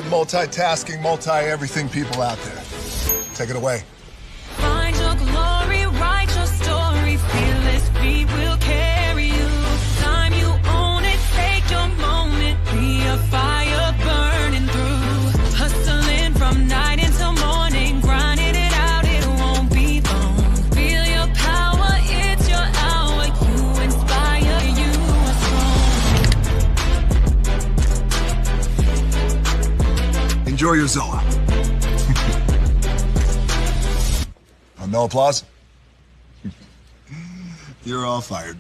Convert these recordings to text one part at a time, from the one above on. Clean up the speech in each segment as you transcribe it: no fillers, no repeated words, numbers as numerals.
Multitasking, multi-everything people out there. Take it away. Find your glory, write your story, fearless feet will carry you. Time you own it, take your moment, be a fire burning through. Hustling from night until morning, grinding it out, it won't be long. Feel your power, it's your hour, you inspire, you are strong. Enjoy your Zoa. No applause? You're all fired.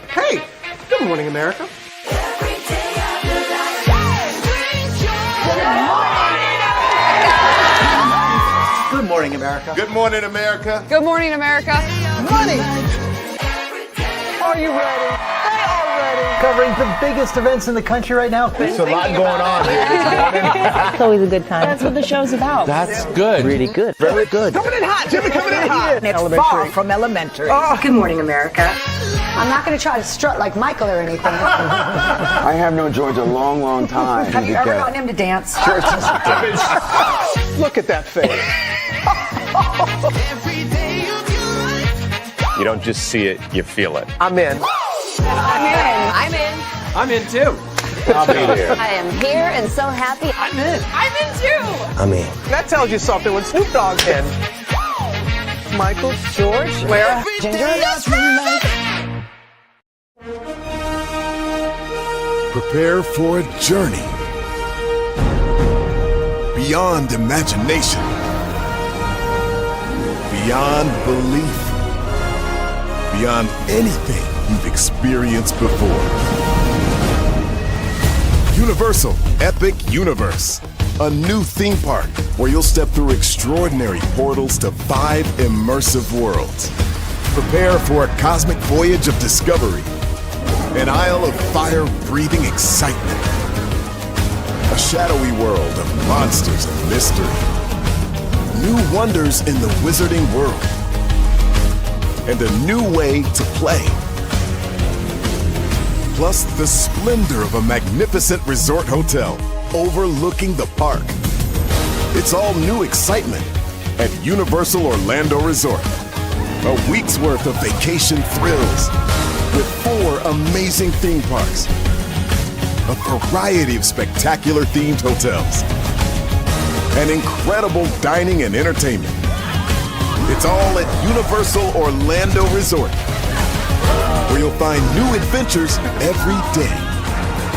Hey, good morning, America. Good morning, America. Good morning, America. Good morning, America. Money. Are you ready? They are ready. Covering the biggest events in the country right now. There's a lot going on here this morning. It's always a good time. That's what the show's about. That's good. Really good. Very good. Coming in hot. Jimmy coming in hot. It's far from elementary. Good morning, America. I'm not going to try to strut like Michael or anything. I have known George a long, long time. Have you ever gotten him to dance? Look at that face. You don't just see it, you feel it. I'm in. I'm in. I'm in too. I'll be there. I am here and so happy. I'm in. I'm in too. I'm in. That tells you something when Snoop Dogg's in. Michael, George, where? Ginger. Prepare for a journey beyond imagination, beyond belief, beyond anything you've experienced before. Universal Epic Universe, a new theme park where you'll step through extraordinary portals to 5 immersive worlds. Prepare for a cosmic voyage of discovery, an isle of fire-breathing excitement, a shadowy world of monsters and mystery, new wonders in the wizarding world, and a new way to play. Plus the splendor of a magnificent resort hotel overlooking the park. It's all new excitement at Universal Orlando Resort. A week's worth of vacation thrills with 4 amazing theme parks, a variety of spectacular themed hotels, and incredible dining and entertainment. It's all at Universal Orlando Resort, where you'll find new adventures every day.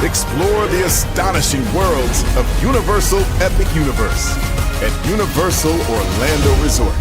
Explore the astonishing worlds of Universal Epic Universe at Universal Orlando Resort.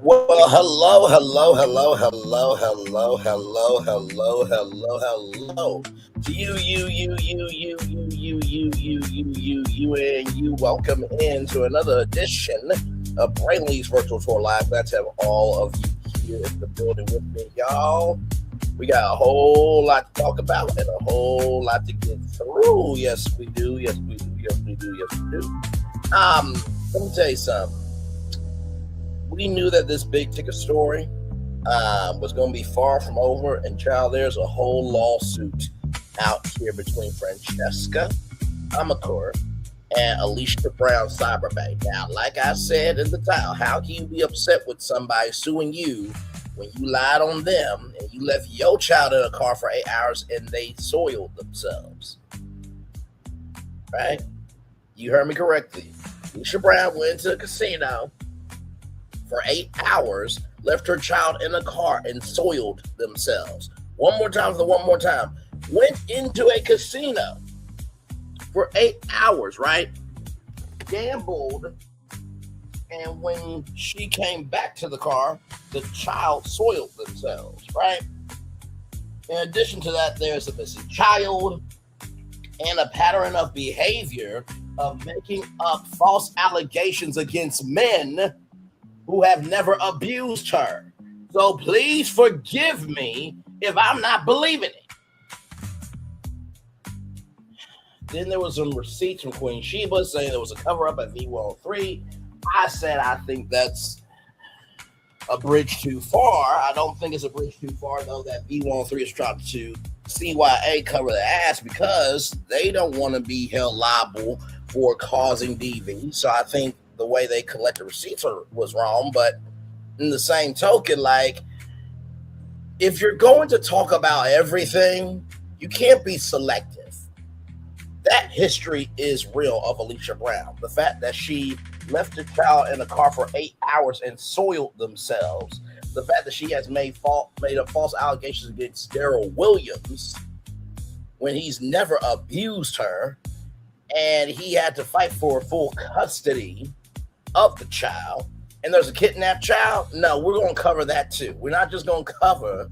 Well, hello to you, and you. Welcome into another edition of Brainley's Virtual Tour Live. Glad to have all of you here in the building with me, y'all. We got a whole lot to talk about and a whole lot to get through. Yes, we do. Let me tell you something. We knew that this big ticket story was going to be far from over, and child, there's a whole lawsuit out here between Francesca and Alicia Brown Big. Now, like I said in the title, how can you be upset with somebody suing you when you lied on them and you left your child in a car for 8 hours and they soiled themselves? Right? You heard me correctly. Alicia Brown went to a casino for 8 hours, left her child in a car and soiled themselves. One more time. Went into a casino for 8 hours, right? Gambled. And when she came back to the car, the child soiled themselves, right? In addition to that, there's a missing child and a pattern of behavior of making up false allegations against men who have never abused her. So please forgive me if I'm not believing it. Then there was some receipts from Queen Sheba saying there was a cover-up at V103. I said I think that's a bridge too far. I don't think it's a bridge too far, though, that V103 is trying to CYA cover their ass because they don't want to be held liable for causing DV. So I think the way they collected receipts was wrong. But in the same token, like, if you're going to talk about everything, you can't be selective. That history is real of Alicia Brown. The fact that she left a child in a car for 8 hours and soiled themselves. The fact that she has made up false allegations against Durrell Williams when he's never abused her, and he had to fight for full custody of the child. And there's a kidnapped child. No, we're going to cover that too. We're not just going to cover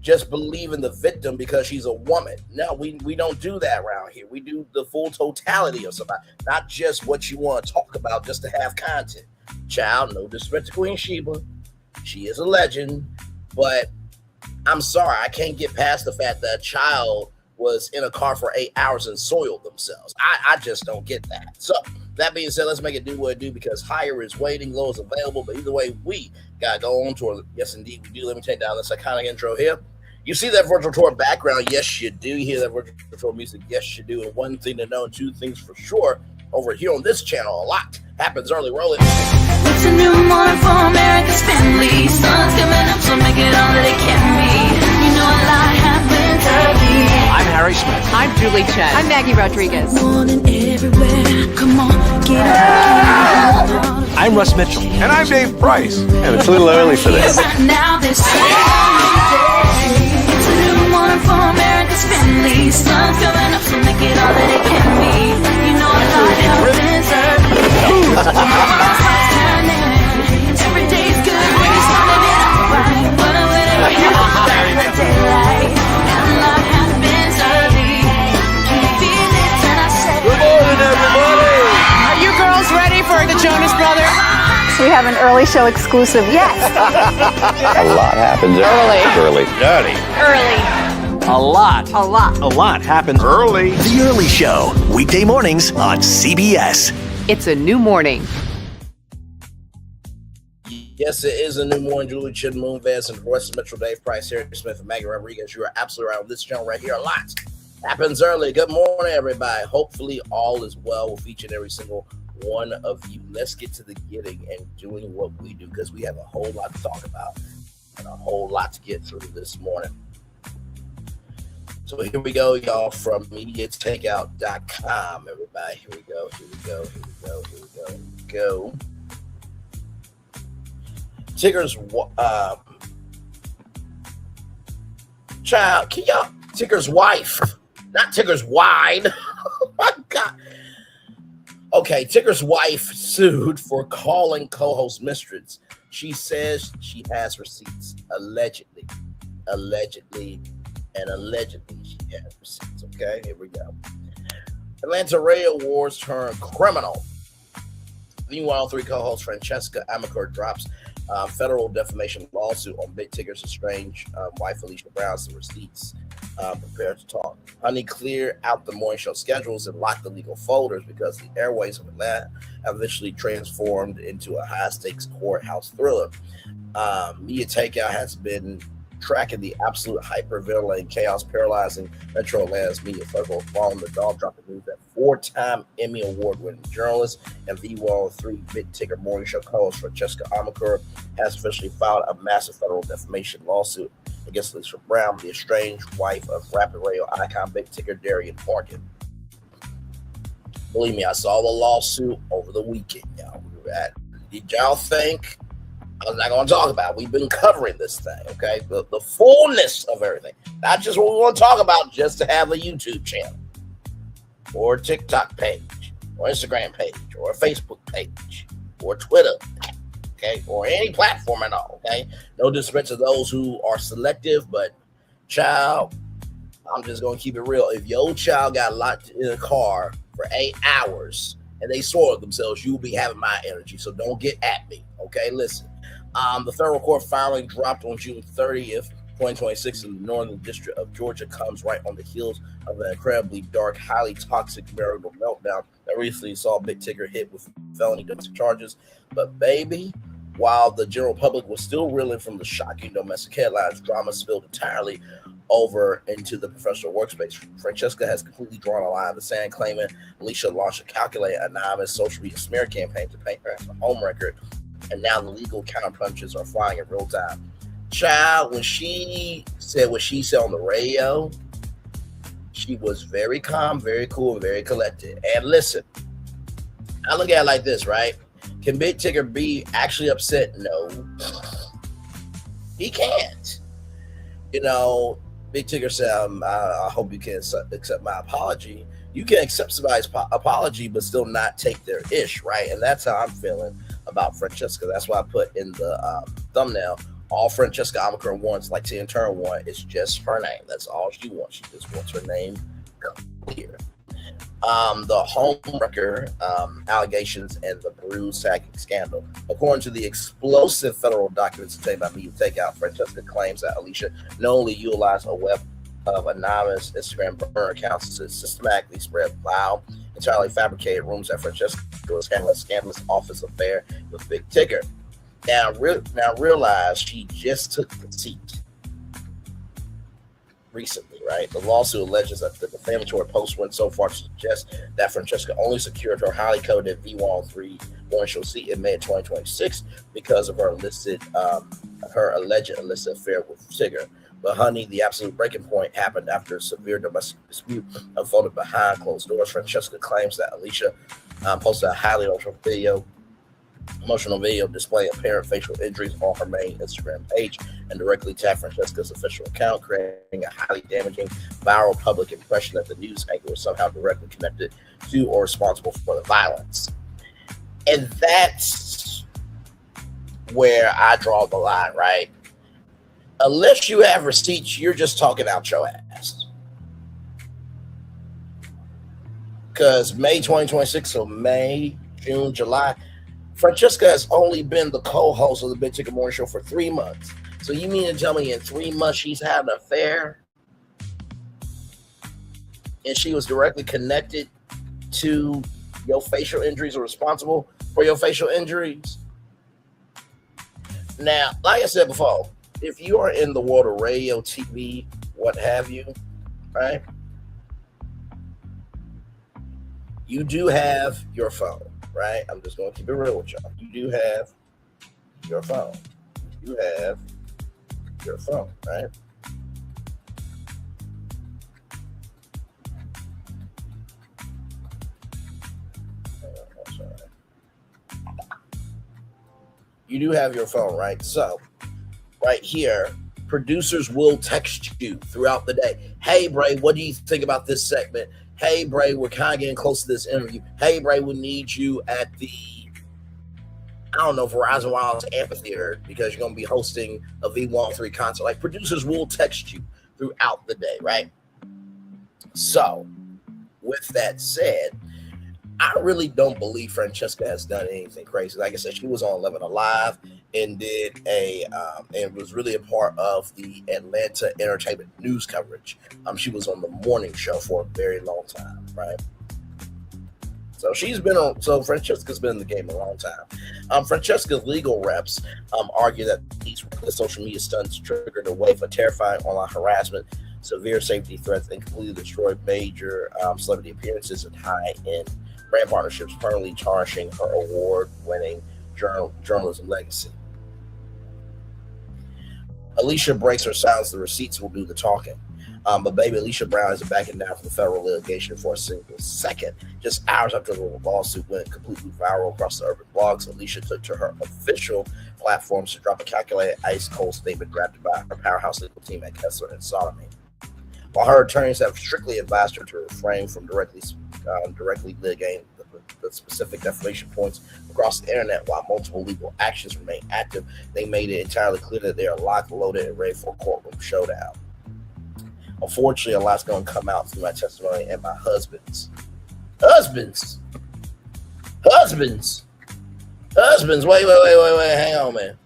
just believing the victim because she's a woman. No, we don't do that around here. We do the full totality of somebody, not just what you want to talk about just to have content. Child, no disrespect to Queen Sheba. She is a legend, but I'm sorry, I can't get past the fact that a child was in a car for 8 hours and soiled themselves. I just don't get that. So that being said, let's make it do what it do because higher is waiting, low is available. But either way, we got to go on tour. Yes, indeed, we do. Let me take down this iconic intro here. You see that virtual tour background? Yes, you do. You hear that virtual tour music? Yes, you do. And one thing to know, and two things for sure, over here on this channel, a lot happens early. Roll it. It's a new morning for America's family. Sun's coming up, so make it all that it can be. You know a lot happens early. I'm Harry Smith. I'm Julie Chen. I'm Maggie Rodriguez. Morning everywhere. Come on, get up. I'm Russ Mitchell. And I'm Dave Price. And it's a little early for this. Now this it's a new morning for America's family. Sun's coming up, so make it all that it can be. You know a lot happens early. Every day's good when you're starting it off right. But I'm waiting for you the daylight. And a lot happens early. Can you feel it? And I said, Good morning, everybody. Are you girls ready for the Jonas Brothers? We have an early show exclusive. Yes. A lot happens early. A lot happens Early. The Early Show, weekday mornings on CBS. It's a new morning. Yes, it is a new morning. Julie Chen, Moon Vance, and Russ Mitchell, Dave Price, Harry Smith, and Maggie Rodriguez. You are absolutely right on this channel right here. A lot happens early. Good morning, everybody. Hopefully all is well with each and every single one of you. Let's get to the getting and doing what we do because we have a whole lot to talk about and a whole lot to get through this morning. So here we go, y'all, from MediaTakeout.com, everybody. Here we go. Tigger's child, can y'all, Tigger's wife, not Tigger's wide. Oh my God. Okay, Tigger's wife sued for calling co-host mistress She says she has receipts. Allegedly, and allegedly she has receipts. Okay, here we go. Atlanta Radio Wars turn criminal. V103 co-host Francesca Amaker drops federal defamation lawsuit on Big Tigger's estranged wife Alicia Brown's receipts. Prepared to talk. Honey cleared out the morning show schedules and locked the legal folders because the airways of Atlanta have eventually transformed into a high-stakes courthouse thriller. Media takeout has been tracking the absolute hyper-ventilating chaos paralyzing Metro Atlanta's media circle following the dog-dropping news that 4-time Emmy Award-winning journalist and V103 Big Tigger morning show co-host Francesca Amaker has officially filed a massive federal defamation lawsuit against Alicia Brown, the estranged wife of rapid radio icon Big Tigger Darian Morgan. Believe me, I saw the lawsuit over the weekend, y'all. Did y'all think? I'm not going to talk about it. We've been covering this thing, okay? The fullness of everything. Not just what we want to talk about, just to have a YouTube channel or a TikTok page or Instagram page or a Facebook page or Twitter, okay? Or any platform at all, okay? No disrespect to those who are selective, but child, I'm just going to keep it real. If your child got locked in a car for 8 hours and they soiled themselves, you'll be having my energy, so don't get at me, okay? Listen. The federal court filing dropped on June 30th, 2026 in the Northern District of Georgia comes right on the heels of an incredibly dark, highly toxic marital meltdown that recently saw Big Tigger hit with felony domestic charges. But baby, while the general public was still reeling from the shocking domestic headlines, drama spilled entirely over into the professional workspace. Francesca has completely drawn a line in the sand, claiming Alicia launched a calculated, anonymous social media smear campaign to paint her as a home record. And now the legal counterpunches are flying in real time. Child, when she said what she said on the radio, she was very calm, very cool, and very collected. And listen, I look at it like this, right? Can Big Tigger be actually upset? No. He can't. You know, Big Tigger said, I hope you can accept my apology. You can accept somebody's apology, but still not take their ish, right? And that's how I'm feeling about Francesca. That's why I put in the thumbnail, all Francesca Amaker wants, like Tina Turner want, is just her name. That's all she wants. She just wants her name clear. The home record allegations and the bruise tagging scandal. According to the explosive federal documents obtained by Media Takeout, Francesca claims that Alicia not only utilized a web of anonymous Instagram burner accounts to systematically spread vile, entirely fabricated rumors that Francesca was handling a scandalous office affair with Big Tigger. Now realize she just took the seat recently, right? The lawsuit alleges that the defamatory post went so far to suggest that Francesca only secured her highly coveted V103 morning show seat in May of 2026 because of her alleged illicit affair with Tigger. But honey, the absolute breaking point happened after a severe domestic dispute unfolded behind closed doors. Francesca claims that Alicia posted a highly emotional video displaying apparent facial injuries on her main Instagram page and directly tagged Francesca's official account, creating a highly damaging viral public impression that the news anchor was somehow directly connected to or responsible for the violence. And that's where I draw the line, right? Unless you have receipts, you're just talking out your ass. Because May 2026, so May, June, July, Francesca has only been the co-host of the Big Tigger Morning Show for 3 months. So you mean to tell me in 3 months she's had an affair? And she was directly connected to your facial injuries or responsible for your facial injuries? Now, like I said before, if you are in the world of radio, TV, what have you, right? You do have your phone, right? I'm just going to keep it real with y'all. You do have your phone. You have your phone, right? You do have your phone, right? So, right here, producers will text you throughout the day. Hey, Bray, what do you think about this segment? Hey, Bray, we're kind of getting close to this interview. Hey, Bray, we need you at the I don't know, Verizon Wireless Amphitheater, because you're going to be hosting a V103 concert. Like, producers will text you throughout the day, right? So, with that said, I really don't believe Francesca has done anything crazy. Like I said, she was on 11 Alive and did and was really a part of the Atlanta entertainment news coverage. She was on the morning show for a very long time, right? So Francesca's been in the game a long time. Francesca's legal reps argue that these social media stunts triggered a wave of terrifying online harassment, severe safety threats, and completely destroyed major celebrity appearances and high-end brand partnerships, permanently tarnishing her award-winning journalism legacy. Alicia breaks her silence. The receipts will do the talking. But baby, Alicia Brown isn't backing down from the federal litigation for a single second. Just hours after the lawsuit went completely viral across the urban blogs, Alicia took to her official platforms to drop a calculated, ice-cold statement drafted by her powerhouse legal team at Kessler and Sodomy. While her attorneys have strictly advised her to refrain from directly litigating the specific defamation points across the internet while multiple legal actions remain active, they made it entirely clear that they are locked, loaded, and ready for a courtroom showdown. Unfortunately, a lot's going to come out through my testimony and my husband's. Husbands! Wait, hang on, man.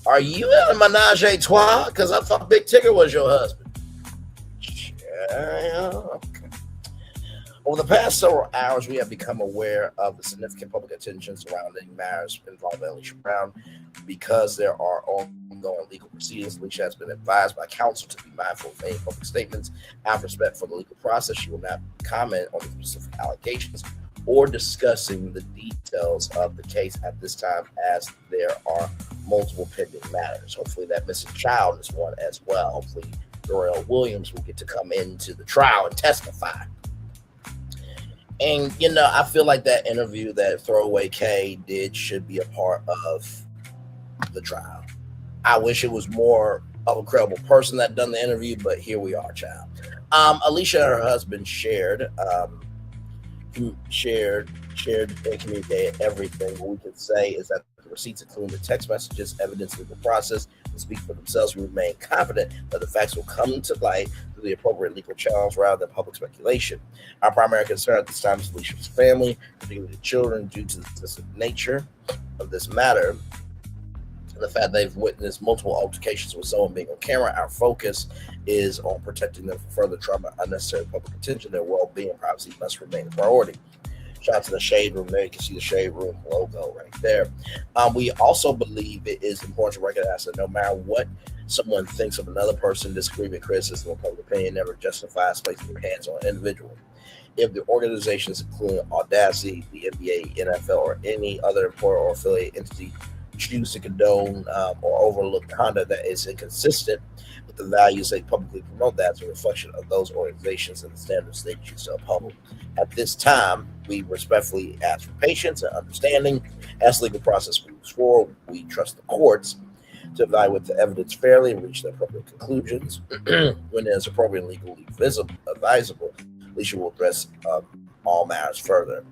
Are you in a menage a trois? Because I thought Big Tigger was your husband. Yeah, okay. Over the past several hours, we have become aware of the significant public attention surrounding matters involving Alicia Brown. Because there are ongoing legal proceedings, Alicia has been advised by counsel to be mindful of any public statements. Out of respect for the legal process, she will not comment on the specific allegations or discussing the details of the case at this time, as there are multiple pending matters. Hopefully that missing child is one as well. Hopefully Durrell Williams will get to come into the trial and testify. And, I feel like that interview that Throwaway K did should be a part of the trial. I wish it was more of a credible person that done the interview, but here we are, child. Alicia and her husband shared and communicated everything. What we can say is that the receipts, including the text messages, evidence of the process, will speak for themselves. We remain confident that the facts will come to light through the appropriate legal channels rather than public speculation. Our primary concern at this time is Alicia's family, particularly the children, due to the sensitive nature of this matter. The fact they've witnessed multiple altercations with someone being on camera. Our focus is on protecting them from further trauma, unnecessary public attention. Their well-being and privacy must remain a priority. Shout out to the Shade Room there. You can see the Shade Room logo right there. We also believe it is important to recognize that no matter what someone thinks of another person, disagreement, criticism, or public opinion never justifies placing your hands on an individual. If the organizations, including Audacity, the NBA, NFL, or any other employer or affiliate entity, choose to condone or overlook conduct that is inconsistent with the values they publicly promote, that's a reflection of those organizations and the standards they choose to uphold. At this time, we respectfully ask for patience and understanding. As the legal process moves forward, we trust the courts to evaluate the evidence fairly and reach the appropriate conclusions. When it is appropriate and legally advisable, Alicia will address all matters further.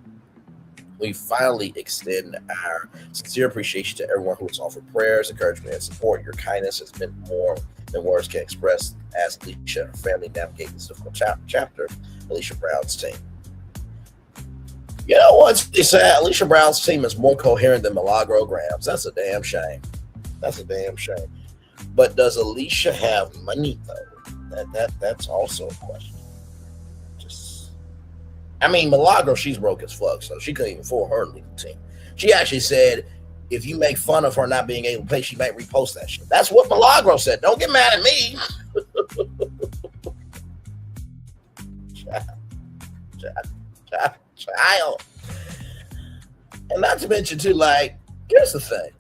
We finally extend our sincere appreciation to everyone who has offered prayers, encouragement, and support. Your kindness has been more than words can express as Alicia and her family navigate this difficult chapter. Alicia Brown's team. You know what's sad? Alicia Brown's team is more coherent than Milagro-grams. That's a damn shame. But does Alicia have money though? That's also a question. Milagro, she's broke as fuck, so she couldn't even afford her legal team. She actually said, if you make fun of her not being able to pay, she might repost that shit. That's what Milagro said. Don't get mad at me. Child. And not to mention, too, here's the thing.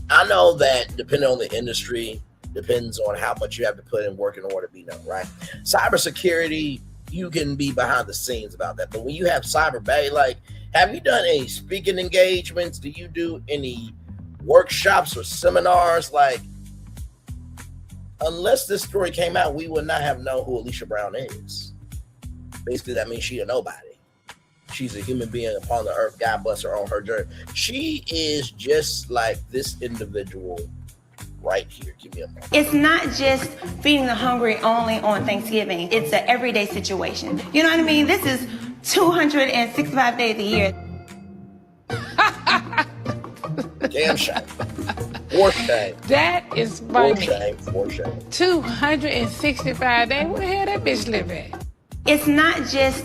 I know that depending on the industry, depends on how much you have to put in work in order to be known, right? Cybersecurity, you can be behind the scenes about that. But when you have Cyber Bay, have you done any speaking engagements? Do you do any workshops or seminars? Unless this story came out, we would not have known who Alicia Brown is. Basically, that means she a nobody. She's a human being upon the earth. God bless her on her journey. She is just like this individual right here. Give me a moment. It's not just feeding the hungry only on Thanksgiving. It's an everyday situation. You know what I mean? This is 265 days a year. Damn shame. For shame. That is funny. For shame. 265 days. Where the hell that bitch live at? It's not just...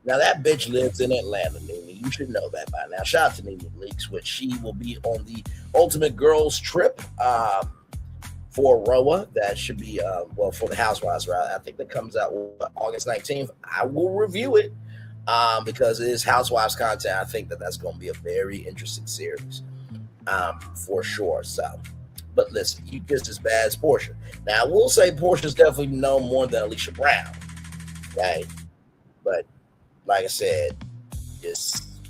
Now that bitch lives in Atlanta, Nene. You should know that by now. Shout out to Nene Leakes, which she will be on the Ultimate Girls Trip for ROA. That should be, for the Housewives, right? I think that comes out August 19th. I will review it because it is Housewives content. I think that's going to be a very interesting series for sure. So, but listen, you just as bad as Portia. Now, I will say Portia's definitely known more than Alicia Brown, okay? But like I said, just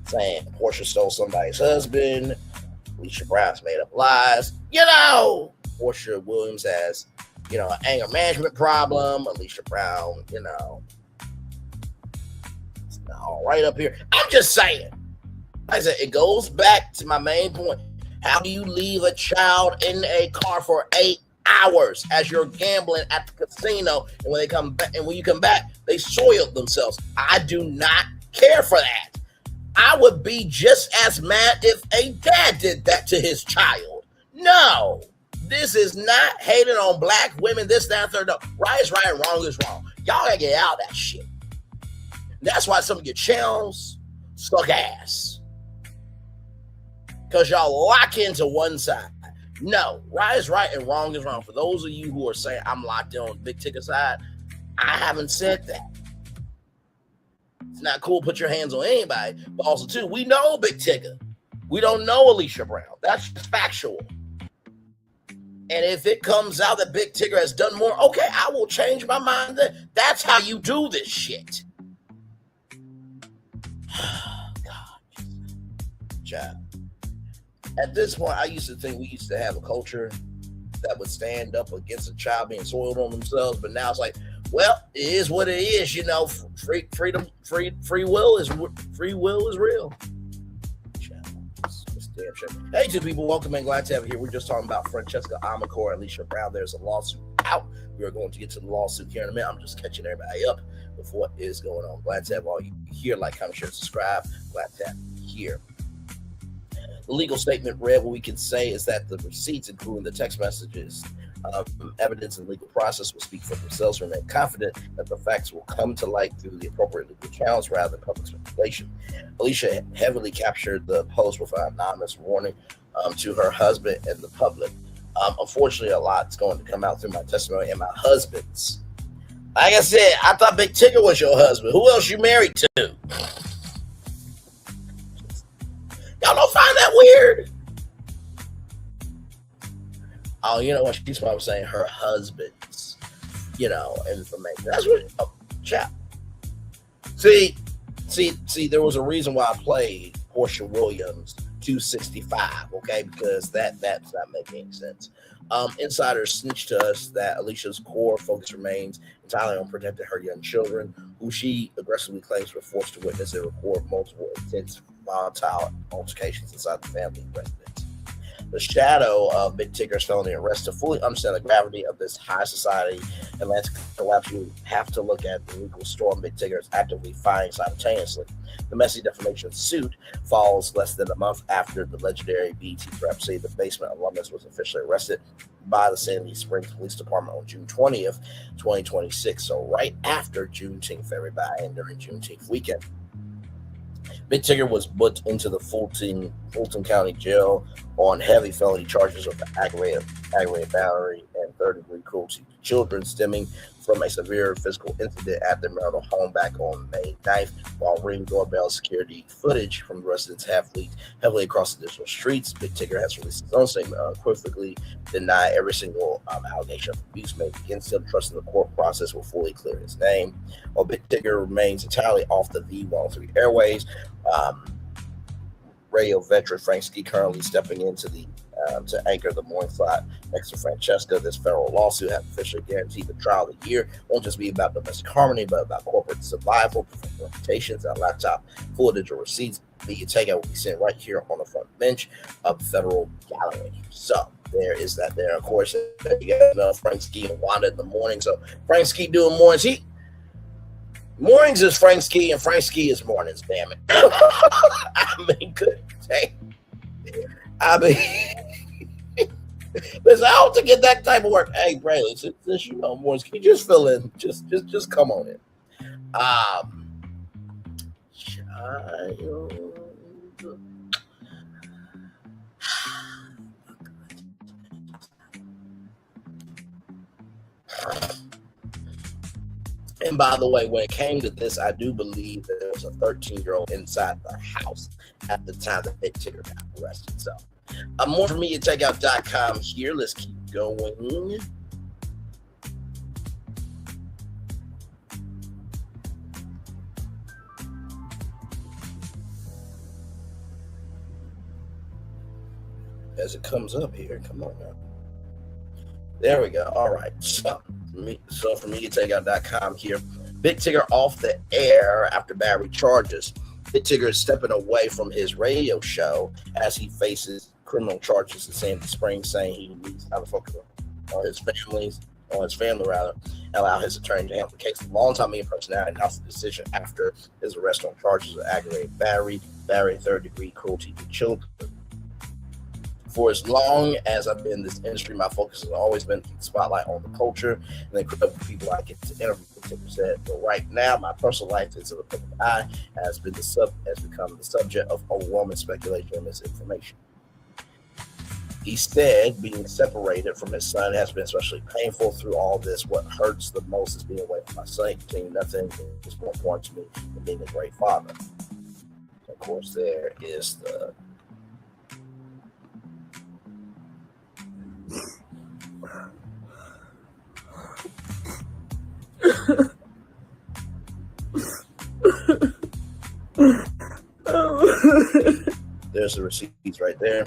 saying Portia stole somebody's husband. Alicia Brown's made up lies. Portia Williams has, an anger management problem. Alicia Brown, it's not all right up here. I'm just saying. Like I said, it goes back to my main point. How do you leave a child in a car for 8 hours as you're gambling at the casino, and when they come back, and when you come back, they soiled themselves? I do not care for that. I would be just as mad if a dad did that to his child. No, this is not hating on black women, this, that, third. No, right is right and wrong is wrong. Y'all gotta get out of that shit. That's why some of your channels suck ass. Because y'all lock into one side. No, right is right and wrong is wrong. For those of you who are saying I'm locked in on the big ticket side, I haven't said that. It's not cool to put your hands on anybody. But also, too, we know Big Tigger. We don't know Alicia Brown. That's factual. And if it comes out that Big Tigger has done more, okay, I will change my mind. That's how you do this shit. God. Child. At this point, I used to think we used to have a culture that would stand up against a child being soiled on themselves. But now it's like, well, it is what it is. Free will is real. Damn shame. Hey, two people, welcome and glad to have you here. We're just talking about Francesca Amacor and Alicia Brown. There's a lawsuit out. We are going to get to the lawsuit here in a minute. I'm just catching everybody up with what is going on. Glad to have all you here. Like, comment, share, subscribe. Glad to have you here. The legal statement read, what we can say is that the receipts, including the text messages, evidence and legal process will speak for themselves. Remain confident that the facts will come to light through the appropriate legal channels rather than public speculation. Alicia heavily captured the post with an anonymous warning to her husband and the public. Unfortunately, a lot's going to come out through my testimony and my husband's. Like I said, I thought Big Tigger was your husband. Who else you married to? Y'all don't find that weird? Oh, you know what? She's probably saying her husband's, information. That's what, chat. See, there was a reason why I played Portia Williams 265, okay? Because that's not making any sense. Insiders snitched to us that Alicia's core focus remains entirely on protecting her young children, who she aggressively claims were forced to witness and record multiple intense volatile altercations inside the family residence. The shadow of Big Tigger's felony arrest. To fully understand the gravity of this high society Atlantic collapse, you have to look at the legal storm Big Tigger is actively fighting simultaneously. The messy defamation suit falls less than a month after the legendary BET rap Say the Basement alumnus was officially arrested by the Sandy Springs Police Department on June 20th, 2026. So right after Juneteenth, everybody, and during Juneteenth weekend. Big Tigger was put into the Fulton County Jail on heavy felony charges of aggravated battery and third-degree cruelty to children, stemming from a severe physical incident at their marital home back on May 9th, while Ring doorbell security footage from the residents have leaked heavily across the digital streets. Big Tigger has released his own statement, unequivocally deny every single allegation of abuse made against him, trusting the court process will fully clear his name. While Big Tigger remains entirely off the V103 airways, radio veteran Frank Ski currently stepping into the to anchor the morning slot next to Francesca. This federal lawsuit has officially guaranteed the trial of the year won't just be about domestic harmony, but about corporate survival, professional reputations, and a laptop full of digital receipts. Media takeout will be sitting right here on the front bench of the federal gallery. So there is that there. Of course, you guys know Frank Ski and Wanda in the morning. So Frank Ski doing mornings. Mornings is Frank Ski, and Frank Ski is mornings, damn it. I mean, good day. I mean, listen, I hope to get that type of work. Hey, Bray, listen, you know, mornings, can you just fill in? Just come on in. Child. And by the way, when it came to this, I do believe that there was a 13-year-old inside the house at the time that Tigger got arrested. So, more from MediaTakeout.com here. Let's keep going. As it comes up here, come on now. There we go. All right. So from MediaTakeout.com here, Big Tigger off the air after battery charges. Big Tigger is stepping away from his radio show as he faces criminal charges in Sandy Springs, saying he needs to focus on his family, and allow his attorney to handle the case. The longtime media personality announced the decision after his arrest on charges of aggravated battery, third-degree cruelty to children. For as long as I've been in this industry, my focus has always been to keep the spotlight on the culture and the incredible people I get to interview. But right now, my personal life is in the public eye has become the subject of overwhelming speculation and misinformation. He said being separated from his son has been especially painful through all this. What hurts the most is being away from my son. Nothing is more important to me than being a great father. Of course, there is the there's the receipts right there.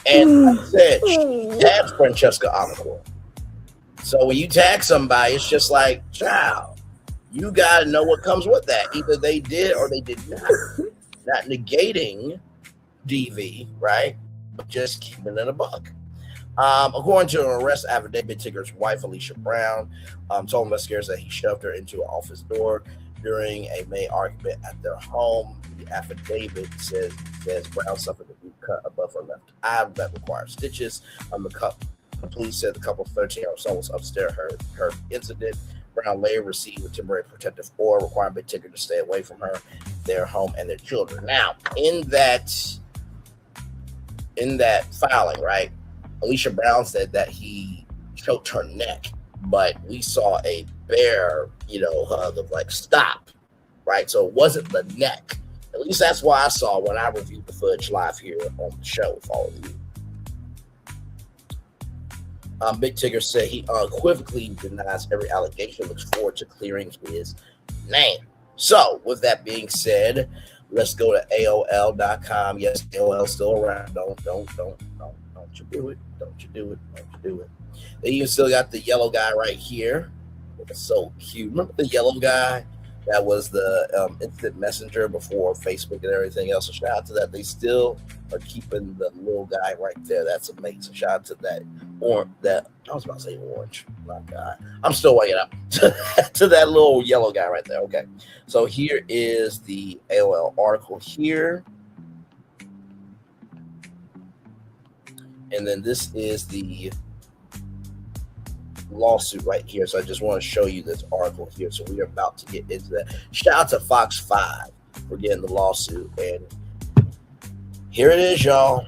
And I said, that's Francesca Amacore. So when you tag somebody, it's just like, child, you got to know what comes with that. Either they did or they did not. Not negating DV, right? But just keeping it a buck. According to an arrest affidavit, Tigger's wife, Alicia Brown, told investigators that he shoved her into an office door during a May argument at their home. The affidavit says Brown suffered a deep cut above her left eye that required stitches. The police said the couple's 13-year-old son was upstairs, heard incident. Brown later received a temporary protective order requiring Big Tigger to stay away from her, their home, and their children. Now, in that filing, right, Alicia Brown said that he choked her neck, but we saw a bare, hug of like, stop, right? So it wasn't the neck. At least that's what I saw when I reviewed the footage live here on the show with all of you. Big Tigger said he unequivocally denies every allegation, looks forward to clearing his name. So with that being said, let's go to AOL.com. Yes, AOL still around. Don't you do it. Don't you do it. They even still got the yellow guy right here. It's so cute. Remember the yellow guy that was the instant messenger before Facebook and everything else? So shout out to that. They still are keeping the little guy right there. That's amazing. Shout out to that. Or that, I was about to say orange. My God. I'm still waking up to that little yellow guy right there. Okay. So here is the AOL article here. And then this is the lawsuit right here. So I just want to show you this article here. So we are about to get into that. Shout out to Fox 5 for getting the lawsuit. And here it is, y'all.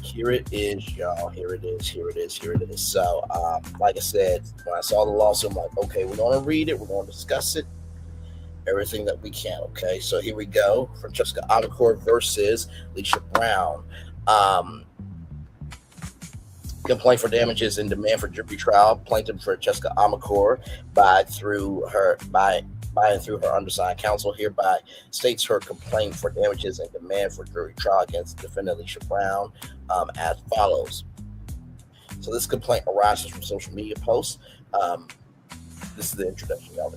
Here it is. So, like I said, when I saw the lawsuit, I'm like, okay, we're going to read it. We're going to discuss it. Everything that we can. Okay. So here we go. Francesca Amacore versus Alicia Brown. Complaint for damages and demand for jury trial. Plaintiff Francesca Amacore by by and through her undersigned counsel, hereby states her complaint for damages and demand for jury trial against defendant Alicia Brown as follows. So this complaint arises from social media posts. This is the introduction, y'all.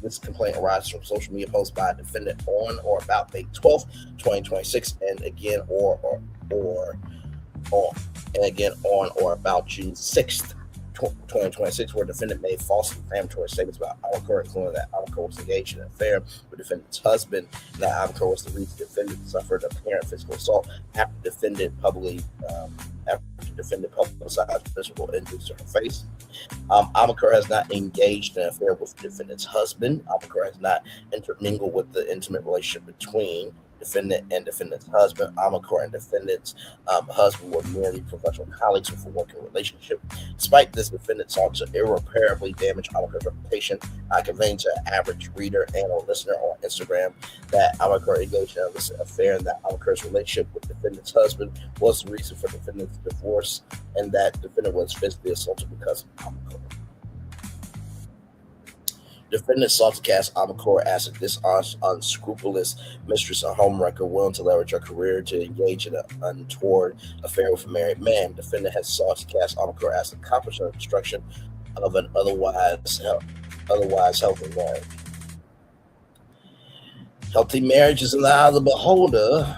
This complaint arises from social media posts by a defendant on or about May 12th, 2026, and again on or about June 6th, 2026, where defendant made false inflammatory statements about Amacor, including that Amacor was engaged in an affair with defendant's husband, and that Amacor was the reason defendant suffered apparent physical assault after defendant publicized physical injuries to her face. Amacor has not engaged in an affair with defendant's husband. Amacor has not intermingled with the intimate relationship between defendant and defendant's husband. Amacor and defendant's husband were merely professional colleagues with a working relationship. Despite this, defendant sought to irreparably damage Amacor's reputation by conveying to an average reader and or listener on Instagram that Amacor engaged in an illicit affair and that Amacor's relationship with defendant's husband was the reason for defendant's divorce and that defendant was physically assaulted because of Amacor. Defendant sought to cast Amacor as a dishonest, unscrupulous mistress and homewrecker willing to leverage her career to engage in an untoward affair with a married man. Defendant has sought to cast Amacor as an accomplice in the destruction of an otherwise healthy marriage. Healthy marriage is in the eye of the beholder.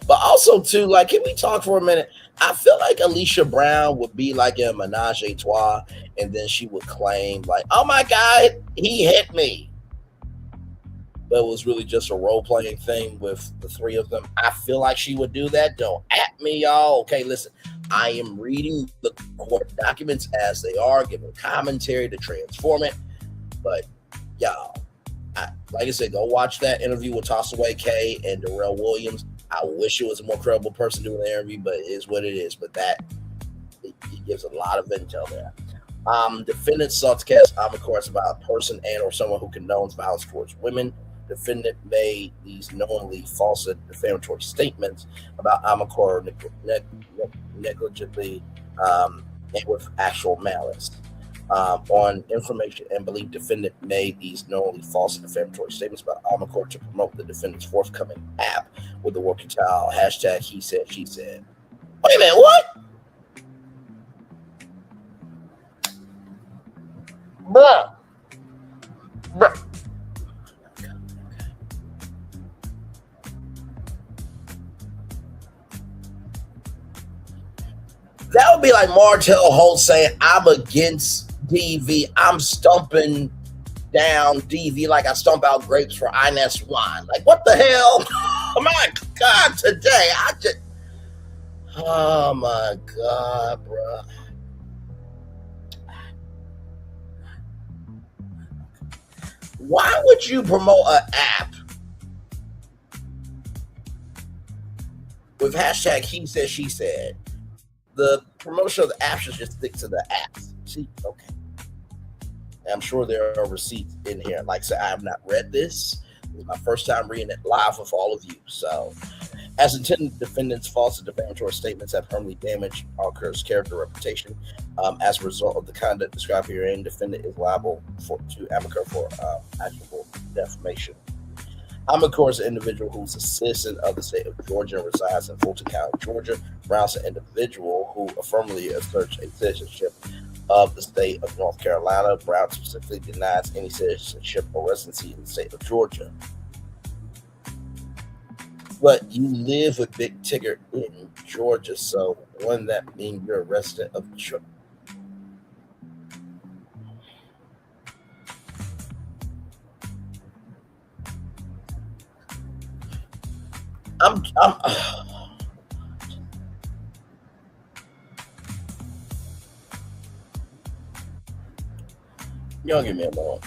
But also, too, like, can we talk for a minute? I feel like Alicia Brown would be like a menage a trois, and then she would claim, like, oh my God, he hit me. But it was really just a role-playing thing with the three of them. I feel like she would do that. Don't at me, y'all. Okay, listen, I am reading the court documents as they are, giving commentary to transform it. But, y'all, like I said, go watch that interview with Tossaway K and Durrell Williams. I wish it was a more credible person doing the interview, but it is what it is. But that it gives a lot of intel there. Defendant sought to cast Amacor as about a person and or someone who condones violence towards women. Defendant made these knowingly false and defamatory statements about Amacor negligently and with actual malice. On information and belief, defendant made these knowingly false and defamatory statements about Amacor to promote the defendant's forthcoming app with the working title hashtag he said, she said. Wait a minute, what? Bruh. That would be like Martell Holt saying, I'm against DV. I'm stumping down DV like I stump out grapes for Inez wine. Like, what the hell? Oh my God, today oh my God, bro. Why would you promote an app with hashtag he said, she said? The promotion of the app should just stick to the apps. See, okay. And I'm sure there are receipts in here. Like I said, I have not read this. This is my first time reading it live with all of you. So, as intended, defendant's false and defamatory statements have permanently damaged Amacor's character reputation. As a result of the conduct described herein, defendant is liable to Amacor for actionable defamation. Amacor is an individual who's a citizen of the state of Georgia and resides in Fulton County, Georgia. Brown's an individual who affirmatively asserts a citizenship of the state of North Carolina. Brown specifically denies any citizenship or residency in the state of Georgia. But you live with Big Tigger in Georgia, so wouldn't that mean you're a resident of Georgia? Y'all give me a moment.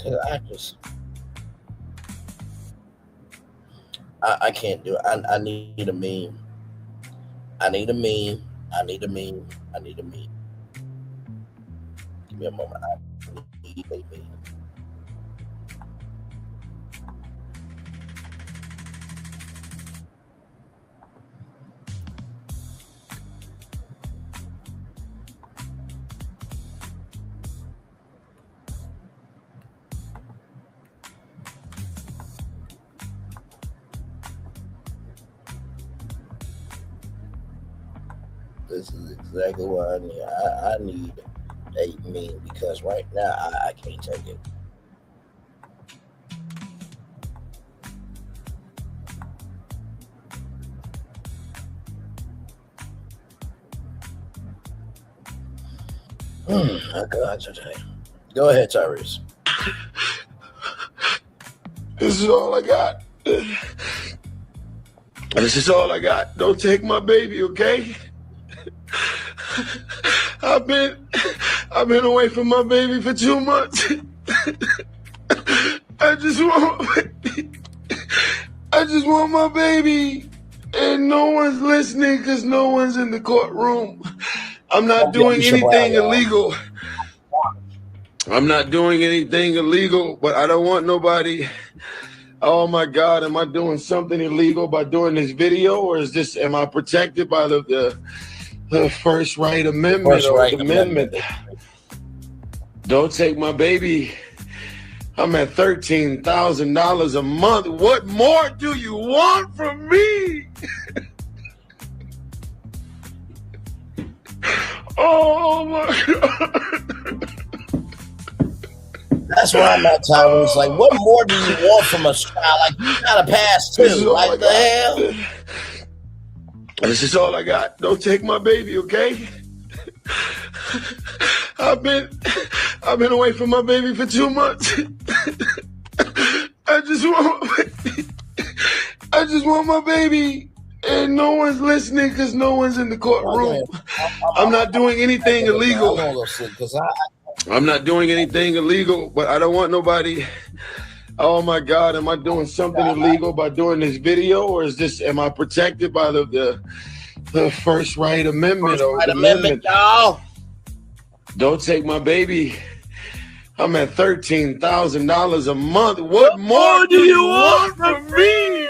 Cause I can't do it. I need a meme. I need a meme. Give me a moment. I need a meme. This is exactly what I need. I need a meme because right now I can't take it. My God, today. Go ahead, Tyrese. This is all I got. This is all I got. Don't take my baby, okay? I've been away from my baby for 2 months. I just want my baby, and no one's listening because no one's in the courtroom. I'm not doing anything illegal. I'm not doing anything illegal, but I don't want nobody. Oh my God, am I doing something illegal by doing this video, or am I protected by the First Right Amendment Amendment? Don't take my baby. I'm at $13,000 a month. What more do you want from me? Oh my God. That's where I'm at, Tyrese. Like, what more do you want from a child? Like, you gotta pass too. Like the hell? This is all I got. Don't take my baby, okay? I've been away from my baby for 2 months. I just want my baby, and no one's listening because no one's in the courtroom. I'm not doing anything illegal. I'm not doing anything illegal, but I don't want nobody. Oh my God, am I doing something illegal by doing this video, or am I protected by the First Right Amendment Amendment? Y'all. Don't take my baby. I'm at $13,000 a month. What more do you want from me?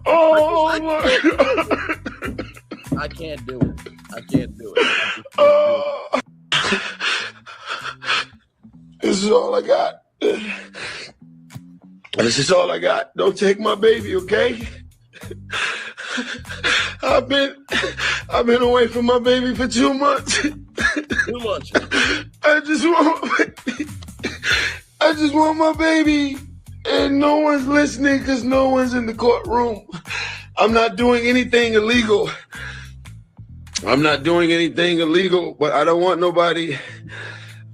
Oh my God. I can't do it. This is all I got. This is all I got. Don't take my baby, okay? I've been away from my baby for 2 months. 2 months. I just want my baby, and no one's listening because no one's in the courtroom. I'm not doing anything illegal. I'm not doing anything illegal, but I don't want nobody.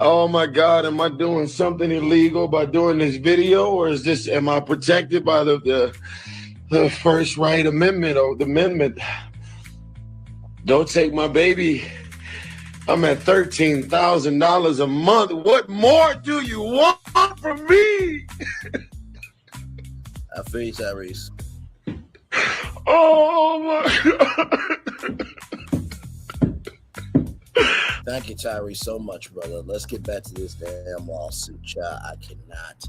Oh my God, am I doing something illegal by doing this video, or am I protected by the First Right Amendment Amendment? Don't take my baby. I'm at $13,000 a month. What more do you want from me? I feel you, Tyrese. Oh my God. Thank you, Tyrese, so much, brother. Let's get back to this damn lawsuit, child. I cannot.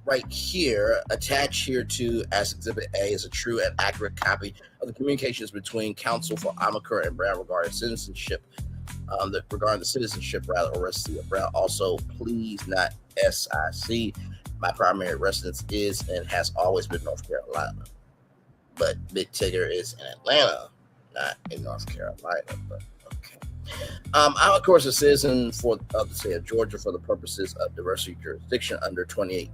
Right here, attached here to as Exhibit A is a true and accurate copy of the communications between counsel for Amaker and Brown regarding citizenship. Regarding the citizenship, residency of Brown. Also, please not SIC. My primary residence is and has always been North Carolina, but Big Tigger is in Atlanta, not in North Carolina. But okay. I'm of course a citizen for the state of Georgia for the purposes of diversity jurisdiction under 28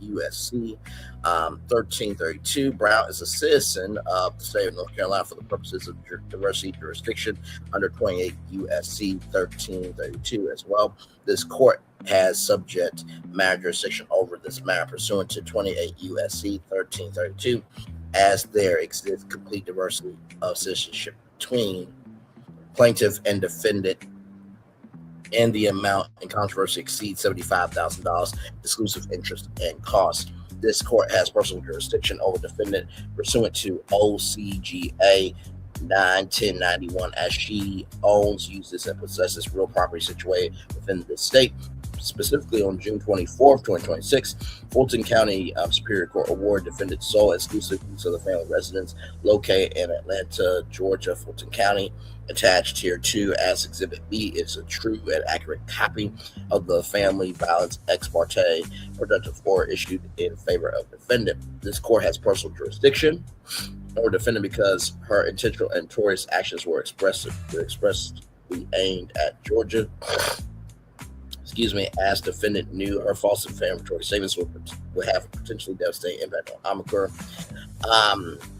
USC 1332. Brown is a citizen of the state of North Carolina for the purposes of diversity jurisdiction under 28 USC 1332 as well. This court has subject matter jurisdiction over this matter pursuant to 28 USC 1332, as there exists complete diversity of citizenship between plaintiff and defendant, and the amount in controversy exceeds $75,000 exclusive interest and costs. This court has personal jurisdiction over defendant pursuant to OCGA 9-1091, as she owns, uses, and possesses real property situated within the state Specifically on June 24th, 2026, Fulton County Superior Court awarded defendant sole exclusive use of the family residence located in Atlanta, Georgia, Fulton County. Attached here too as Exhibit B is a true and accurate copy of the family violence ex parte productive order issued in favor of defendant. This court has personal jurisdiction over defendant because her intentional and notorious actions were expressly aimed at Georgia. As defendant knew her false and defamatory statements would have a potentially devastating impact on Amicur.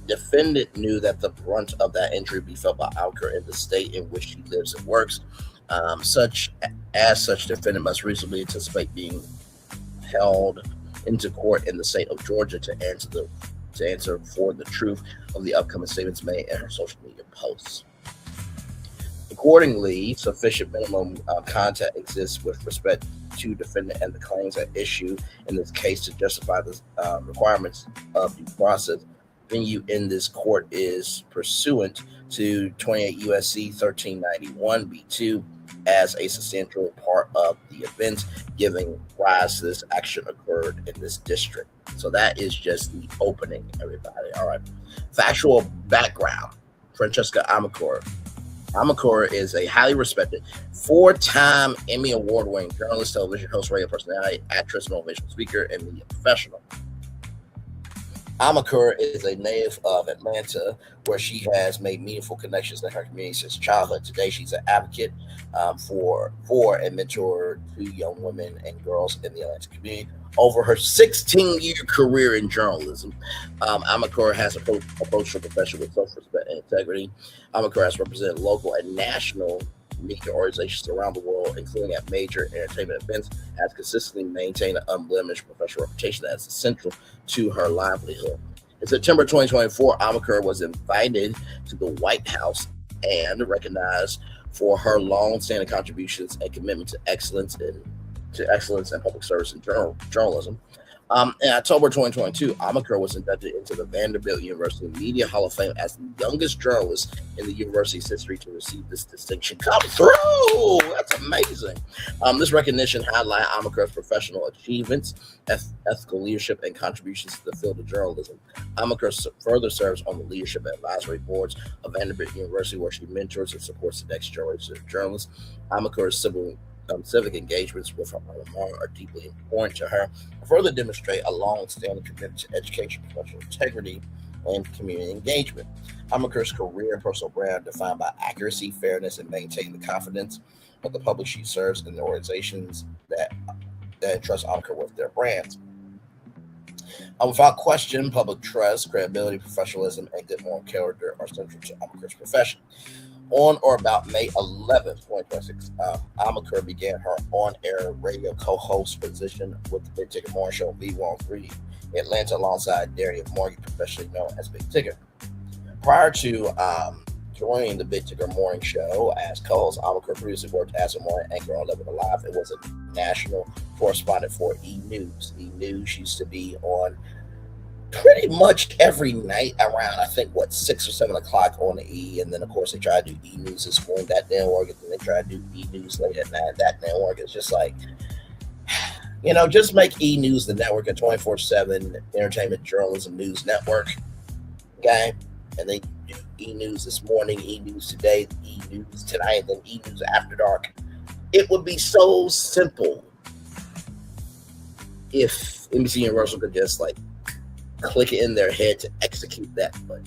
Defendant knew that the brunt of that injury would be felt by Amicur in the state in which she lives and works. Such defendant must reasonably anticipate being held into court in the state of Georgia to answer for the truth of the upcoming statements made in her social media posts. Accordingly, sufficient minimum contact exists with respect to defendant and the claims at issue in this case to justify the requirements of due process. Venue in this court is pursuant to 28 U.S.C. 1391 B2 as a substantial part of the events giving rise to this action occurred in this district. So that is just the opening, everybody. All right. Factual background. Francesca Amicur. Amicur is a highly respected 4-time Emmy Award-winning journalist, television host, radio personality, actress, motivational speaker, and media professional. Amicur is a native of Atlanta, where she has made meaningful connections in her community since childhood. Today, she's an advocate for and mentor to young women and girls in the Atlanta community. Over her 16-year career in journalism, Amicur has approached her profession with self-respect and integrity. Amicur has represented local and national media organizations around the world, including at major entertainment events, has consistently maintained an unblemished professional reputation that is essential to her livelihood. In September 2024, Amicur was invited to the White House and recognized for her long-standing contributions and commitment to excellence in public service and journalism. In October 2022, Amicur was inducted into the Vanderbilt University Media Hall of Fame as the youngest journalist in the university's history to receive this distinction. Come through! That's amazing. This recognition highlights Amicur's professional achievements, ethical leadership, and contributions to the field of journalism. Amicur further serves on the leadership and advisory boards of Vanderbilt University, where she mentors and supports the next generation of journalists. Amicur's civic engagements with her alma mater are deeply important to her, further demonstrate a long-standing commitment to education, professional integrity, and community engagement. Amicur's career and personal brand are defined by accuracy, fairness, and maintaining the confidence of the public she serves and the organizations that entrust Amicur with their brands. Without question, public trust, credibility, professionalism, and good moral character are central to Amicur's profession. On or about May 11th, 2026, Amicur began her on-air radio co-host position with the Big Tigger Morning Show V103 Atlanta alongside Darian Morgan, professionally known as Big Tigger. Prior to joining the Big Tigger Morning Show as co-host, Amicur previously worked as a morning anchor on Living Alive and was a national correspondent for E! News. E! News used to be on pretty much every night around, I think, 6 or 7 o'clock on the E, and then of course they try to do E! News this morning. That didn't work, and then they try to do E! News late at night. That didn't work. It's just like, just make E! News the network, a 24/7 entertainment journalism news network, okay? And they do E! News this morning, E! News today, E! News tonight, and then E! News after dark. It would be so simple if NBC Universal could just click it in their head to execute that. But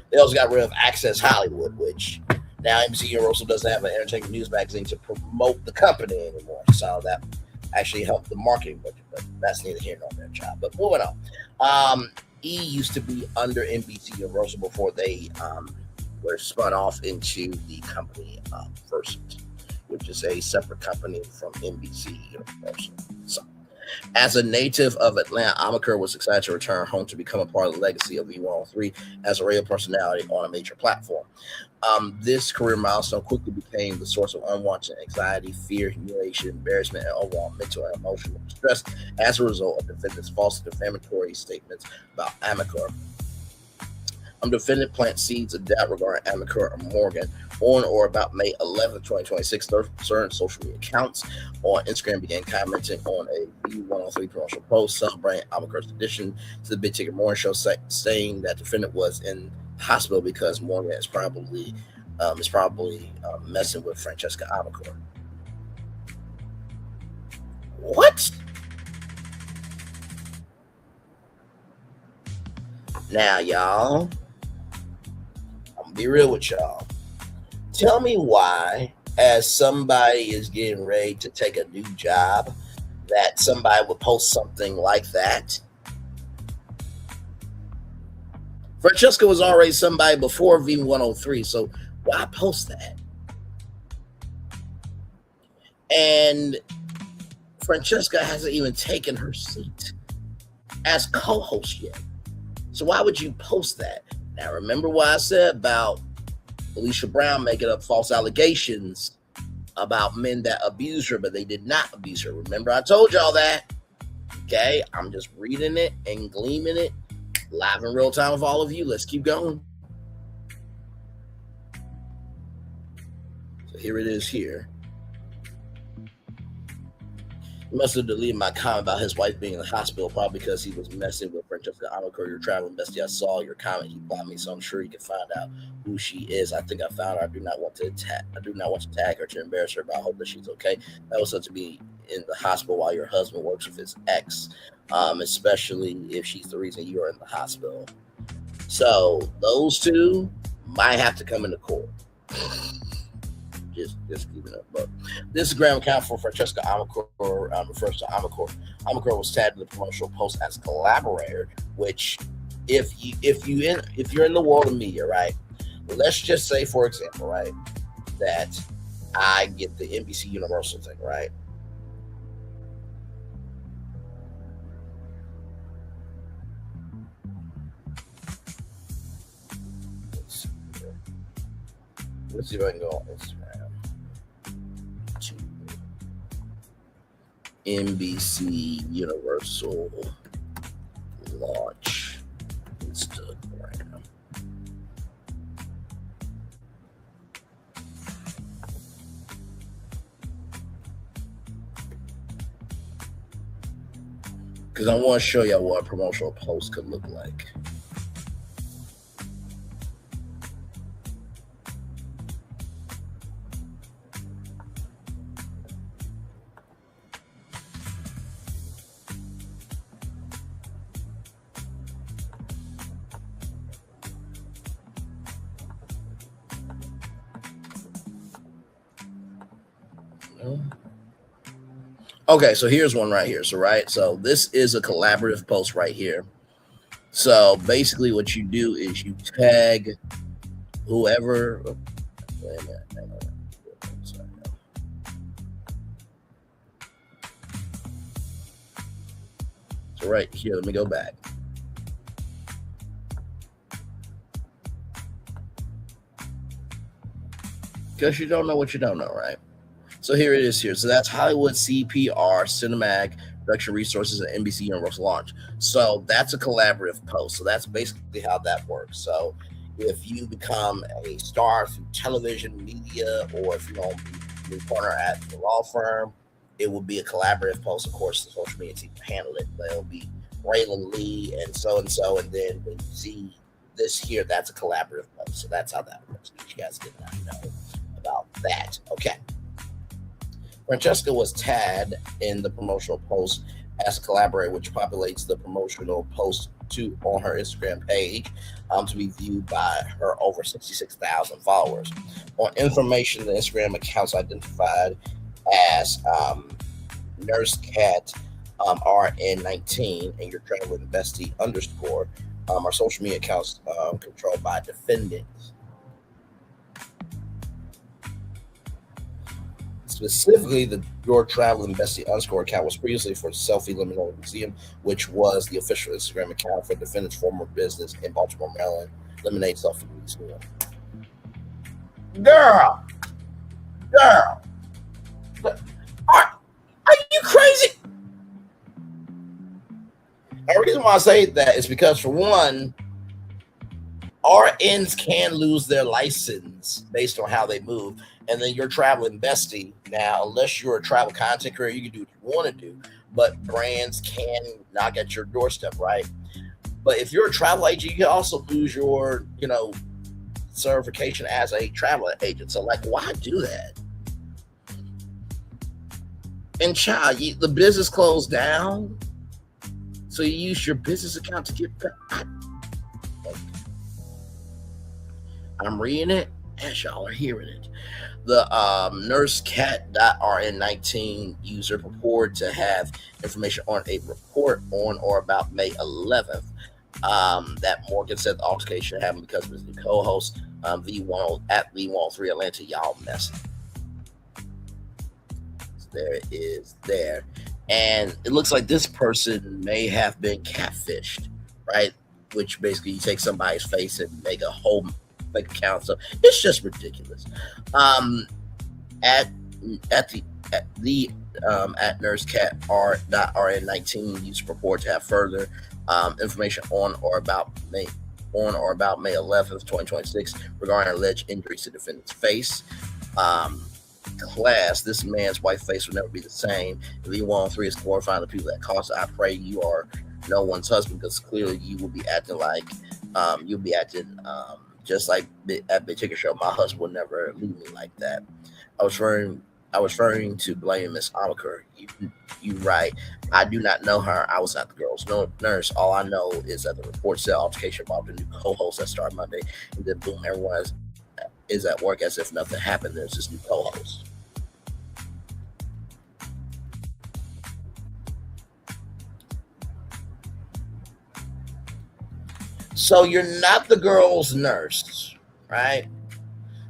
they also got rid of Access Hollywood, which now NBC Universal doesn't have an entertainment news magazine to promote the company anymore. So that actually helped the marketing budget, but that's neither here nor there, child. But moving on. E! Used to be under NBC Universal before they were spun off into the company First, which is a separate company from NBC Universal. So, as a native of Atlanta, Amicur was excited to return home to become a part of the legacy of V103 as a radio personality on a major platform. This career milestone quickly became the source of unwanted anxiety, fear, humiliation, embarrassment, and overall mental and emotional stress as a result of defendants' false defamatory statements about Amicur. Defendant plants seeds of doubt regarding Amicur or Morgan on or about May 11, 2026. Certain social media accounts on Instagram began commenting on a B103 promotional post celebrating Amicur's addition to the Big Tigger Morning Show, saying that the defendant was in the hospital because Morgan is probably messing with Francesca Amicur. What? Now, y'all, I'm gonna be real with y'all. Tell me why, as somebody is getting ready to take a new job, that somebody would post something like that. Francesca was already somebody before V103, so why post that? And Francesca hasn't even taken her seat as co-host yet. So why would you post that? Now, remember what I said about Alicia Brown making up false allegations about men that abused her, but they did not abuse her. Remember, I told y'all that. Okay, I'm just reading it and gleaming it live in real time with all of you. Let's keep going. So here it is here. He must have deleted my comment about his wife being in the hospital, probably because he was messing with Francesca Amicur, your traveling bestie. I saw your comment. He blocked me, so I'm sure he can find out who she is. I think I found her. I do not want to tag her to embarrass her, but I hope that she's okay. That was such to be in the hospital while your husband works with his ex, especially if she's the reason you're in the hospital. So those two might have to come into court. Just keeping up. But this Instagram account for Francesca Amicur refers to Amicur. Amicur was tagged in the promotional post as collaborator, which if you're in the world of media, right? Let's just say, for example, right, that I get the NBC Universal thing, right? Let's see if I can go on Instagram. NBC Universal launch Instagram. Because I want to show you what a promotional post could look like. Okay, so here's one right here. So this is a collaborative post right here. So basically what you do is you tag whoever. Wait a minute. So right here, let me go back. Because you don't know what you don't know, right? So here it is here. So that's Hollywood CPR, Cinematic, Production Resources, and NBC Universal launch. So that's a collaborative post. So that's basically how that works. So if you become a star through television, media, or if you want to be a partner at the law firm, it will be a collaborative post. Of course, the social media team handle it. But it'll be Raylan Lee and so. And then when you see this here, that's a collaborative post. So that's how that works. You guys get to know about that. Okay. Francesca was tagged in the promotional post as a collaborator, which populates the promotional post on her Instagram page to be viewed by her over 66,000 followers. On information, the Instagram accounts identified as Nurse Cat RN19 and your traveling bestie _ are social media accounts controlled by defendants. Specifically, the Your Traveling Bestie _ account was previously for Selfie Liminal Museum, which was the official Instagram account for defendant's former business in Baltimore, Maryland, Lemonade Selfie Museum. Girl, are you crazy? The reason why I say that is because, for one, RNs can lose their license based on how they move. And then you're traveling bestie. Now, unless you're a travel content creator, you can do what you want to do. But brands can knock at your doorstep, right? But if you're a travel agent, you can also lose your, certification as a travel agent. So, like, why do that? And child, the business closed down, so you use your business account to get back. I'm reading it as y'all are hearing it. The nursecat.rn19 user purported to have information on a report on or about May 11th that Morgan said the altercation happened because of his new co-host V1 at V103 Atlanta. Y'all messing. There it is there. And it looks like this person may have been catfished, right? Which basically you take somebody's face and make a whole fake account. So it's just ridiculous. At nursecat.rn19 used report to have further information on or about May 11th, 2026 regarding alleged injuries to defendant's face. Class, this man's white face will never be the same. If V103 is glorifying the people that caused it, I pray you are no one's husband, because clearly you will be acting like just like at the Tigger show. My husband would never leave me like that. I was referring to blame Miss Amaker. You right. I do not know her. I was not the girl's nurse. All I know is that the report said altercation involved a new co-host that started Monday, and then boom, everyone is at work as if nothing happened. There's this new co-host. So you're not the girl's nurse, right?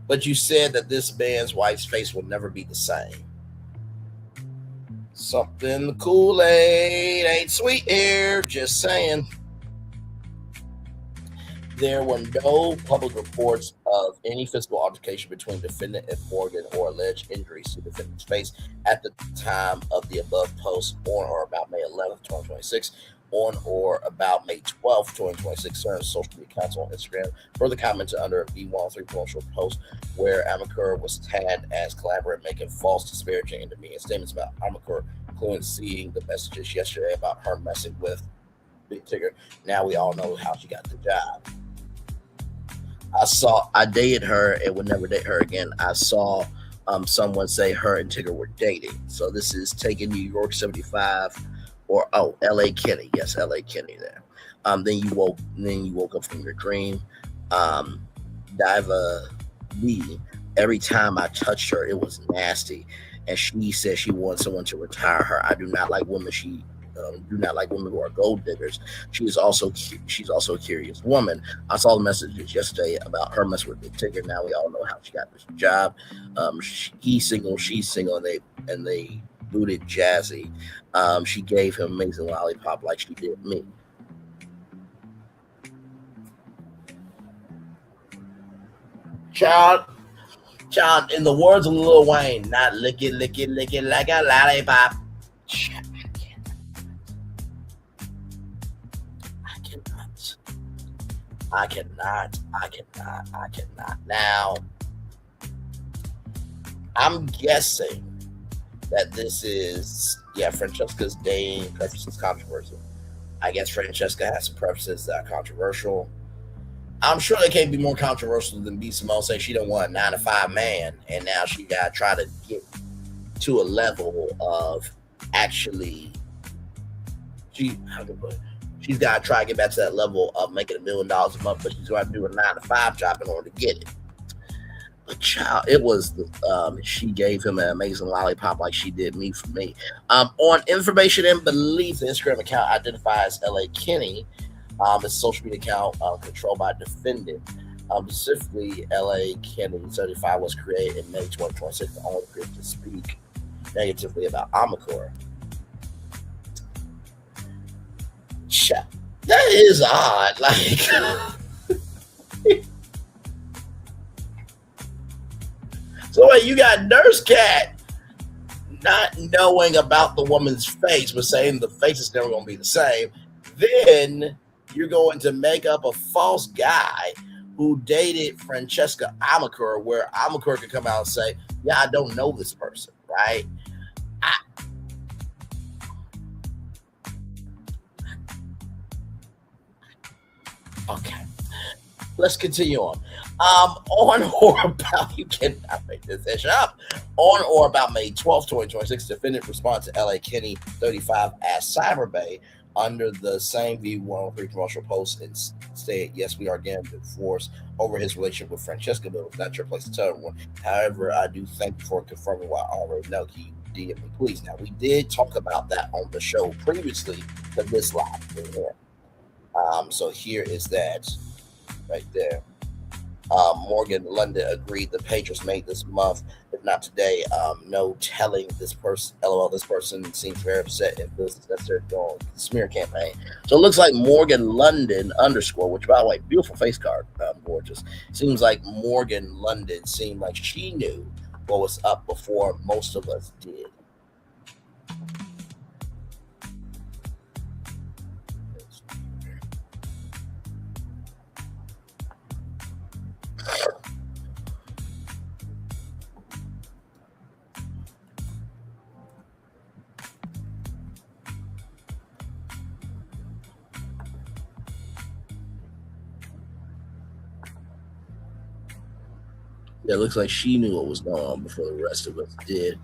But you said that this man's wife's face will never be the same. Something the Kool-Aid ain't sweet here, just saying. There were no public reports of any physical altercation between defendant and Morgan or alleged injuries to defendant's face at the time of the above post on or about May 11th, 2026. On or about May 12th, 2026, certain social media accounts on Instagram further commented under a V103 promotional post where Amaker was tagged as collaborator making false, disparaging, and demeaning statements about Amaker, including seeing the messages yesterday about her messing with Big Tigger. Now we all know how she got the job. I dated her and would never date her again. I saw someone say her and Tigger were dating. So this is taking New York 75. Or L.A. Kenny, yes, L.A. Kenny there. Then you woke up from your dream. Diva B. Every time I touched her, it was nasty, and she said she wanted someone to retire her. I do not like women. Do not like women who are gold diggers. She's also a curious woman. I saw the messages yesterday about her messing with the Tigger. Now we all know how she got this job. He's single, she's single, and they booted Jazzy. She gave him amazing lollipop like she did me. Child, in the words of Lil Wayne, not lick it like a lollipop. I cannot. Now, I'm guessing that this is, Francesca's dating preferences controversial. I guess Francesca has some preferences that are controversial. I'm sure they can't be more controversial than B. Simone saying she don't want a 9-to-5 man, and now she got to try to get to a level of actually, she's got to try to get back to that level of making $1 million a month, but she's going to do a 9-to-5 job in order to get it. But child, it was she gave him an amazing lollipop like she did me for me. On information and belief, the Instagram account identifies L.A. Kenny. It's a social media account controlled by a defendant. Specifically, L.A. Kenny 75 was created in May 2026 to only create to speak negatively about Amaker. That is odd. So wait, you got Nurse Cat not knowing about the woman's face, but saying the face is never going to be the same. Then you're going to make up a false guy who dated Francesca Amaker, where Amaker could come out and say, yeah, I don't know this person, right? Okay, let's continue on. On or about, you cannot make this ish up. On or about May 12th, 2026, defendant responded to LA Kenny 35 as Cyberbay under the same V103 promotional post and said, yes, we are again divorced over his relationship with Francesca, but it was not your place to tell everyone. However, I do thank you for confirming what I already know. He DM me, please. Now, we did talk about that on the show previously to this live thing here. So here is that right there. Morgan London agreed the page was made this month, if not today. No telling this person. LOL, this person seems very upset if this is necessary during the smear campaign. So it looks like Morgan London _ which, by the way, beautiful face card, gorgeous. Seems like Morgan London seemed like she knew what was up before most of us did. Yeah, it looks like she knew what was going on before the rest of us did.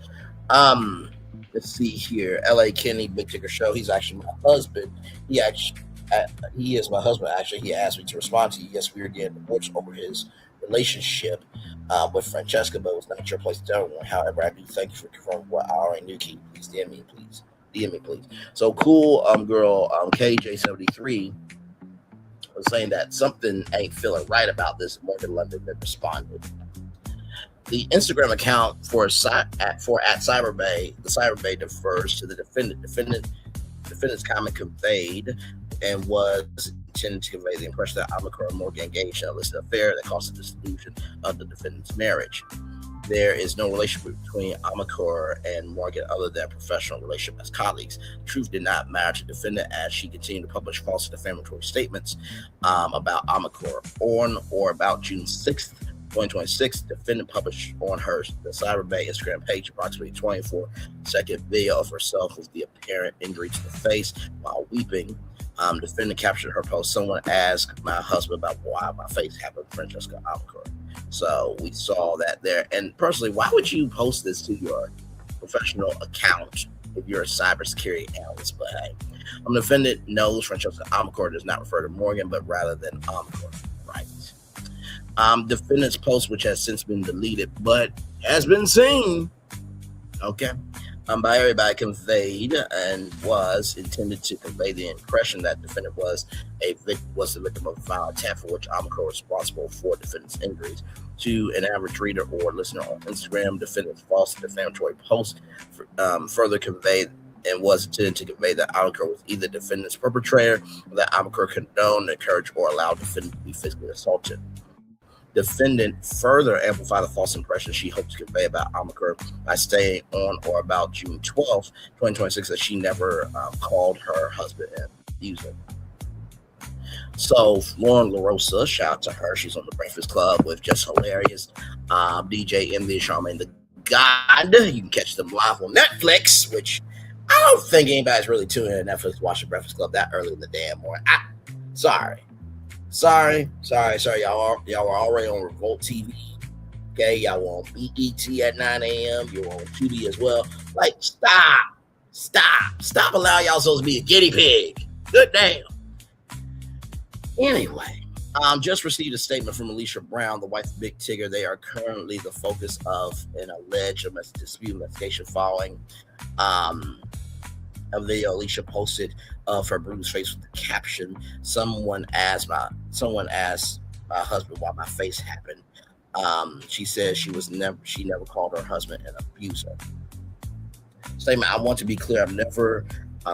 Let's see here. LA Kenny, Big Tigger Show. He's actually my husband. He is my husband. Actually, he asked me to respond to you. Yes, we are getting divorced over his relationship with Francesca, but it was not your place to tell everyone. However, I do thank you for confirming what I already knew. Can you please DM me, please? DM me, please. So cool, girl, KJ73 was saying that something ain't feeling right about this. Morgan London that responded. The Instagram account for @Cyberbay, the Cyberbay defers to the defendant. Defendant's comment conveyed and was intended to convey the impression that Amaker and Morgan engaged in a illicit affair that caused the dissolution of the defendant's marriage. There is no relationship between Amaker and Morgan other than a professional relationship as colleagues. The truth did not matter to the defendant as she continued to publish false defamatory statements about Amaker. On or about June 6th, 2026, defendant published on the Cyberbay Instagram page approximately 24-second video of herself with the apparent injury to the face while weeping. Defendant captured her post. Someone asked my husband about why my face happened with Francesca Amaker. So we saw that there. And personally, why would you post this to your professional account if you're a cybersecurity analyst? But hey, the defendant knows Francesca Amaker does not refer to Morgan, but rather than Amaker. Right. Defendant's post, which has since been deleted, but has been seen, by everybody, conveyed and was intended to convey the impression that defendant was the victim of a violent attack for which Amaker was responsible for defendant's injuries. To an average reader or listener on Instagram, defendant's false defamatory post further conveyed and was intended to convey that Amaker was either defendant's perpetrator or that Amaker condoned, encouraged, or allowed defendant to be physically assaulted. Defendant further amplified the false impression she hoped to convey about Amaker by saying on or about June 12th, 2026, that she never called her husband an abuser. So Lauren LaRosa, shout out to her. She's on the Breakfast Club with Just Hilarious, DJ Envy, Charmaine the God. You can catch them live on Netflix, which I don't think anybody's really tuning in to Netflix to watch the Breakfast Club that early in the damn morning. Sorry. Y'all are already on Revolt TV. Okay, y'all were on BET at 9 a.m. You're on Tubi as well. Like, stop allowing y'all supposed to be a guinea pig. Good damn. Anyway, just received a statement from Alicia Brown, the wife of Big Tigger. They are currently the focus of an alleged dispute investigation following a video Alicia posted of her bruised face with the caption, someone asked my husband why my face happened. She said she never called her husband an abuser. Statement: I want to be clear, I've never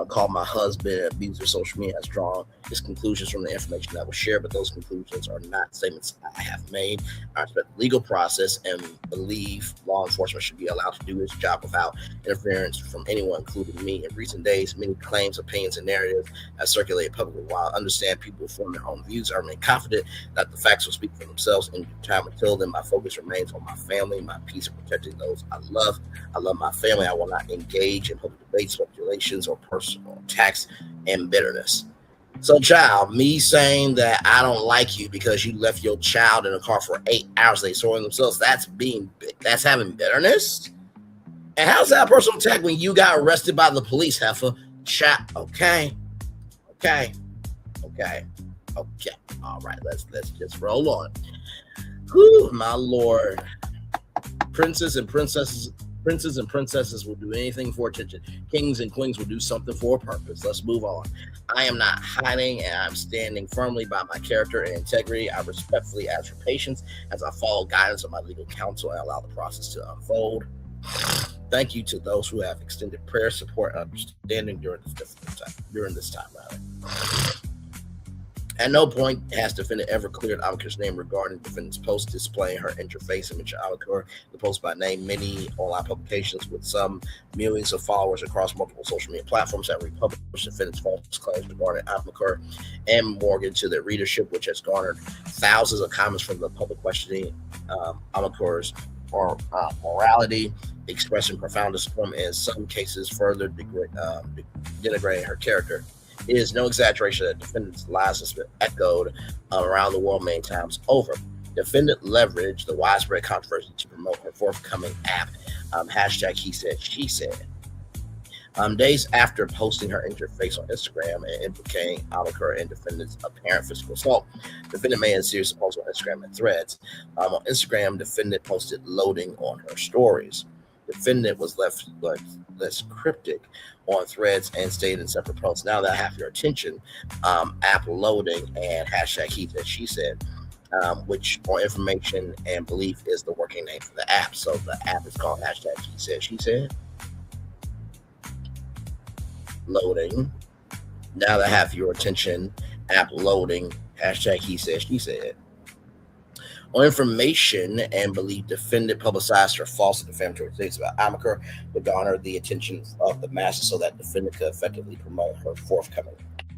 called My Husband An Abuser. Social media has drawn its conclusions from the information that was shared, but those conclusions are not statements I have made. I respect the legal process and believe law enforcement should be allowed to do its job without interference from anyone, including me. In recent days, many claims, opinions, and narratives have circulated publicly. While I understand people form their own views, I remain confident that the facts will speak for themselves in due time. Until then, my focus remains on my family, my peace, and protecting those I love. I love my family. I will not engage in public debates, speculations, or personal attacks and bitterness. So, child, me saying that I don't like you because you left your child in a car for 8 hours, they soiling themselves, that's having bitterness? And how's that personal attack when you got arrested by the police, heifer? Okay. All right, let's just roll on. Whew, my lord. Princes and princesses will do anything for attention. Kings and queens will do something for a purpose. Let's move on. I am not hiding, and I'm standing firmly by my character and integrity. I respectfully ask for patience as I follow guidance of my legal counsel and allow the process to unfold. Thank you to those who have extended prayer, support, and understanding during this time. At no point has defendant ever cleared Amaker's name regarding defendant's post displaying her interface image of Amaker. The post by name many online publications with some millions of followers across multiple social media platforms have republished defendant's false claims regarding Amaker and Morgan to their readership, which has garnered thousands of comments from the public questioning Amaker's morality, expressing profound disappointment, and in some cases further denigrating her character. It is no exaggeration that defendant's lies has been echoed around the world many times over. Defendant leveraged the widespread controversy to promote her forthcoming app, hashtag he said, she said. Days after posting her interface on Instagram and implicating Amaker and defendant's apparent physical assault, defendant made a series of posts on Instagram and Threads. On Instagram, defendant posted loading on her stories. Defendant was left less cryptic on Threads and stated in separate posts. Now that I have your attention, app loading and hashtag he said, she said, which for information and belief is the working name for the app. So the app is called hashtag he said, she said. Loading. Now that I have your attention, app loading, hashtag he said, she said. On information and belief, defendant publicized her false and defamatory statements about Amaker to garner the attention of the masses so that defendant could effectively promote her forthcoming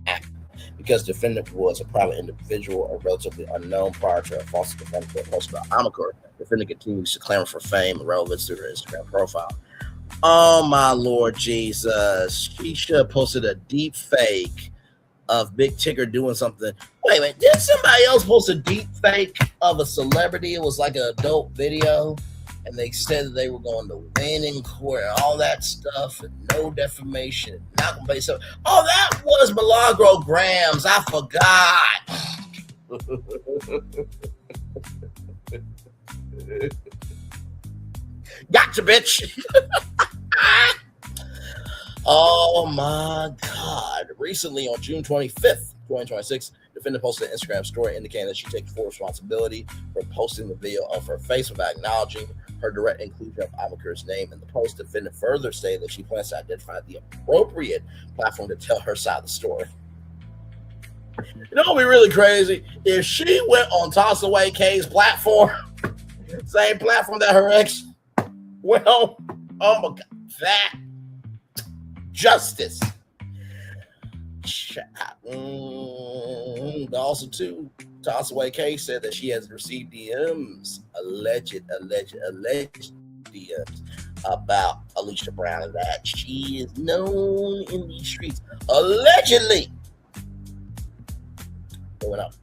act. Because defendant was a private individual or relatively unknown prior to her false and defamatory post about Amaker, defendant continues to clamor for fame and relevance through her Instagram profile. Oh my Lord Jesus. She should have posted a deep fake of Big Tigger doing something. Wait a minute, did somebody else post a deep fake of a celebrity? It was like an adult video, and they said that they were going to win in court and all that stuff, and no defamation, not gonna pay something. Oh, that was Milagro Grams. I forgot. Gotcha, bitch. Oh my God. Recently, on June 25th, 2026, defendant posted an Instagram story indicating that she takes full responsibility for posting the video of her face without acknowledging her direct inclusion of Amaker's name in the post. Defendant further stated that she plans to identify the appropriate platform to tell her side of the story. You know what would be really crazy? If she went on Toss Away K's platform, same platform that her ex went on, oh my God, that justice. Also, too, Toss Away K said that she has received DMs, alleged DMs about Alicia Brown and that she is known in these streets. Allegedly. Going up.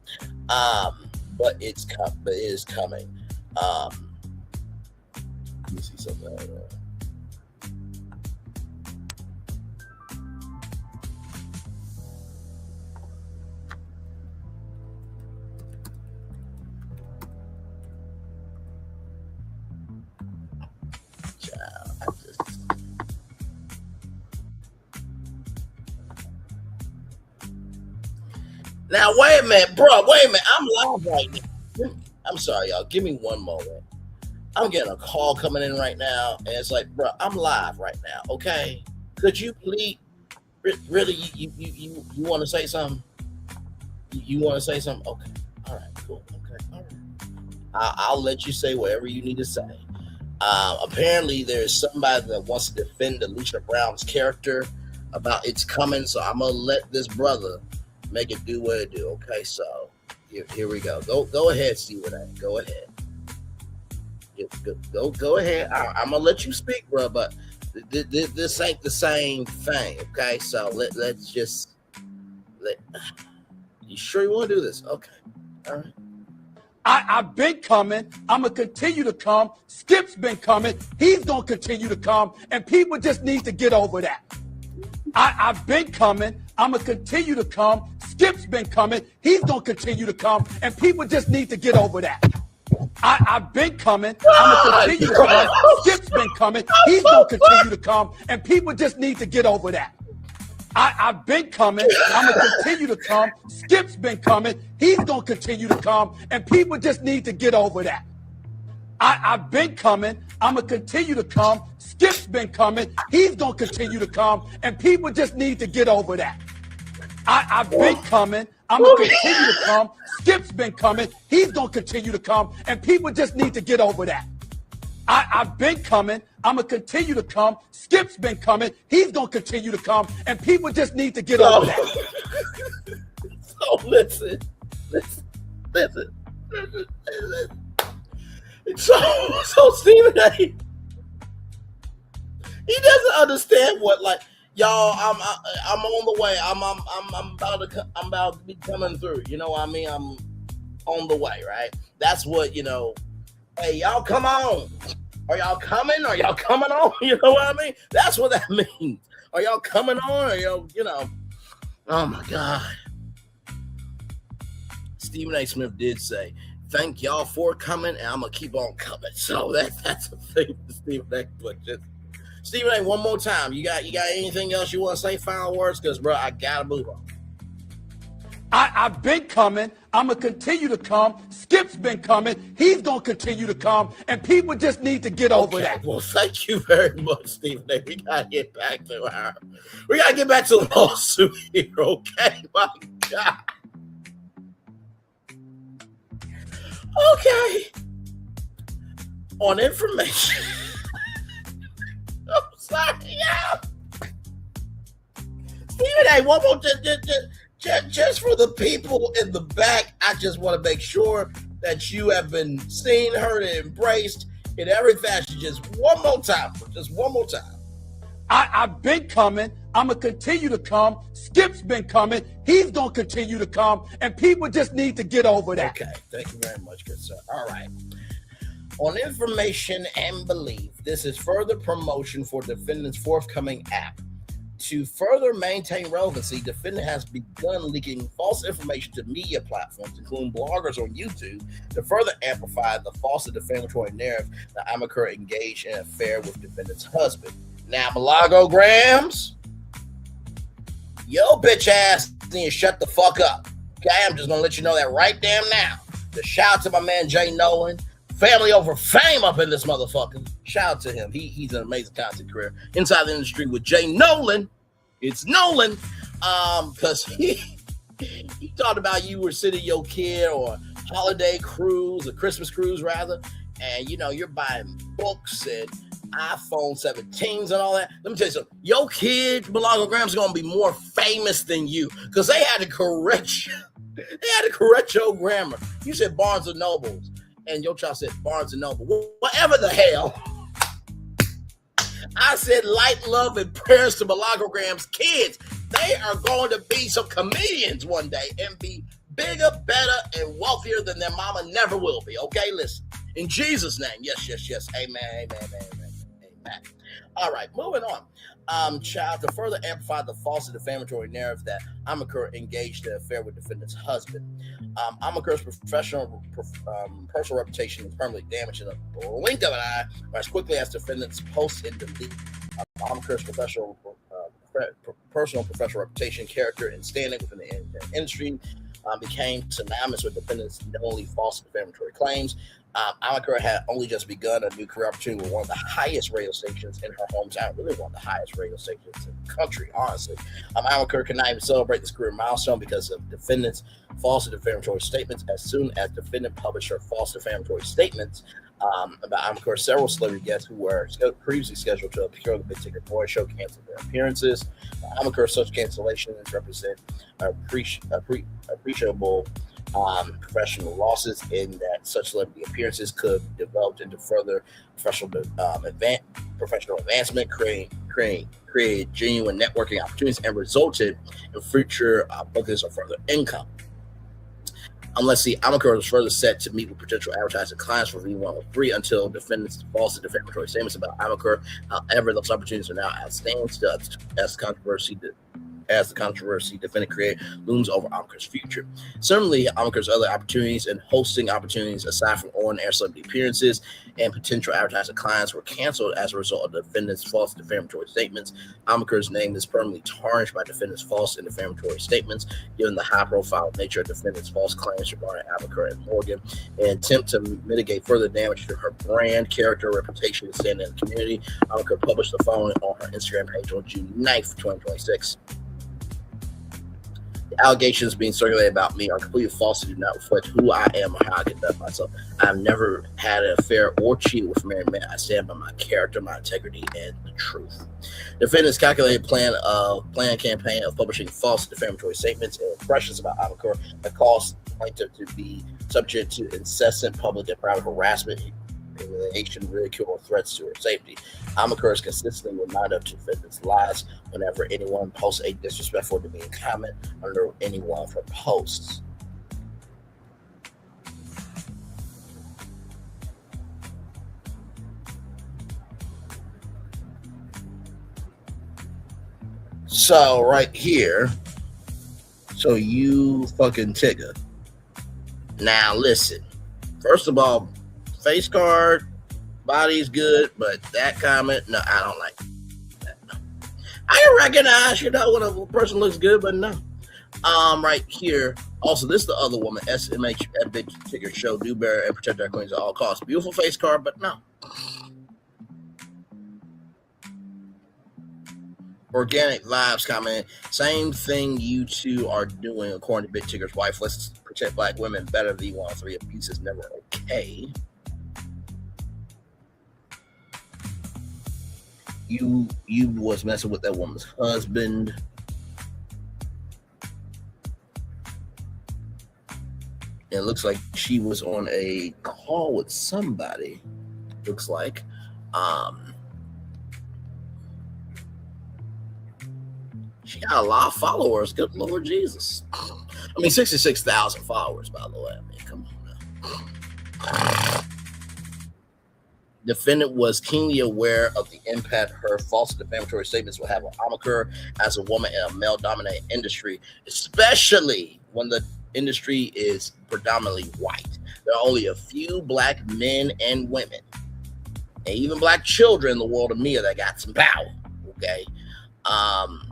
But it is coming. Let me see something. Now, wait a minute, bro. Wait a minute. I'm live right now. I'm sorry, y'all. Give me one moment. I'm getting a call coming in right now, and it's like, bro, I'm live right now, okay? Could you please? Really, you want to say something? You want to say something? Okay. All right. Cool. Okay. All right. I'll let you say whatever you need to say. Apparently, there's somebody that wants to defend Alicia Brown's character about It's Coming, so I'm gonna let this brother make it do what it do. Okay, so here we go. Go ahead, Stephen A. Go ahead. Go ahead. I'm gonna let you speak, bro, but this ain't the same thing. Okay, so let's just let. You sure you want to do this? Okay, all right. I've been coming. I'm going to continue to come. Skip's been coming. He's going to continue to come. And people just need to get over that. I've been coming. I'm going to continue to come. Skip's been coming. He's going to continue to come. And people just need to get over that. I've been coming. I'm going to continue to come. Skip's been coming. He's going to continue to come. And people just need to get over that. I've been coming. I'm going to continue to come. Skip's been coming. He's going to continue to come. And people just need to get over that. I've been coming. I'm going to continue to come. Skip's been coming. He's going to continue to come. And people just need to get over that. I've been coming. I'm going to continue to come. Skip's been coming. He's going to continue to come. And people just need to get over that. I've been coming. I'm going to continue to come. Skip's been coming. He's going to continue to come. And people just need to get over that. So listen. So Stephen A. He doesn't understand what, like, y'all, I'm on the way. I'm about to be coming through. You know what I mean? I'm on the way, right? That's what, you know. Hey, y'all come on. Are y'all coming? Are y'all coming on? You know what I mean? That's what that means. Are y'all coming on? Or y'all, you know. Oh my God. Stephen A. Smith did say, thank y'all for coming, and I'm gonna keep on coming. So that's the thing for Stephen A. But just Stephen A., one more time. You got anything else you want to say? Final words? Because bro, I gotta move on. I've been coming. I'm going to continue to come. Skip's been coming. He's going to continue to come. And people just need to get over that. Well, thank you very much, Stephen A. We got to get back to the lawsuit here, okay? My God. Okay. On information. I'm sorry, yeah. Stephen A., one more just for the people in the back, I just want to make sure that you have been seen, heard, and embraced in every fashion. Just one more time. I've been coming. I'm going to continue to come. Skip's been coming. He's going to continue to come. And people just need to get over that. Okay. Thank you very much, good sir. All right. On information and belief, this is further promotion for defendant's forthcoming app. To further maintain relevancy, defendant has begun leaking false information to media platforms, including bloggers on YouTube, to further amplify the false and defamatory narrative that Amaker engaged in an affair with defendant's husband. Now, Milagograms, yo bitch ass need to shut the fuck up. Okay, I'm just gonna let you know that right damn now. The shout out to my man Jay Nolan. Family over fame up in this motherfucker. Shout out to him. He's an amazing content career inside the industry with Jay Nolan. It's Nolan. Because he talked about you were sitting your kid or holiday cruise, or Christmas cruise rather, and you know you're buying books and iPhone 17s and all that. Let me tell you something. Your kid, Milagograms, gonna be more famous than you because they had to correct you. They had to correct your grammar. You said Barnes and Nobles. And your child said Barnes and Noble. Whatever the hell. I said light, love, and prayers to Milagograms' kids. They are going to be some comedians one day and be bigger, better, and wealthier than their mama never will be. Okay, listen. In Jesus' name. Yes. Amen. All right, moving on. Child, to further amplify the false and defamatory narrative that Amaker engaged in an affair with defendant's husband. Amaker's personal reputation is permanently damaged in a blink of an eye, or as quickly as defendants post and delete. Amaker's personal reputation, character, and standing within the industry became synonymous with defendants' knowingly false defamatory claims. Amaka had only just begun a new career opportunity with one of the highest radio stations in her hometown, really one of the highest radio stations in the country, honestly. Amaka could not even celebrate this career milestone because of defendants' false defamatory statements. As soon as defendant published her false defamatory statements about Amaka, several celebrity guests who were previously scheduled to appear on the Big Tigger Boy show canceled their appearances. Amaka's such cancellations represent appreciable professional losses in that such celebrity appearances could develop into further professional advancement, create genuine networking opportunities, and resulted in future bookings or further income. Let's see, Amaka was further set to meet with potential advertising clients for V103 until defendants' false and defamatory statements about Amaka. However, those opportunities are now at standstill as the controversy defendant create looms over Amaka's future. Certainly, Amaka's other opportunities and hosting opportunities, aside from on-air celebrity appearances and potential advertising clients, were canceled as a result of the defendant's false defamatory statements. Amaka's name is permanently tarnished by defendant's false and defamatory statements, given the high-profile nature of defendant's false claims regarding Amaka and Morgan. In an attempt to mitigate further damage to her brand, character, reputation, and standing in the community, Amaka published the following on her Instagram page on June 9th, 2026. The allegations being circulated about me are completely false and do not reflect who I am or how I conduct myself. I have never had an affair or cheated with a married man. I stand by my character, my integrity, and the truth. Defendants calculated planned campaign of publishing false defamatory statements and impressions about Amaka that caused the plaintiff to be subject to incessant public and private harassment, humiliation, ridicule, or threats to her safety. Amaka is consistently reminded of defendants' lies whenever anyone posts a disrespectful or demeaning comment under any one of her posts. So right here, so you fucking Tigger. Now listen, first of all, face card, body's good, but that comment, no, I don't like that. No. I can recognize, when a person looks good, but no. Right here, also, this is the other woman, SMH at Big Tigger Show, do bear and protect our queens at all costs. Beautiful face card, but no. Organic Vibes comment, same thing you two are doing, according to Big Tigger's wife. Let's protect black women better. V103 abuse is never okay. You was messing with that woman's husband. And it looks like she was on a call with somebody. Looks like. She got a lot of followers. Good Lord Jesus. 66,000 followers, by the way. Come on now. Defendant was keenly aware of the impact her false defamatory statements will have on Amaka as a woman in a male-dominated industry, especially when the industry is predominantly white. There are only a few black men and women, and even black children in the world of media that got some power, okay?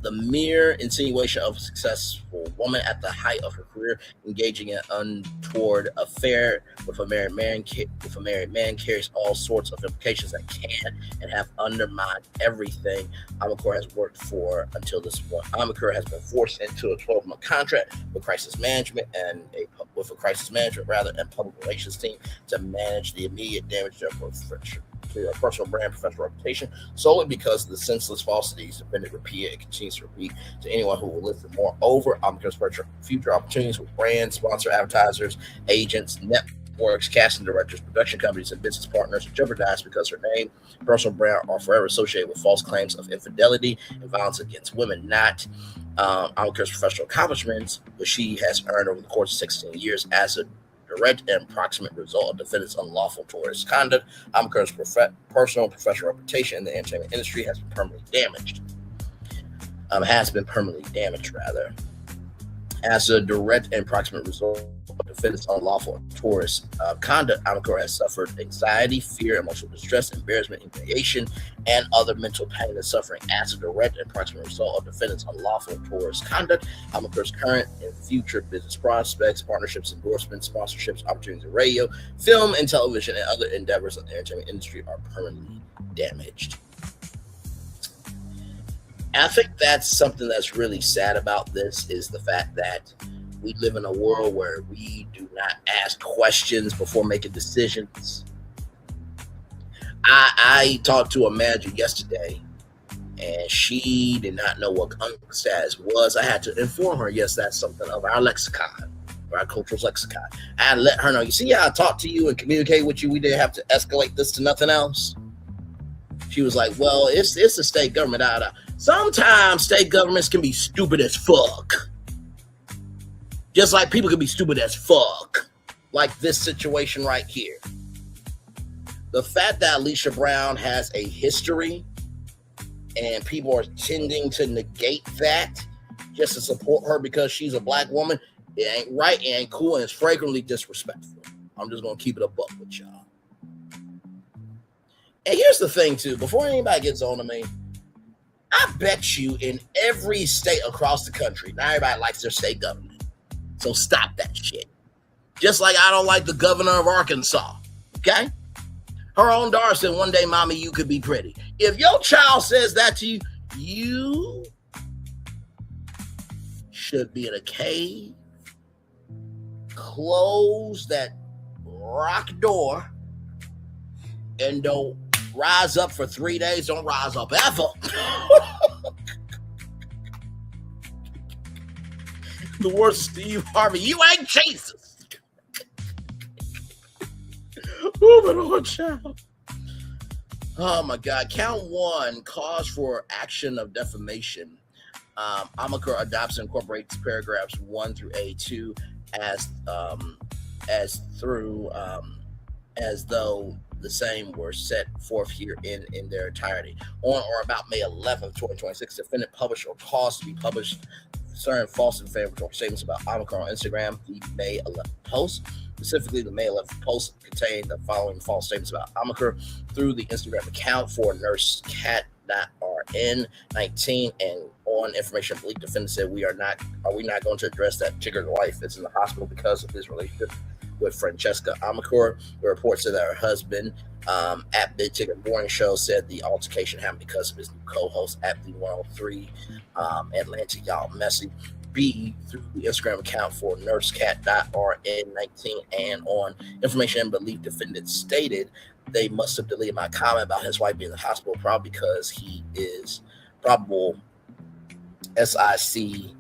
The mere insinuation of a successful woman at the height of her career engaging in an untoward affair with a married man carries all sorts of implications that can and have undermined everything Amaka has worked for until this point. Amaka has been forced into a 12-month contract with crisis management and public relations team to manage the immediate damage to her personal brand, professional reputation, solely because of the senseless falsities defendant repeated and continues to repeat to anyone who will listen. Moreover, Amaka's future opportunities with brands, sponsor advertisers, agents, networks, casting directors, production companies, and business partners are jeopardized because her name, personal brand are forever associated with false claims of infidelity and violence against women, not Amaka's professional accomplishments, which she has earned over the course of 16 years as a direct and proximate result of defendant's unlawful tourist conduct. Amaka's personal and professional reputation in the entertainment industry has been permanently damaged. As a direct and proximate result of defendant's unlawful tourist conduct, Amakor has suffered anxiety, fear, emotional distress, embarrassment, humiliation, and other mental pain and suffering. As a direct and proximate result of defendant's unlawful tourist conduct, Amakor's current and future business prospects, partnerships, endorsements, sponsorships, opportunities in radio, film, and television, and other endeavors in the entertainment industry are permanently damaged. I think that's something that's really sad about this, is the fact that we live in a world where we do not ask questions before making decisions. I talked to a manager yesterday, and she did not know what gun status was. I had to inform her, yes, that's something of our lexicon, our cultural lexicon. I had to let her know, you see how I talk to you and communicate with you? We didn't have to escalate this to nothing else. She was like, well, it's the state government. Sometimes state governments can be stupid as fuck. Just like people can be stupid as fuck. Like this situation right here. The fact that Alicia Brown has a history and people are tending to negate that just to support her because she's a black woman, it ain't right, it ain't cool, and it's flagrantly disrespectful. I'm just going to keep it a buck with y'all. And here's the thing, too. Before anybody gets on to me, I bet you in every state across the country, not everybody likes their state government. So stop that shit. Just like I don't like the governor of Arkansas, okay? Her own daughter said, one day, mommy, you could be pretty. If your child says that to you, you should be in a cave, close that rock door, and don't rise up for 3 days. Don't rise up ever. The worst Steve Harvey. You ain't Jesus. Moving on, child. Oh my God. Count one, cause for action of defamation. Amakor adopts and incorporates paragraphs 1 through A2 as though the same were set forth here in their entirety. On or about May 11th, 2026, defendant published or caused to be published certain false and defamatory statements about Amakor on Instagram. The May 11th post, specifically the May 11th post, contained the following false statements about Amakor through the Instagram account for nursecat.rn19, and on information belief, defendant said, are we not going to address that Tigger wife is in the hospital because of his relationship with Francesca Amakor. The report said that her husband at Big Tigger Morning Show said the altercation happened because of his new co-host at the 103 Atlanta, y'all messy. B, through the Instagram account for nursecat.rn19, and on information and belief, defendant stated they must have deleted my comment about his wife being in the hospital, probably because he is probable SIC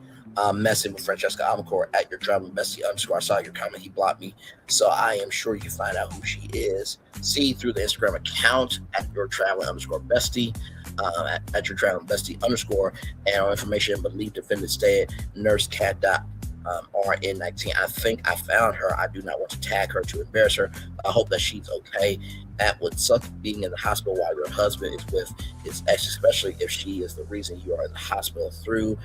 messing with Francesca Amakor at your traveling bestie _ I saw your comment. He blocked me, so I am sure you find out who she is. C, through the Instagram account at your traveling _ bestie, at your traveling bestie _ and on information and belief, defendant stayed nursecat.rn19. I think I found her. I do not want to tag her to embarrass her. I hope that she's okay. That would suck, being in the hospital while your husband is with his ex, especially if she is the reason you are in the hospital. Through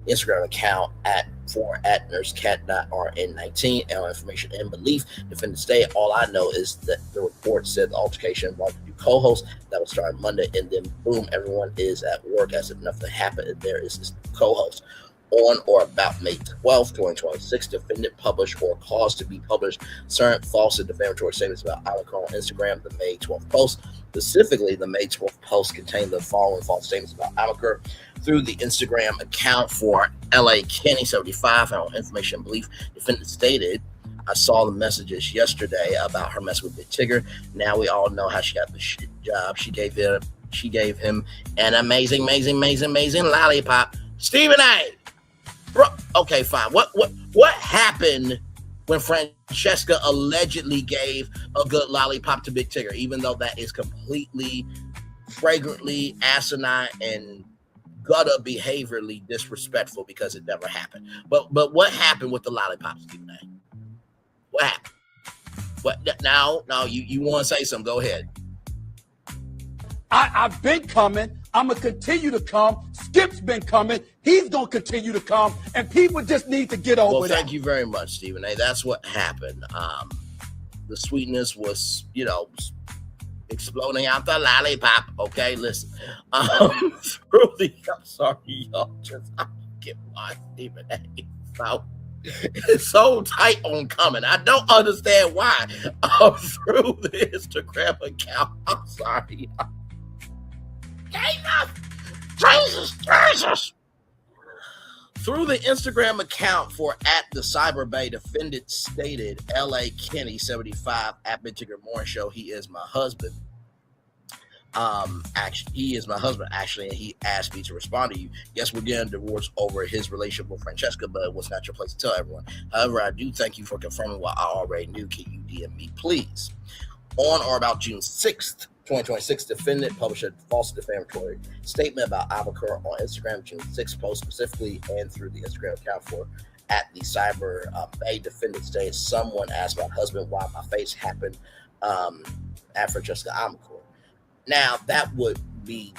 Instagram account at nursecat.rn19, and on information and belief, defendant stay. All I know is that the report said the altercation involved a new co-host that was starting Monday, and then boom, everyone is at work as if nothing happened, and there is this new co-host. On or about May 12th, 2026, defendant published or caused to be published certain false and defamatory statements about Amakor on Instagram. The May 12th post, specifically the May 12th post, contained the following false statements about Amakor through the Instagram account for LA Kenny 75, and on information and belief, defendant stated, I saw the messages yesterday about her mess with Big Tigger. Now we all know how she got the shit job. She gave him an amazing lollipop. Stephen A. Bro, okay, fine. What happened when Francesca allegedly gave a good lollipop to Big Tigger, even though that is completely, flagrantly asinine and gutter behaviorally disrespectful because it never happened? But what happened with the lollipops, Stephen A? What happened? What now? You want to say something? Go ahead. I've been coming. I'm going to continue to come. Skip's been coming. He's going to continue to come. And people just need to get over that. Thank you very much, Stephen A. That's what happened. The sweetness was, exploding out the lollipop. Okay, listen. I'm sorry, y'all. I get why Stephen A. It's so tight on coming. I don't understand why. Through the Instagram account. I'm sorry. Jesus. Through the Instagram account for @the_Cyber_Bay, defendant stated, L.A. Kenny 75 at Big Tigger Morning Show. He is my husband. He is my husband, actually, and he asked me to respond to you. Yes, we're getting divorced over his relationship with Francesca, but it was not your place to tell everyone. However, I do thank you for confirming what I already knew. Can you DM me, please? On or about June 6th, 2026, defendant published a false defamatory statement about Abacur on Instagram. June 6th post specifically and through the Instagram account for @the_Cyber_Bay. Defendant stated, someone asked my husband why my face happened at Francesca Abacur. Now that would mean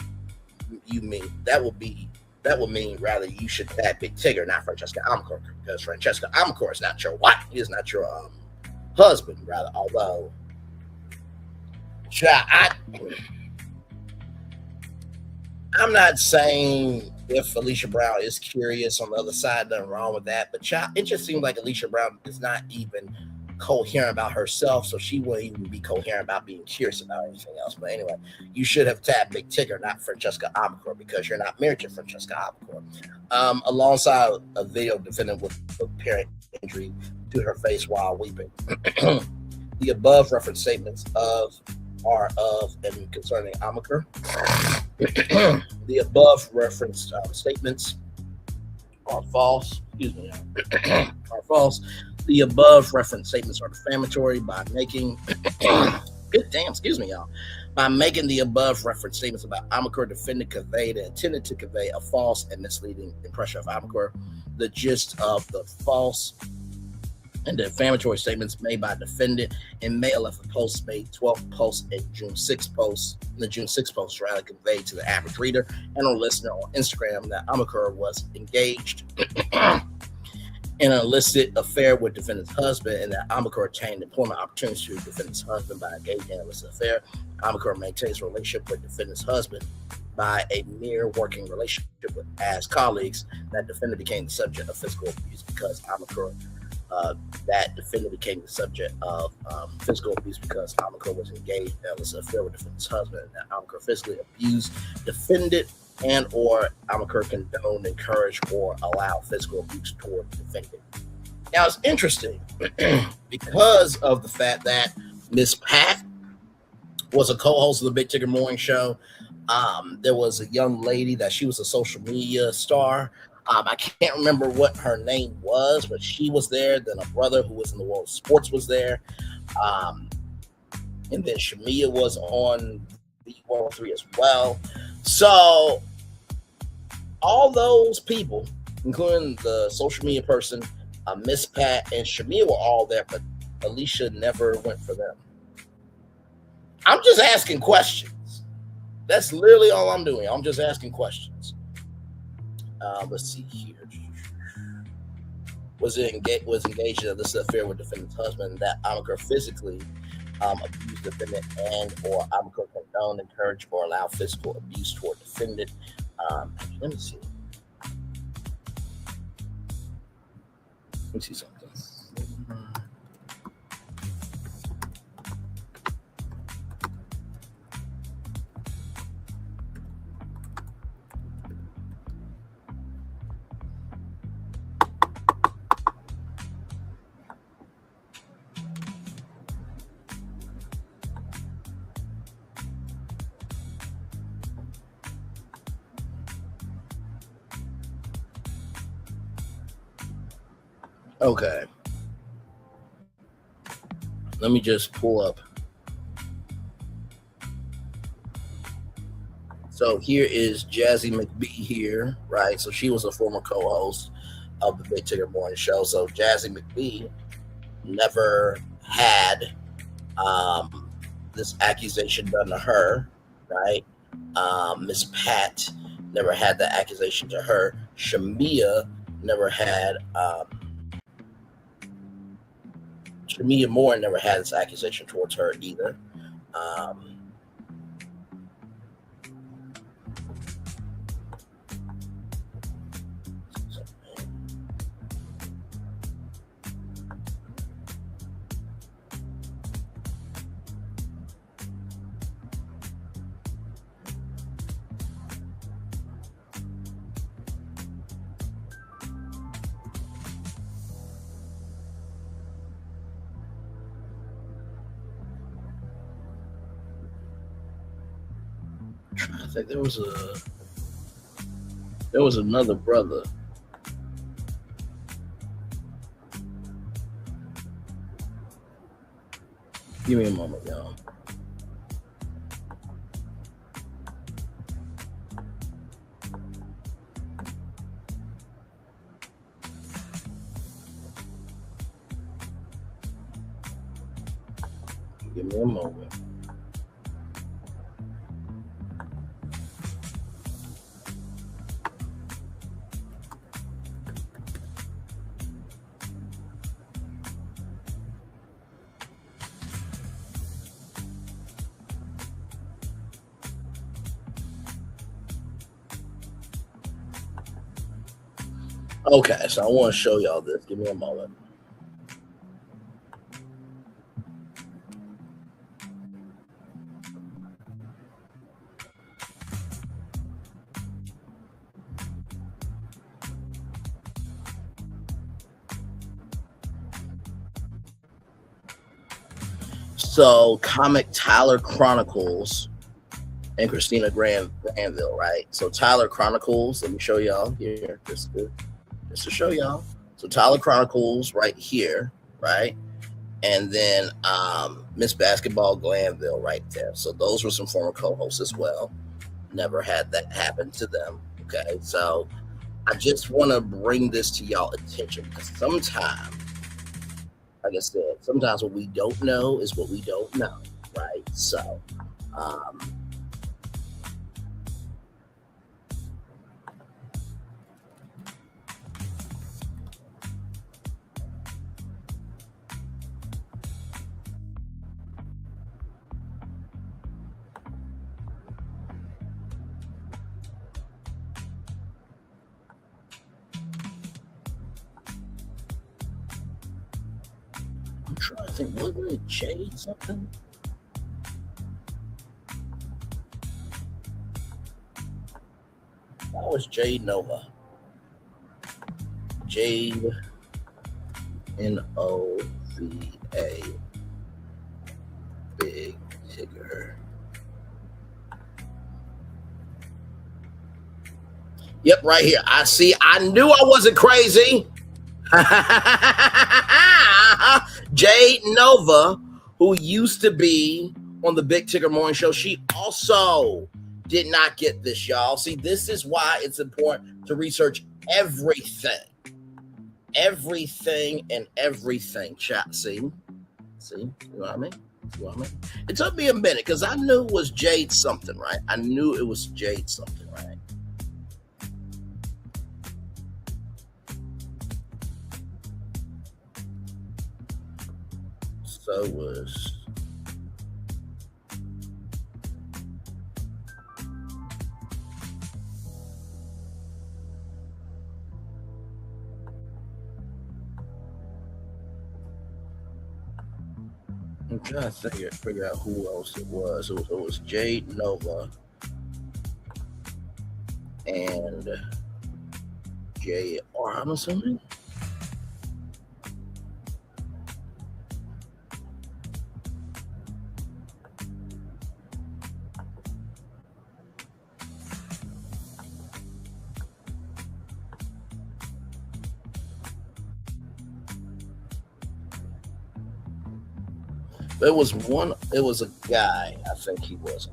rather you should tag Big Tigger, not Francesca Abacur, because Francesca Abacur is not your wife. He is not your husband, rather. Although, I'm not saying if Alicia Brown is curious on the other side, nothing wrong with that. But it just seems like Alicia Brown is not even coherent about herself, so she wouldn't even be coherent about being curious about anything else. But anyway, you should have tagged Big Tigger, not Francesca Abacur, because you're not married to Francesca Abacur. Alongside a video defendant with apparent injury to her face while weeping. The above referenced statements are of and concerning Abacur. The above referenced statements are false. Are false. The above referenced statements are defamatory by making by making the above referenced statements about Abacur. Defendant conveyed and intended to convey a false and misleading impression of Abacur. The gist of the false and the defamatory statements made by defendant in May 11th post, May 12th post, and June 6th post. The June 6th post rather conveyed to the average reader and a listener on Instagram that Abacur was engaged in an illicit affair with defendant's husband, and that Abacur obtained employment opportunities to defendant's husband by engaging in an illicit affair. Abacur maintains a relationship with defendant's husband by a mere working relationship as colleagues. That defendant became the subject of physical abuse because Abacur was engaged in an illicit affair with defendant's husband, and that Abacur physically abused defendant and or Abacur condoned, encouraged, or allowed physical abuse toward the defendant. Now, it's interesting because of the fact that Miss Pat was a co-host of the Big Tigger Morning Show. There was a young lady that she was a social media star. I can't remember what her name was, but she was there. Then a brother who was in the world of sports was there. And then Shamia was on the 103 as well. So all those people, including the social media person, Miss Pat and Shamia, were all there, but Alicia never went for them. I'm just asking questions. That's literally all I'm doing. I'm just asking questions. Let's see here. Was engaged in this affair with defendant's husband, that Abacur physically abused defendant and or Abacur condoned, encouraged, or allowed physical abuse toward defendant. Let me see. Let me see something. Okay. Let me just pull up. So here is Jazzy McBee here, right? So she was a former co-host of the Big Tigger Morning Show. So Jazzy McBee never had this accusation done to her, right? Miss Pat never had that accusation to her. Shamia never had. Shamia Moore never had this accusation towards her either. I think there was another brother. Give me a moment, y'all. Give me a moment. Okay, so I want to show y'all this. Give me a moment. So, comic Tyler Chronicles and Christina Granville, right? So, Tyler Chronicles, let me show y'all here, just to show y'all. So, Tyler Chronicles right here, right? And then Miss Basketball Glanville right there. So, those were some former co-hosts as well. Never had that happen to them, okay? So, I just want to bring this to y'all attention because sometimes, like I said, sometimes what we don't know is what we don't know, right? So, I'm trying to think, wasn't it Jade something? That was Jade Nova. Jade N-O-V-A. Big Tigger. Yep, right here. I see. I knew I wasn't crazy. Jade Nova, who used to be on the Big Tigger Morning Show, she also did not get this, y'all. See, this is why it's important to research everything. Everything and everything, chat. See, you know what I mean? See what I mean? It took me a minute because I knew it was Jade something, right? I knew it was Jade something, right? So was I'm trying to figure out who else it was. It was Jade Nova and J.R. I'm assuming. It was a guy, I think he was.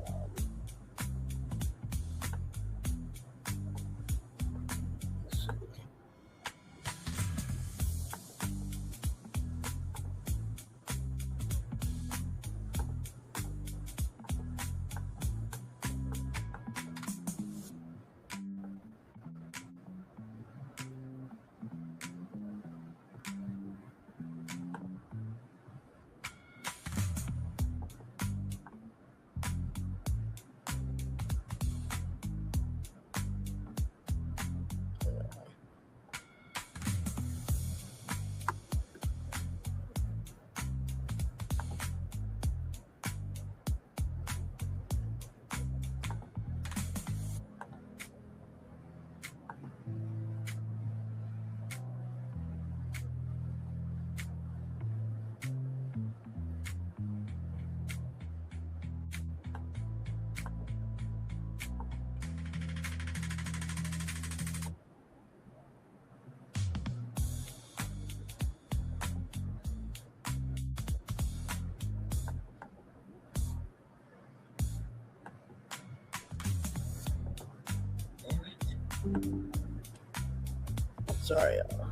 Sorry, y'all.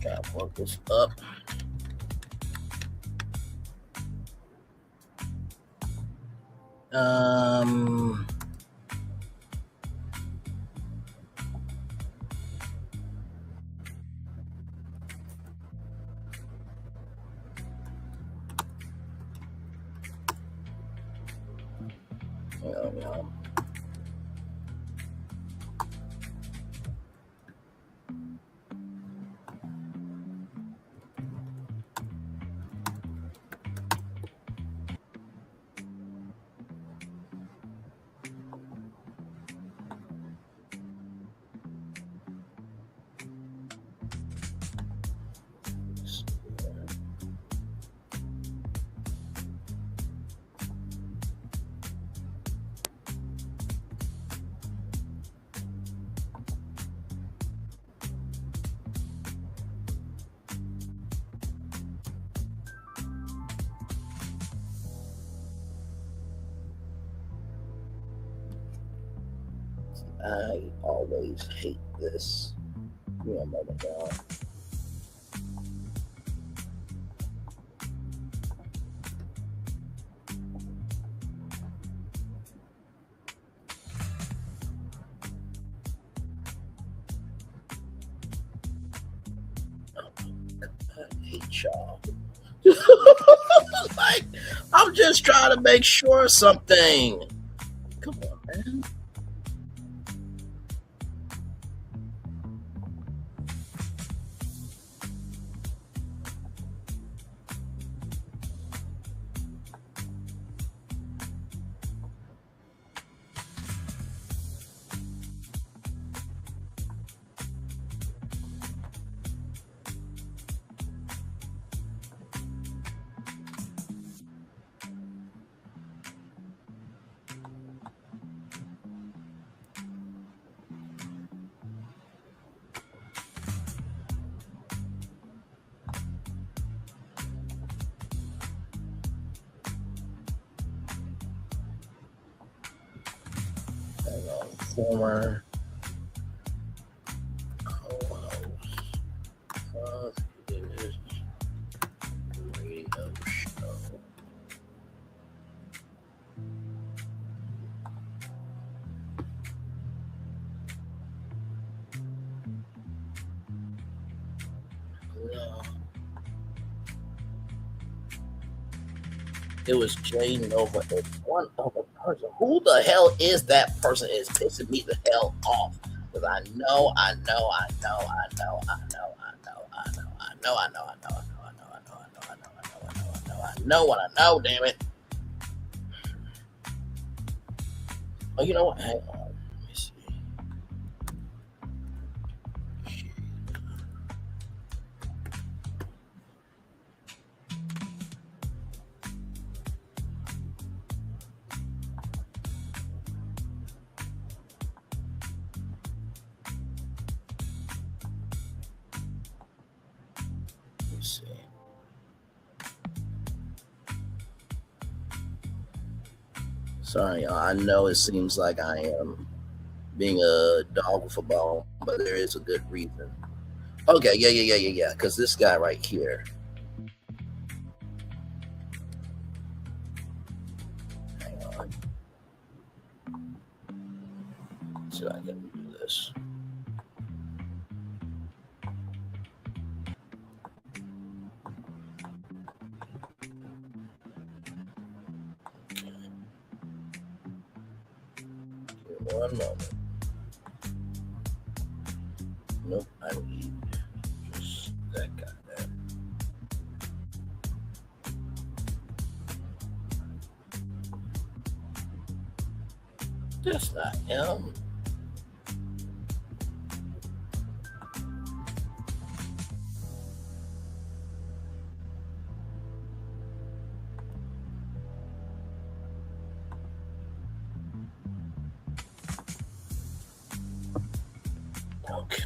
Gotta work this up. Yeah. I always hate this. Yeah, I'm like, God. I hate y'all. Like, I'm just trying to make sure of something. Come on, man. Former co-host of this radio show. No. It was Jane Nova and one other person. Who the hell is that person? Is pissing me the hell off. Because I know. Damn it. Oh, you know what? Hang on. Let me see. Sorry, y'all. I know it seems like I am being a dog with a bone, but there is a good reason. Okay, yeah. Because this guy right here. Hang on. So I can do this. One moment. Nope, I need just that guy there. That's not him. Okay.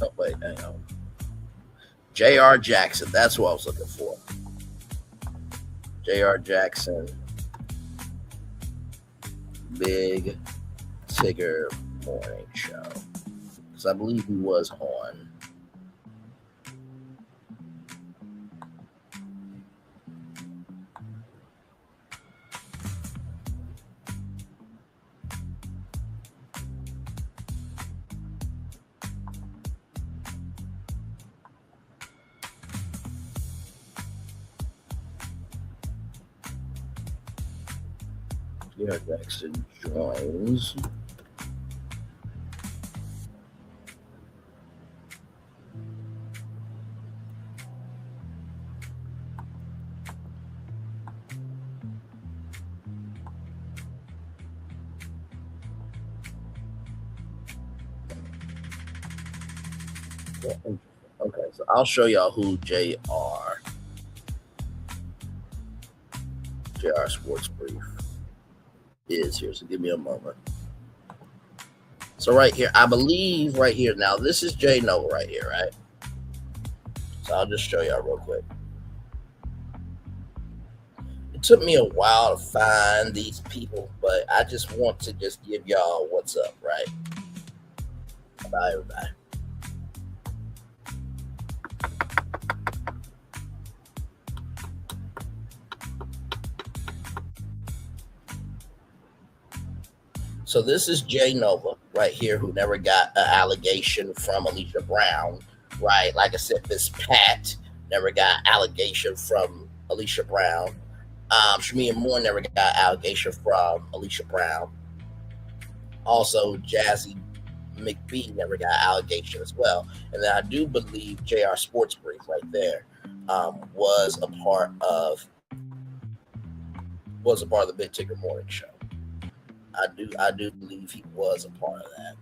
Oh, wait, hang on. J.R. Jackson. That's what I was looking for. J.R. Jackson. Big Tigger morning show. Because I believe he was on. J.R. Jackson joins. Okay, so I'll show y'all who JR Sports Brief is here. So give me a moment. So right here, I believe right here. Now this is J Nova right here, right? So I'll just show y'all real quick. It took me a while to find these people, but I just want to just give y'all what's up, right? Bye, everybody. So this is J Nova right here, who never got an allegation from Alicia Brown, right? Like I said, Miss Pat never got allegation from Alicia Brown. Shamia Moore never got allegation from Alicia Brown. Also, Jazzy McBee never got allegation as well. And then I do believe JR Sports Brief right there was a part of the Big Tigger Morning Show. I do believe he was a part of that.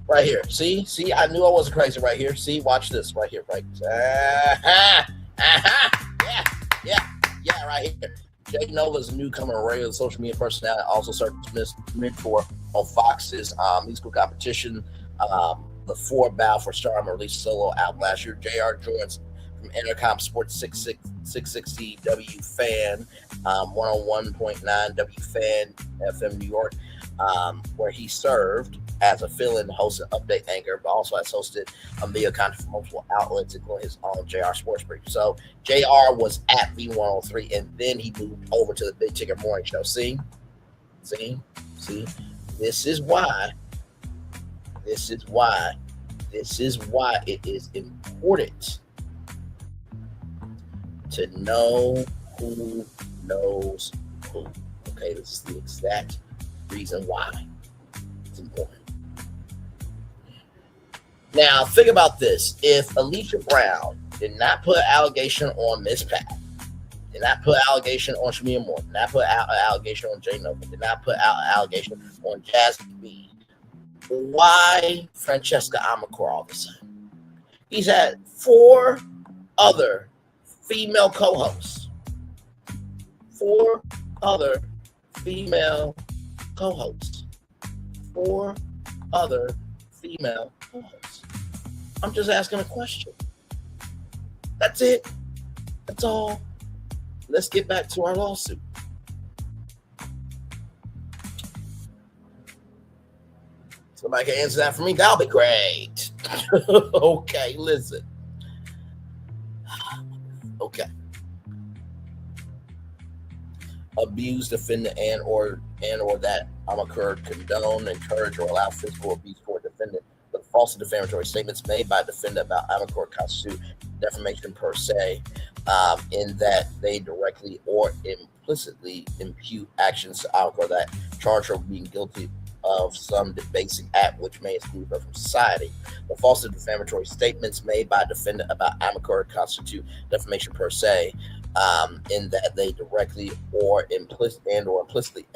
Right here. See, I knew I wasn't crazy right here. See, watch this right here. Right. Yeah, right here. J Nova's a newcomer, radio social media personality, also served as mentor on Fox's musical competition, the 4 for Star released solo album last year. JR joins from Intercom Sports 660 W Fan, 101.9 W Fan FM New York, where he served as a fill-in host and update anchor, but also has hosted a media content for multiple outlets, including his own JR Sports Brief. So JR was at V103, and then he moved over to the Big Tigger Morning Show. See? This is why it is important to know who knows who. Okay, this is the exact reason why it's important. Now, think about this. If Alicia Brown did not put an allegation on Miss Pat, did not put an allegation on Shamia Moore, did not put an allegation on J Nova, did not put out an allegation on Jazzy B, why Francesca Amacor all of a sudden? He's had 4 other female co-hosts. 4 other female co-hosts. 4 other female co-hosts. I'm just asking a question. That's it. That's all. Let's get back to our lawsuit. Somebody can answer that for me. That'll be great. Okay, listen. Okay. Abuse, defend, and or that Amacor condone, encourage, or allow physical abuse for defend defendant. The false and defamatory statements made by defendant about Amicor constitute defamation per se, in that they directly or implicitly impute actions to Amicor that charge her with being guilty of some debasing act which may exclude her from society. The false and defamatory statements made by defendant about Amicor constitute defamation per se, in that they directly or implicitly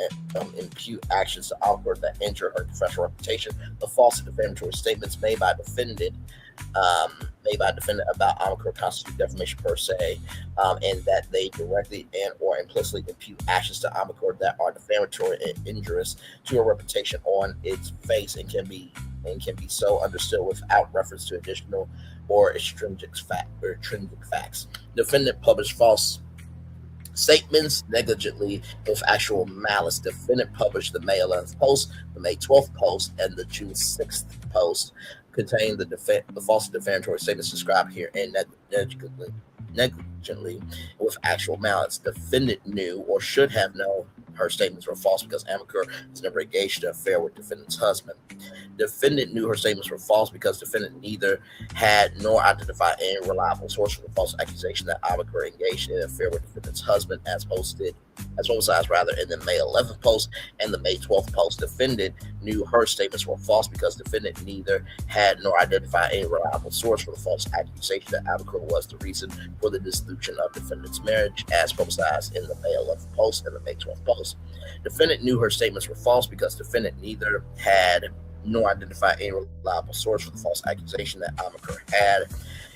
impute actions to Amicor that injure her professional reputation. The false and defamatory statements made by defendant about Amicor constitute defamation per se, in that they directly and or implicitly impute actions to Amicor that are defamatory and injurious to her reputation on its face and can be so understood without reference to additional or extrinsic facts. Defendant published false statements negligently with actual malice. Defendant published the May 11th post, the May 12th post, and the June 6th post contain the false defamatory statements described here and negligently with actual malice. Defendant knew or should have known her statements were false because Amicor has never engaged in an affair with defendant's husband. Defendant knew her statements were false because defendant neither had nor identified any reliable source for the false accusation that Amicor engaged in an affair with defendant's husband, as publicized in the May 11th post and the May 12th post. Defendant knew her statements were false because defendant neither had nor identified any reliable source for the false accusation that Amicor was the reason for the dissolution of defendant's marriage, as publicized in the May 11th post and the May 12th post. Defendant knew her statements were false because defendant neither had nor identified any reliable source for the false accusation that Amicor had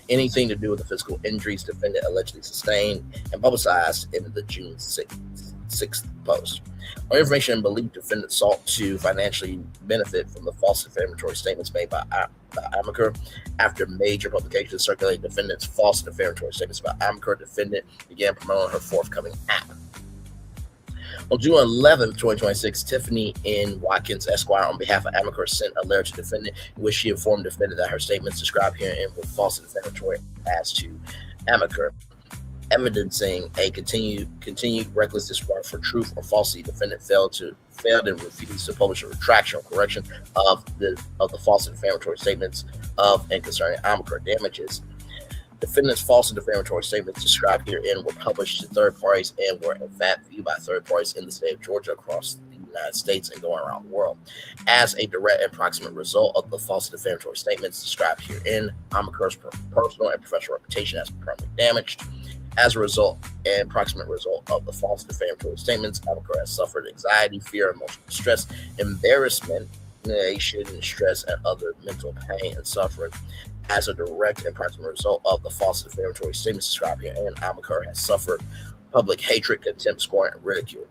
anything to do with the physical injuries defendant allegedly sustained, and publicized in the June 6th post. On information and belief, defendant sought to financially benefit from the false defamatory statements made by Amicor. After major publications circulating defendant's false defamatory statements about Amicor, defendant began promoting her forthcoming app. On June 11, 2026, Tiffany N. Watkins, Esquire, on behalf of Amicor, sent a letter to defendant in which she informed defendant that her statements described herein were false and defamatory as to Amicor, evidencing a continued reckless disregard for truth or falsity. Defendant failed and refused to publish a retraction or correction of the false and defamatory statements of and concerning Amicor damages. Defendant's false and defamatory statements described herein were published to third parties and were in fact viewed by third parties in the state of Georgia, across the United States, and going around the world. As a direct and proximate result of the false and defamatory statements described herein, Amicor's personal and professional reputation has been permanently damaged. As a result and proximate result of the false defamatory statements, Amicor has suffered anxiety, fear, emotional distress, embarrassment, humiliation, stress, and other mental pain and suffering. As a direct and proximate result of the false defamatory statements described here, and Amicor has suffered public hatred, contempt, scorn, and ridicule.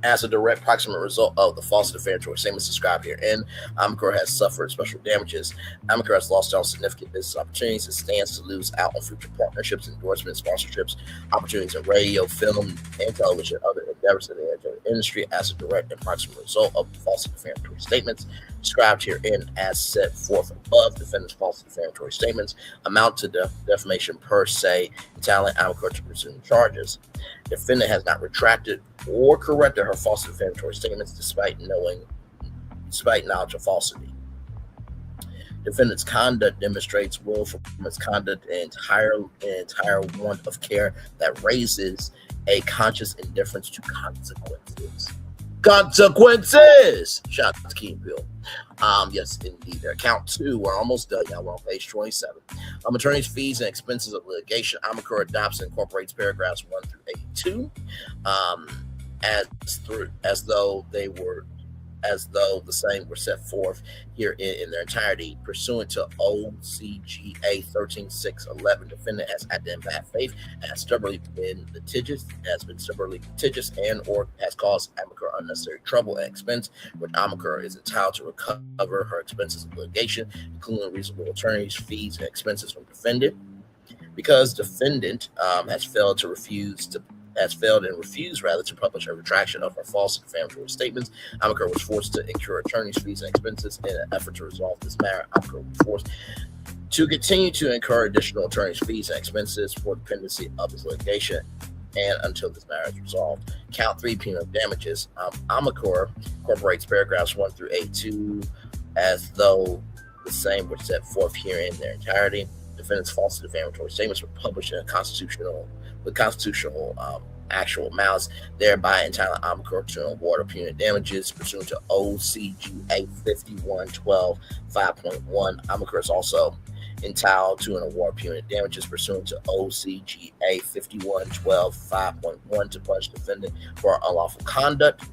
As a direct proximate result of the false defamatory statements described here, and Amicor has suffered special damages. Amicor has lost out on significant business opportunities and stands to lose out on future partnerships, endorsements, sponsorships, opportunities in radio, film, and television, and other endeavors in the entertainment industry as a direct and proximate result of the false defamatory statements described herein, as set forth above. Defendant's false defamatory statements amount to defamation per se, entitling Amicor to presume charges. Defendant has not retracted or corrected her false defamatory statements despite knowledge of falsity. Defendant's conduct demonstrates willful misconduct and entire want of care that raises a conscious indifference to consequences. Shout out to Key Bill. Yes, indeed. Count 2. We're almost done. Y'all, we're on page 27. Attorney's fees and expenses of litigation. Amicor adopts and incorporates paragraphs 1 through 82, as though the same were set forth here in their entirety, pursuant to OCGA 13611. Defendant has acted in bad faith, has been litigious, and or has caused Amicor unnecessary trouble and expense, which Amicor is entitled to recover her expenses of litigation, including reasonable attorneys' fees and expenses from defendant. Because defendant has failed and refused to publish a retraction of her false and defamatory statements, Amicor was forced to incur attorney's fees and expenses in an effort to resolve this matter. Amicor was forced to continue to incur additional attorney's fees and expenses for the pendency of this litigation and until this matter is resolved. Count 3, punitive damages. Amicor incorporates paragraphs 1 through 82 as though the same were set forth here in their entirety. Defendants' false and defamatory statements were published in a constitutional actual malice, thereby entitling Amicor to an award of punitive damages pursuant to OCGA 5112 5.1. Amicor is also entitled to an award of punitive damages pursuant to OCGA 5112 5.1 to punish defendant for unlawful conduct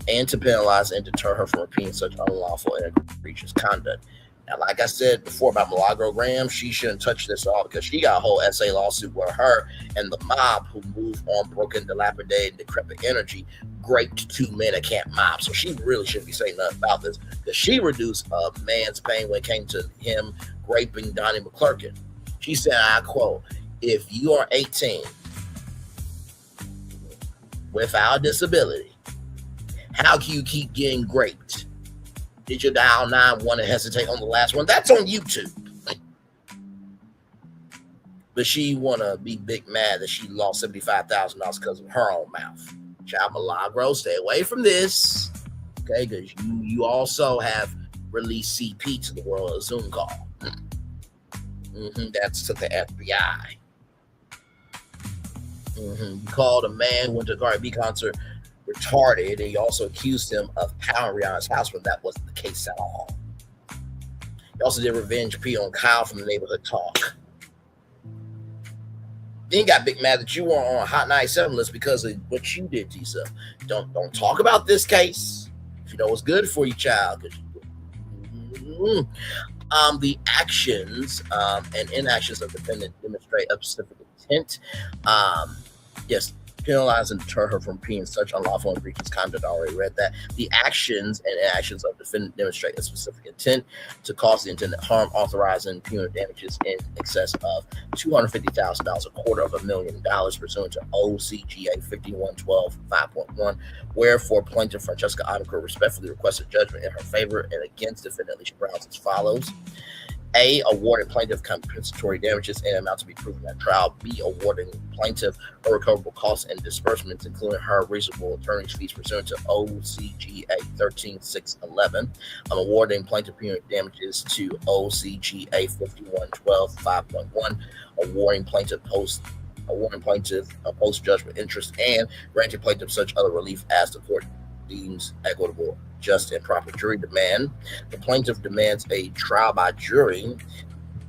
and to penalize and deter her from repeating such unlawful and egregious conduct. Now, like I said before about Milagro Graham, she shouldn't touch this at all because she got a whole SA lawsuit where her and the mob who moved on broken, dilapidated, decrepit energy raped 2 men at Camp Mob. So she really shouldn't be saying nothing about this because she reduced a man's pain when it came to him raping Donnie McClurkin. She said, I quote, "If you are 18 without a disability, how can you keep getting raped? Did you dial 911 and hesitate on the last one?" That's on YouTube. But she wanna be big mad that she lost $75,000 because of her own mouth. Child Milagro, stay away from this. Okay, because you also have released CP to the world of Zoom call. That's to the FBI. You called a man who went to a Cardi B concert retarded, and he also accused him of powering Rihanna's house when that wasn't the case at all. He also did revenge P on Kyle from the Neighborhood Talk. Then he got big mad that you were on a Hot 97 list because of what you did to yourself. Don't talk about this case if you know what's good for you, child. The actions and inactions of the defendant demonstrate a specific intent. Yes, penalize and deter her from being such unlawful and egregious conduct. I already read that. The actions and inactions of the defendant demonstrate a specific intent to cause the intended harm, authorizing punitive damages in excess of $250,000, $250,000 pursuant to OCGA 5112 5.1. Wherefore, plaintiff Francesca Amicor respectfully requested judgment in her favor and against defendant Alicia Brown as follows. A, awarding plaintiff compensatory damages in an amount to be proven at trial. B, awarding plaintiff her recoverable costs and disbursements, including her reasonable attorney's fees pursuant to OCGA 13611. I'm awarding plaintiff punitive damages to OCGA 5112 5.1. Awarding plaintiff post-judgment interest and granting plaintiff such other relief as the court deems equitable, just, and proper. Jury demand. The plaintiff demands a trial by jury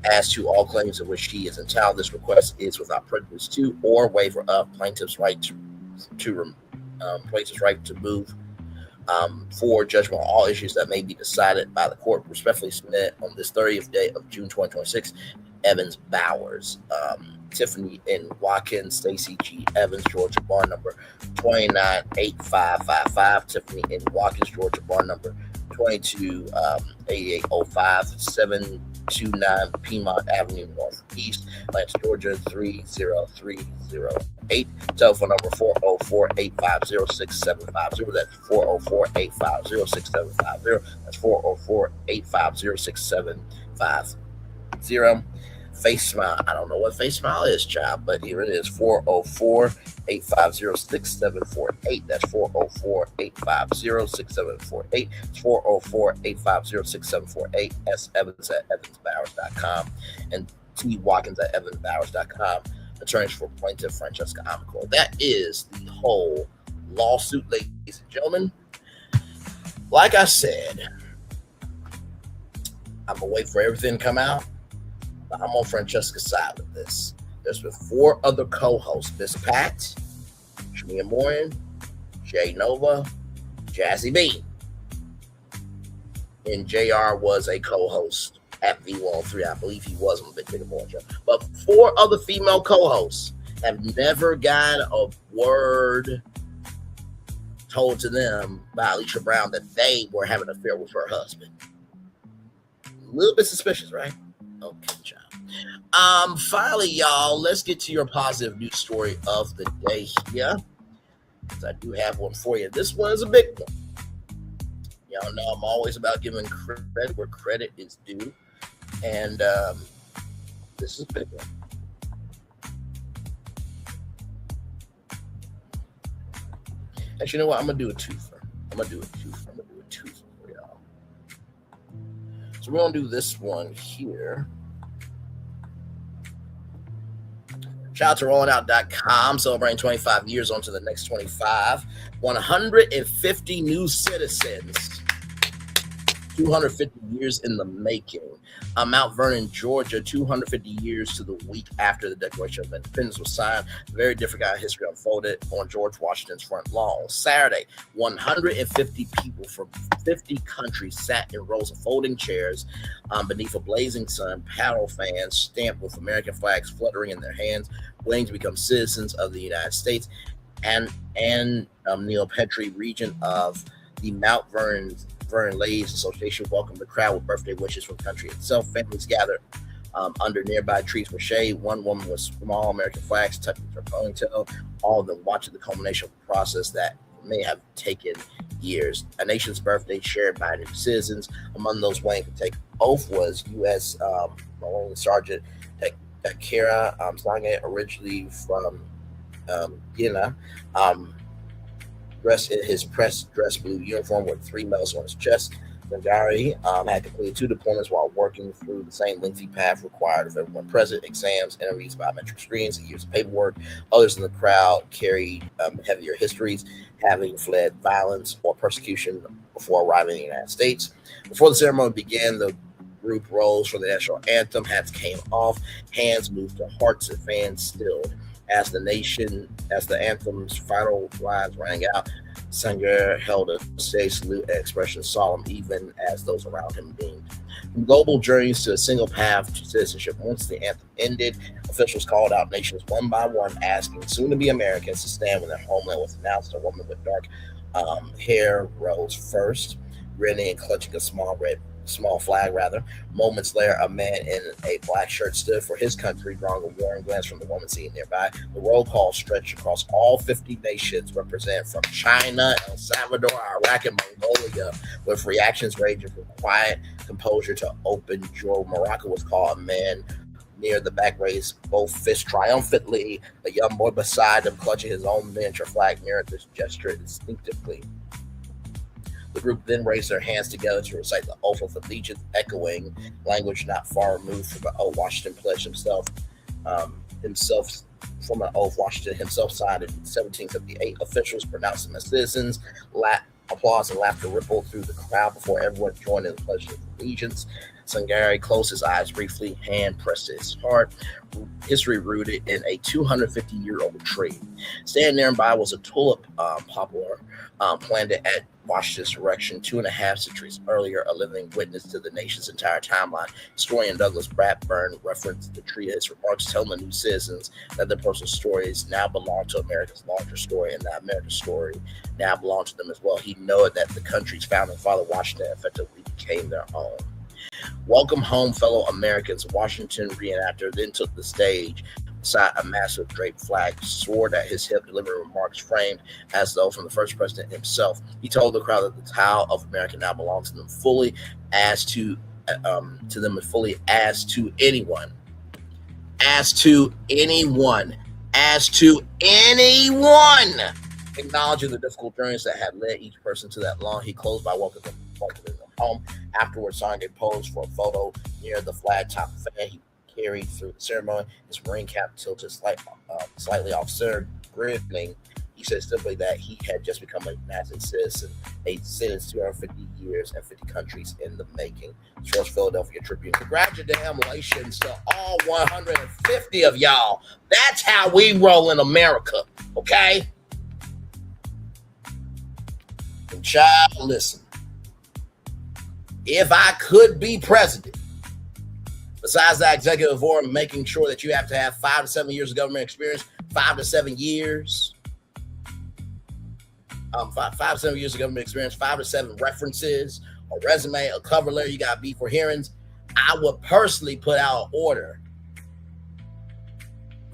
as to all claims in which she is entitled. This request is without prejudice to or waiver of plaintiff's right to move for judgment on all issues that may be decided by the court. Respectfully submit on this 30th day of June 2026. Evans Bowers, Tiffany N. Watkins, Stacy G. Evans, Georgia, bar number 298555. Tiffany N. Watkins, Georgia, bar number 228805, 729 Piedmont Avenue Northeast, Atlanta, Georgia 30308. Telephone number 404-850-6750. That's 404-850-6750. That's 404-850-6750. Face Smile. I don't know what Face Smile is, child, but here it is. 404-850-6748. That's 404-850-6748. It's 404-850-6748. S. Evans at evansbowers.com and T. Watkins at evansbowers.com. Attorneys for plaintiff Francesca Amicor. That is the whole lawsuit, ladies and gentlemen. Like I said, I'm going to wait for everything to come out. I'm on Francesca's side with this. There's been 4 other co-hosts: Miss Pat, Shamia Morin, Jay Nova, Jazzy B. And JR was a co-host at V103. I believe he was on the Big Bigger Morning Show. But 4 other female co-hosts have never gotten a word told to them by Alicia Brown that they were having an affair with her husband. A little bit suspicious, right? Okay, child. Finally, y'all, let's get to your positive news story of the day here, because I do have one for you. This one is a big one. Y'all know I'm always about giving credit where credit is due, and this is a big one. Actually, you know what? I'm gonna do a twofer. For y'all. So we're going to do this one here. Shout out to rollingout.com, celebrating 25 years on to the next 25. 150 new citizens. 250 years in the making. Mount Vernon, Georgia, 250 years to the week after the Declaration of Independence was signed. A very different kind of history unfolded on George Washington's front lawn. Saturday, 150 people from 50 countries sat in rows of folding chairs beneath a blazing sun, paddle fans stamped with American flags fluttering in their hands, waiting to become citizens of the United States. And Neil Petrie, regent of the Mount Vernon Ladies Association, welcomed the crowd with birthday wishes from the country itself. Families gathered under nearby trees for shade. One woman with small American flags tucking her ponytail, all of them watching the culmination of a process that may have taken years. A nation's birthday shared by new citizens. Among those waiting to take oath was U.S. Marine Sergeant Tigger I, originally from Guinea. Dressed in his dress blue uniform with 3 medals on his chest. Tigger I had completed 2 deployments while working through the same lengthy path required of everyone present: exams, interviews, biometric screens, and years of paperwork. Others in the crowd carried heavier histories, having fled violence or persecution before arriving in the United States. Before the ceremony began, the group rose for the national anthem. Hats came off, hands moved to hearts, and fans stilled. As the anthem's final lines rang out, Tigger held a stage salute and expression solemn, even as those around him beamed. From global journeys to a single path to citizenship. Once the anthem ended, officials called out nations one by one, asking soon-to-be Americans to stand when their homeland was announced. A woman with dark hair rose first, grinning and clutching a small flag. Moments later, a man in a black shirt stood for his country, drawing a warning glance from the woman seated nearby. The roll call stretched across all 50 nations represented from China, El Salvador, Iraq, and Mongolia, with reactions ranging from quiet composure to open joy. Morocco was called. A man near the back raised both fists triumphantly. A young boy beside him, clutching his own miniature flag, mirrored this gesture instinctively. The group then raised their hands together to recite the oath of allegiance, echoing language not far removed from the oath Washington pledged himself from an oath Washington himself signed in 1758. Officials pronounced them as citizens. Applause and laughter rippled through the crowd before everyone joined in the pledge of allegiance. Tigger closed his eyes briefly, hand pressed to his heart. History rooted in a 250-year-old tree. Standing nearby was a tulip poplar planted at Washington's direction 2.5 centuries earlier, a living witness to the nation's entire timeline. Historian Douglas Bradburn referenced the tree in his remarks, telling the new citizens that their personal stories now belong to America's larger story, and that America's story now belongs to them as well. He noted that the country's founding father, Washington, effectively became their own. Welcome home, fellow Americans. Washington reenactor then took the stage beside a massive draped flag, sword at his hip, delivering remarks framed as though from the first president himself. He told the crowd that the tile of America now belongs to them fully, as to anyone. Acknowledging the difficult journeys that had led each person to that lawn, he closed by welcoming them home. Afterwards, Tigger posed for a photo near the flag-top fan he carried through the ceremony. His marine cap tilted slightly off center, grinning. He said simply that he had just become a United citizen, a citizen 250 years and 50 countries in the making. Charles Philadelphia Tribune. Congratulations to all 150 of y'all. That's how we roll in America, okay? And child, listen. If I could be president, besides that executive order making sure that you have to have 5 to 7 years of government experience, 5 to 7 years, 5 to 7 years of government experience, 5 to 7 references, a resume, a cover letter, you got to be for hearings, I would personally put out an order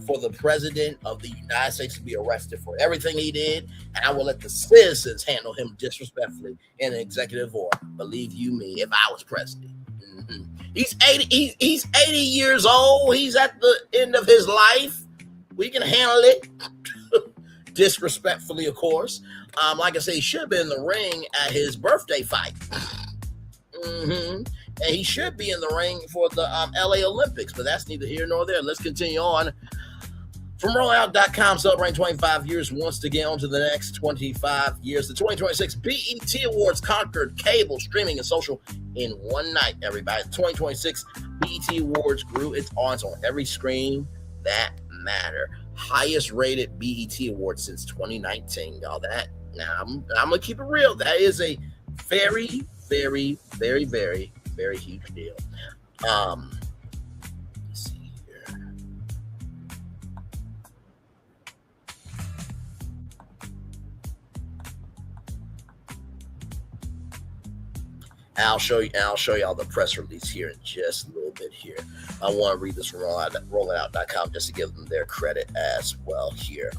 for the president of the United States to be arrested for everything he did, and I will let the citizens handle him disrespectfully in an executive order. Believe you me, if I was president. Mm-hmm. He's 80 years old. He's at the end of his life. We can handle it disrespectfully, of course. Like I say, he should have been in the ring at his birthday fight. Mm-hmm. And he should be in the ring for the LA Olympics, but that's neither here nor there. Let's continue on. From Rollout.com, celebrating 25 years, wants to get on to the next 25 years. The 2026 BET Awards conquered cable, streaming, and social in one night, everybody. The 2026 BET Awards grew its audience on every screen that matter. Highest rated BET Award since 2019, y'all. I'm gonna keep it real. That is a very, very, very, very, very huge deal. Let's see here. I'll show y'all the press release here in just a little bit here. I want to read this from rollout.com just to give them their credit as well here.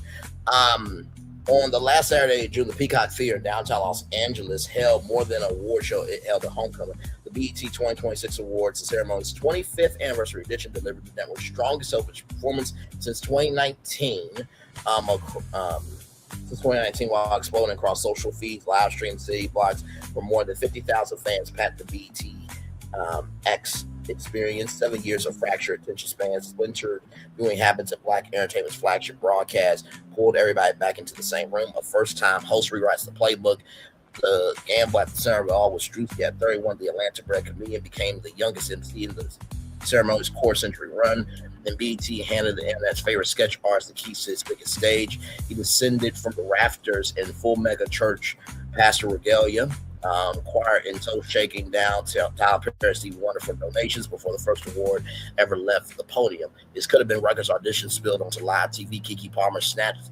On the last Saturday of June, the Peacock Theater in downtown Los Angeles held more than an award show. It held a homecoming. The BET 2026 Awards, the ceremony's 25th anniversary edition, delivered the network's strongest opening performance since 2019. While exploding across social feeds, live streams, city blogs, for more than 50,000 fans packed the BET X experience. 7 years of fractured attention spans, splintered viewing habits, and Black Entertainment's flagship broadcast pulled everybody back into the same room. A first-time host rewrites the playbook. The gamble at the center of it all was Drewski at 31. The Atlanta-bred comedian became the youngest MC in the ceremony's quarter-century run. Then BET handed the internet's favorite sketch artist the keys to his biggest stage. He descended from the rafters in full mega church pastor regalia, choir in toe shaking down to Tyler Perry, Stevie Wonder for donations before the first award ever left the podium. This could have been Rutgers' audition spilled onto live TV. Keke Palmer snatched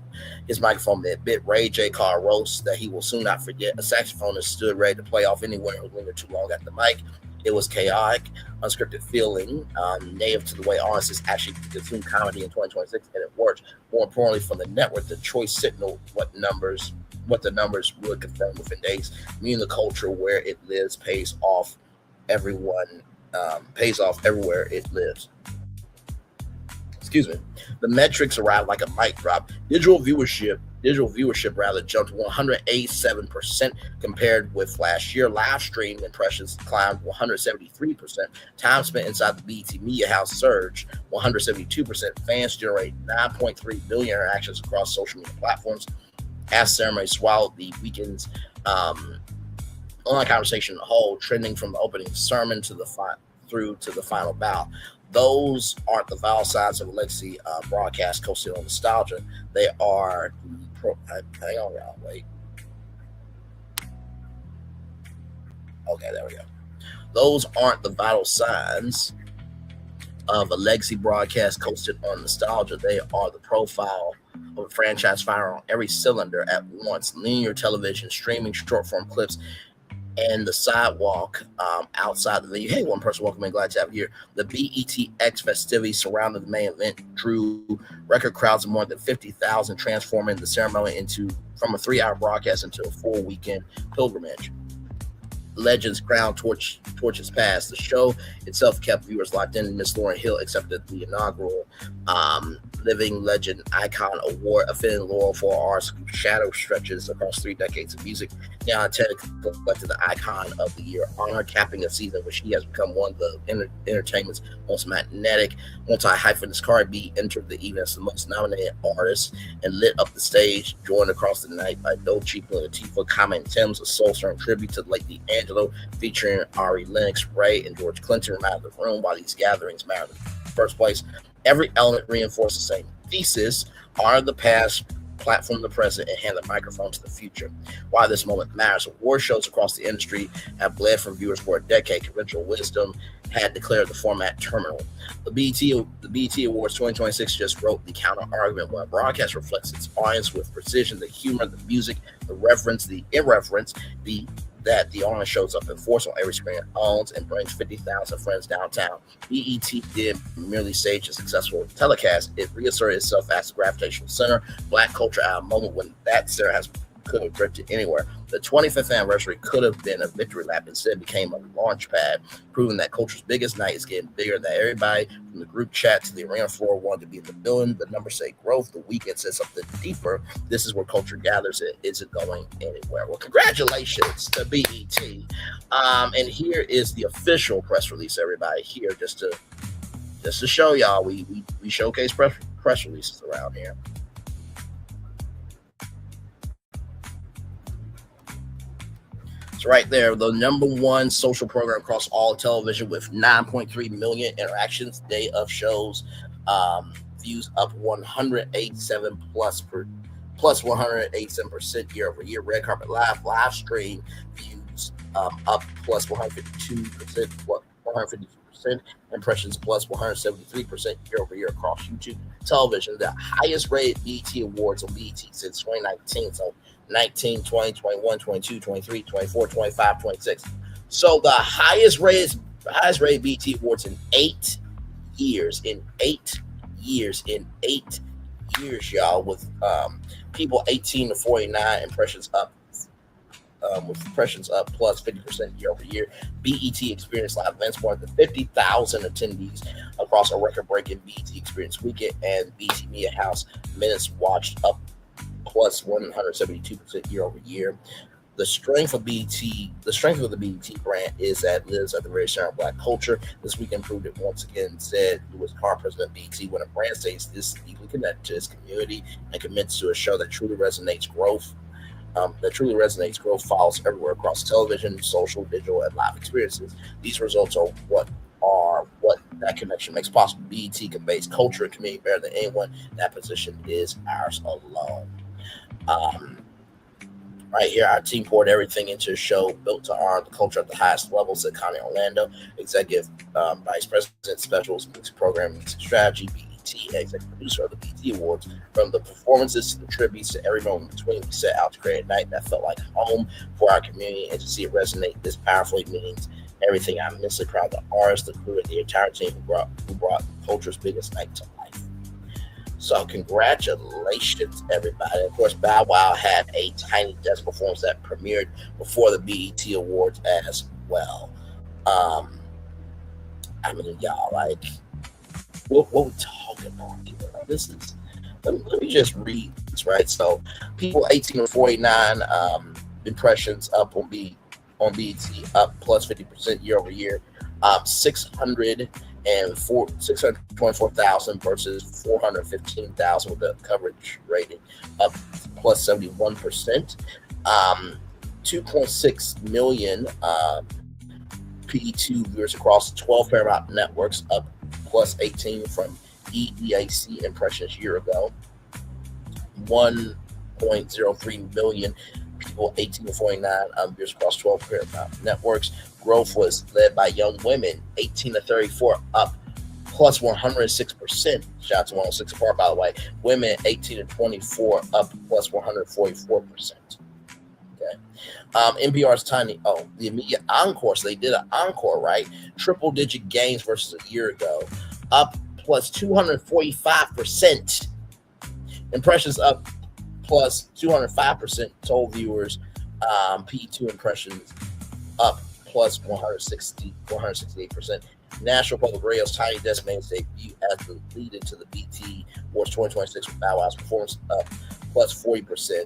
his microphone mid-bit. Ray J. called roast that he will soon not forget. A saxophonist stood ready to play off any winner who lingered too long at the mic. It was chaotic, unscripted feeling, native to the way artists actually consume comedy in 2026, and it worked. More importantly, for the network, the choice signaled what the numbers would confirm within days. Meaning the culture where it lives pays off everywhere it lives. Excuse me. The metrics arrived like a mic drop. Digital viewership jumped 187% compared with last year. Live stream impressions climbed 173%. Time spent inside the BET Media House surged 172%. Fans generated 9.3 billion interactions across social media platforms. As ceremony swallowed the weekend's online conversation in the whole, trending from the opening sermon to the through to the final bow. Those aren't the vital sides of a legacy broadcast coasted on nostalgia. They are hang on, y'all. Wait. Okay, there we go. Those aren't the vital signs of a legacy broadcast coasted on nostalgia. They are the profile of a franchise firing on every cylinder at once. Linear television, streaming short-form clips, and the sidewalk outside the venue. Hey, one person, welcome in. Glad to have you here. The BETX festivities surrounding the main event drew record crowds of more than 50,000, transforming the ceremony from a 3-hour broadcast into a full weekend pilgrimage. Legends crowned torches passed. The show itself kept viewers locked in. Miss Lauryn Hill accepted the inaugural Living Legend Icon Award, a fitting laurel for art's shadow stretches across 3 decades of music. Now Ted collected the Icon of the Year honor, capping a season which he has become one of the entertainment's most magnetic, multi-hyphenate. Cardi B entered the evening as the most nominated artist and lit up the stage, joined across the night by Dolce and Latifah, Common Tim's, a soul-stirring tribute to the late D'Angelo, featuring Ari Lennox, Ray, and George Clinton reminded the room why these gatherings matter in the first place. Every element reinforces the same thesis: honor the past, platform the present, and hand the microphone to the future. Why this moment matters. Award shows across the industry have bled from viewers for a decade. Conventional wisdom had declared the format terminal. The BET Awards 2026 just wrote the counter-argument. When a broadcast reflects its audience with precision, the humor, the music, the reverence, the irreverence, that the audience shows up in force on every screen, owns, and brings 50,000 friends downtown. BET did merely stage a successful telecast. It reasserted itself as the gravitational center, Black culture at a moment when that center has could have drifted anywhere. The 25th anniversary could have been a victory lap. Instead, became a launch pad, proving that culture's biggest night is getting bigger. That everybody from the group chat to the arena floor wanted to be in the building. The numbers say growth. The weekend says something deeper. This is where culture gathers. It isn't going anywhere. Well, congratulations to BET. And here is the official press release. Everybody here, just to show y'all, we showcase press releases around here. It's right there, the number one social program across all television with 9.3 million interactions, day of shows, views up 187% year over year. Red Carpet live stream views up plus 152%, impressions plus 173% year over year across YouTube television. The highest rated BET Awards on BET since 2019. So 19, 20, 21, 22, 23, 24, 25, 26. So the highest rated BET Awards in 8 years. In 8 years, y'all, with people 18 to 49, impressions up. With impressions up plus 50% year over year. BET Experience live events, more than 50,000 attendees across a record-breaking BET Experience weekend, and BET Media House minutes watched up plus 172% year over year. The strength of the BET brand is that it lives at the very center of Black culture. This weekend proved it once again, said Louis Carr, president of BET, when a brand stays this deeply connected to its community and commits to a show that truly resonates growth. Growth follows everywhere across television, social, digital, and live experiences. These results are what that connection makes possible. BET conveys culture and community better than anyone. That position is ours alone. Right here, our team poured everything into a show built to honor the culture at the highest level, said Connie Orlando, Executive Vice President, Specials, Music Program, Music Strategy, BET, Executive Producer of the BET Awards. From the performances to the tributes to every moment between, we set out to create a night that felt like home for our community, and to see it resonate this powerfully means everything. I'm immensely proud of the artists, the crew, and the entire team who brought culture's biggest night to life. So congratulations, everybody. Of course, Bow Wow had a Tiny Desk performance that premiered before the BET Awards as well. I mean, y'all, like, what we talking about here? Like, this is, let me just read this, right? So people 18 to 49, impressions up on BET up plus 50% year over year, 624,000 versus 415,000 with the coverage rating up plus 71%. 2.6 million P2 viewers across 12 Paramount networks, up plus 18 from EEAC impressions a year ago. 1.03 million people 18 to 49 viewers across 12 Paramount networks. Growth was led by young women 18 to 34, up plus 106%. Shout out to 106 Park, by the way. Women 18 to 24, up plus 144%. Okay. NPR's the immediate encore. So they did an encore, right? Triple digit gains versus a year ago, up plus 245%. Impressions up plus 205%. Total viewers, P2 impressions up plus 168%. National Public Radio's Tiny Desk made its debut as the lead into the BET Awards 2026 with Bow Wow's performance up plus 40%.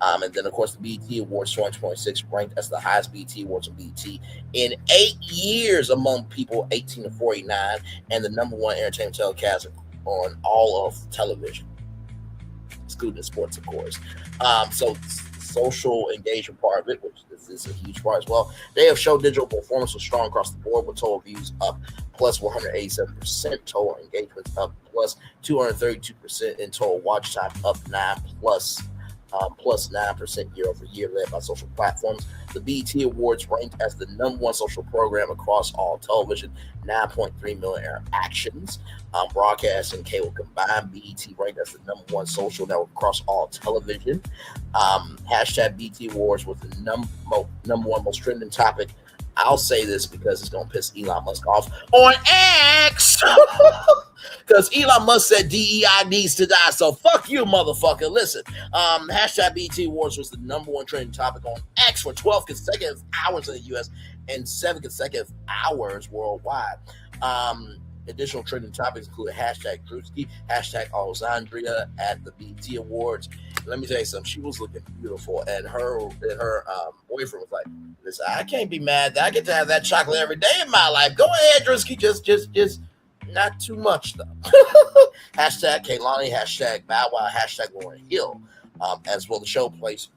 And then, of course, the BET Awards 2026 ranked as the highest BET Awards on BET in 8 years among people 18 to 49, and the number one entertainment telecast on all of television, excluding sports, of course. So social engagement part of it, which is a huge part as well. Day of show digital performance was strong across the board, with total views up plus 187%, total engagement up plus 232%, and total watch time up plus 9% year over year, led by social platforms. The BET Awards ranked as the number one social program across all television, 9.3 million interactions. Broadcast and cable combined, BET ranked as the number one social network across all television. Hashtag BET Awards was the number one most trending topic. I'll say this because it's going to piss Elon Musk off on X. Because Elon Musk said DEI needs to die. So fuck you, motherfucker. Listen, hashtag BT Awards was the #1 trending topic on X for 12 consecutive hours in the U.S. and 7 consecutive hours worldwide. Additional trending topics include hashtag Drewski, hashtag Alexandria at the BT Awards. Let me tell you something. She was looking beautiful, and her boyfriend was like, "Listen, I can't be mad that I get to have that chocolate every day in my life. Go ahead, Drewski, just not too much though." Hashtag Kaylani, hashtag Bow Wow, hashtag Lauryn Hill. As well, the show plays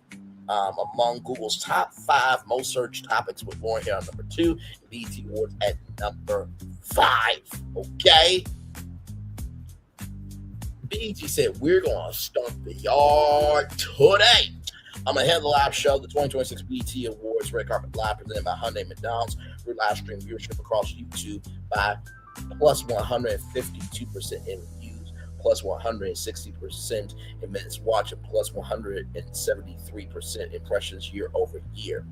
among Google's top 5 most searched topics, with Lauryn Hill on number 2, BT Awards at number 5. Okay. BET said, we're going to stomp the yard today. I'm ahead of the live show, the 2026 BET Awards Red Carpet Live, presented by Hyundai McDonald's. We live stream viewership across YouTube by plus 152% in views, plus 160% in minutes watched, and plus 173% impressions year over year.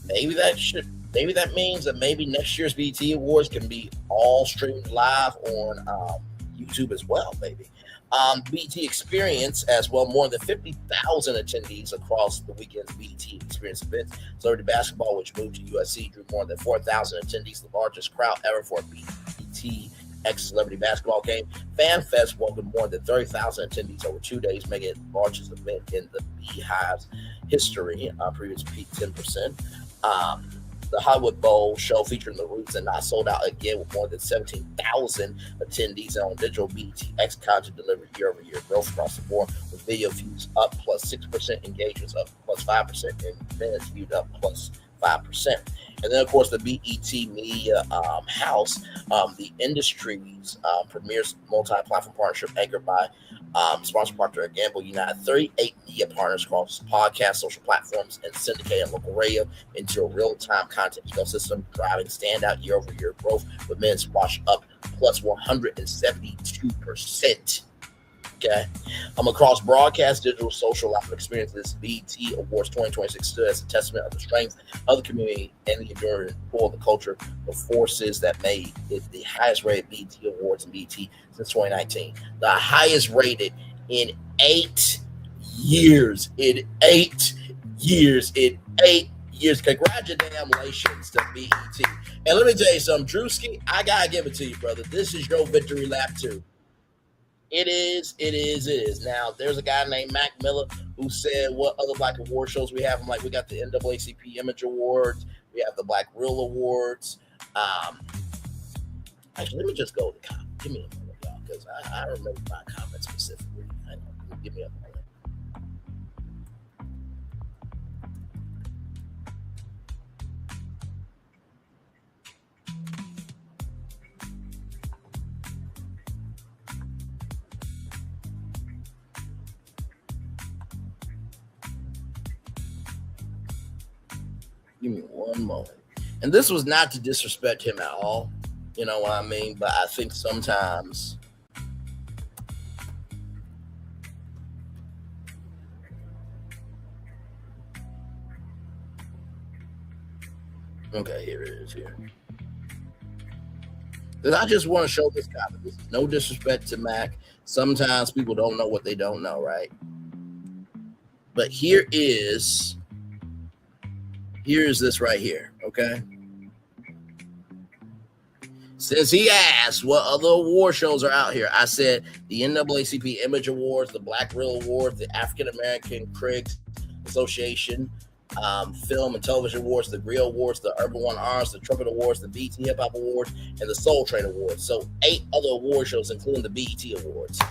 Maybe that means that maybe next year's BET Awards can be all streamed live on YouTube as well, baby. BET Experience as well, more than 50,000 attendees across the weekend's BET Experience events. Celebrity basketball, which moved to USC, drew more than 4,000 attendees, the largest crowd ever for a BET Celebrity basketball game. Fan Fest welcomed more than 30,000 attendees over 2 days, making it the largest event in the Beehive's history. Previous peak 10%. The Hollywood Bowl show featuring the Roots and Not sold out again with more than 17,000 attendees, and on digital BETX content delivered year-over-year growth across the board, with video views up plus 6%, engagements up plus 5%, and minutes viewed up plus 5%. And then, of course, the BET Media House, the industry's premier multi-platform partnership anchored by sponsor Procter & Gamble, united 38 media partners across podcasts, social platforms, and syndicated local radio into a real-time content ecosystem, driving standout year-over-year growth with minutes watched up plus 172%. Okay. Across broadcast, digital, social, live experiences, BET Awards 2026 stood as a testament of the strength of the community and the enduring pull of the culture, the forces that made it the highest rated BET Awards in BET since 2019. The highest rated in 8 years. In 8 years. Congratulations to BET. And let me tell you something, Drewski, I gotta give it to you, brother. This is your victory lap too. It is. Now, there's a guy named Mac Miller who said, what other Black award shows we have? I'm like, we got the NAACP Image Awards. We have the Black Real Awards. Actually, let me just go to the comment. Give me a moment, y'all, because I remember my comment specifically. Give me a moment. Give me one moment. And this was not to disrespect him at all. You know what I mean? But I think sometimes okay, here it is here. Because I just want to show this comment. This is no disrespect to Mac. Sometimes people don't know what they don't know, right? But here's this right here, okay? Since he asked what other award shows are out here, I said the NAACP Image Awards, the Black Real Awards, the African American Critics Association, Film and Television Awards, the Grill Awards, the Urban One Arms, the Trumpet Awards, the BET Hip Hop Awards, and the Soul Train Awards. So 8 other award shows, including the BET Awards.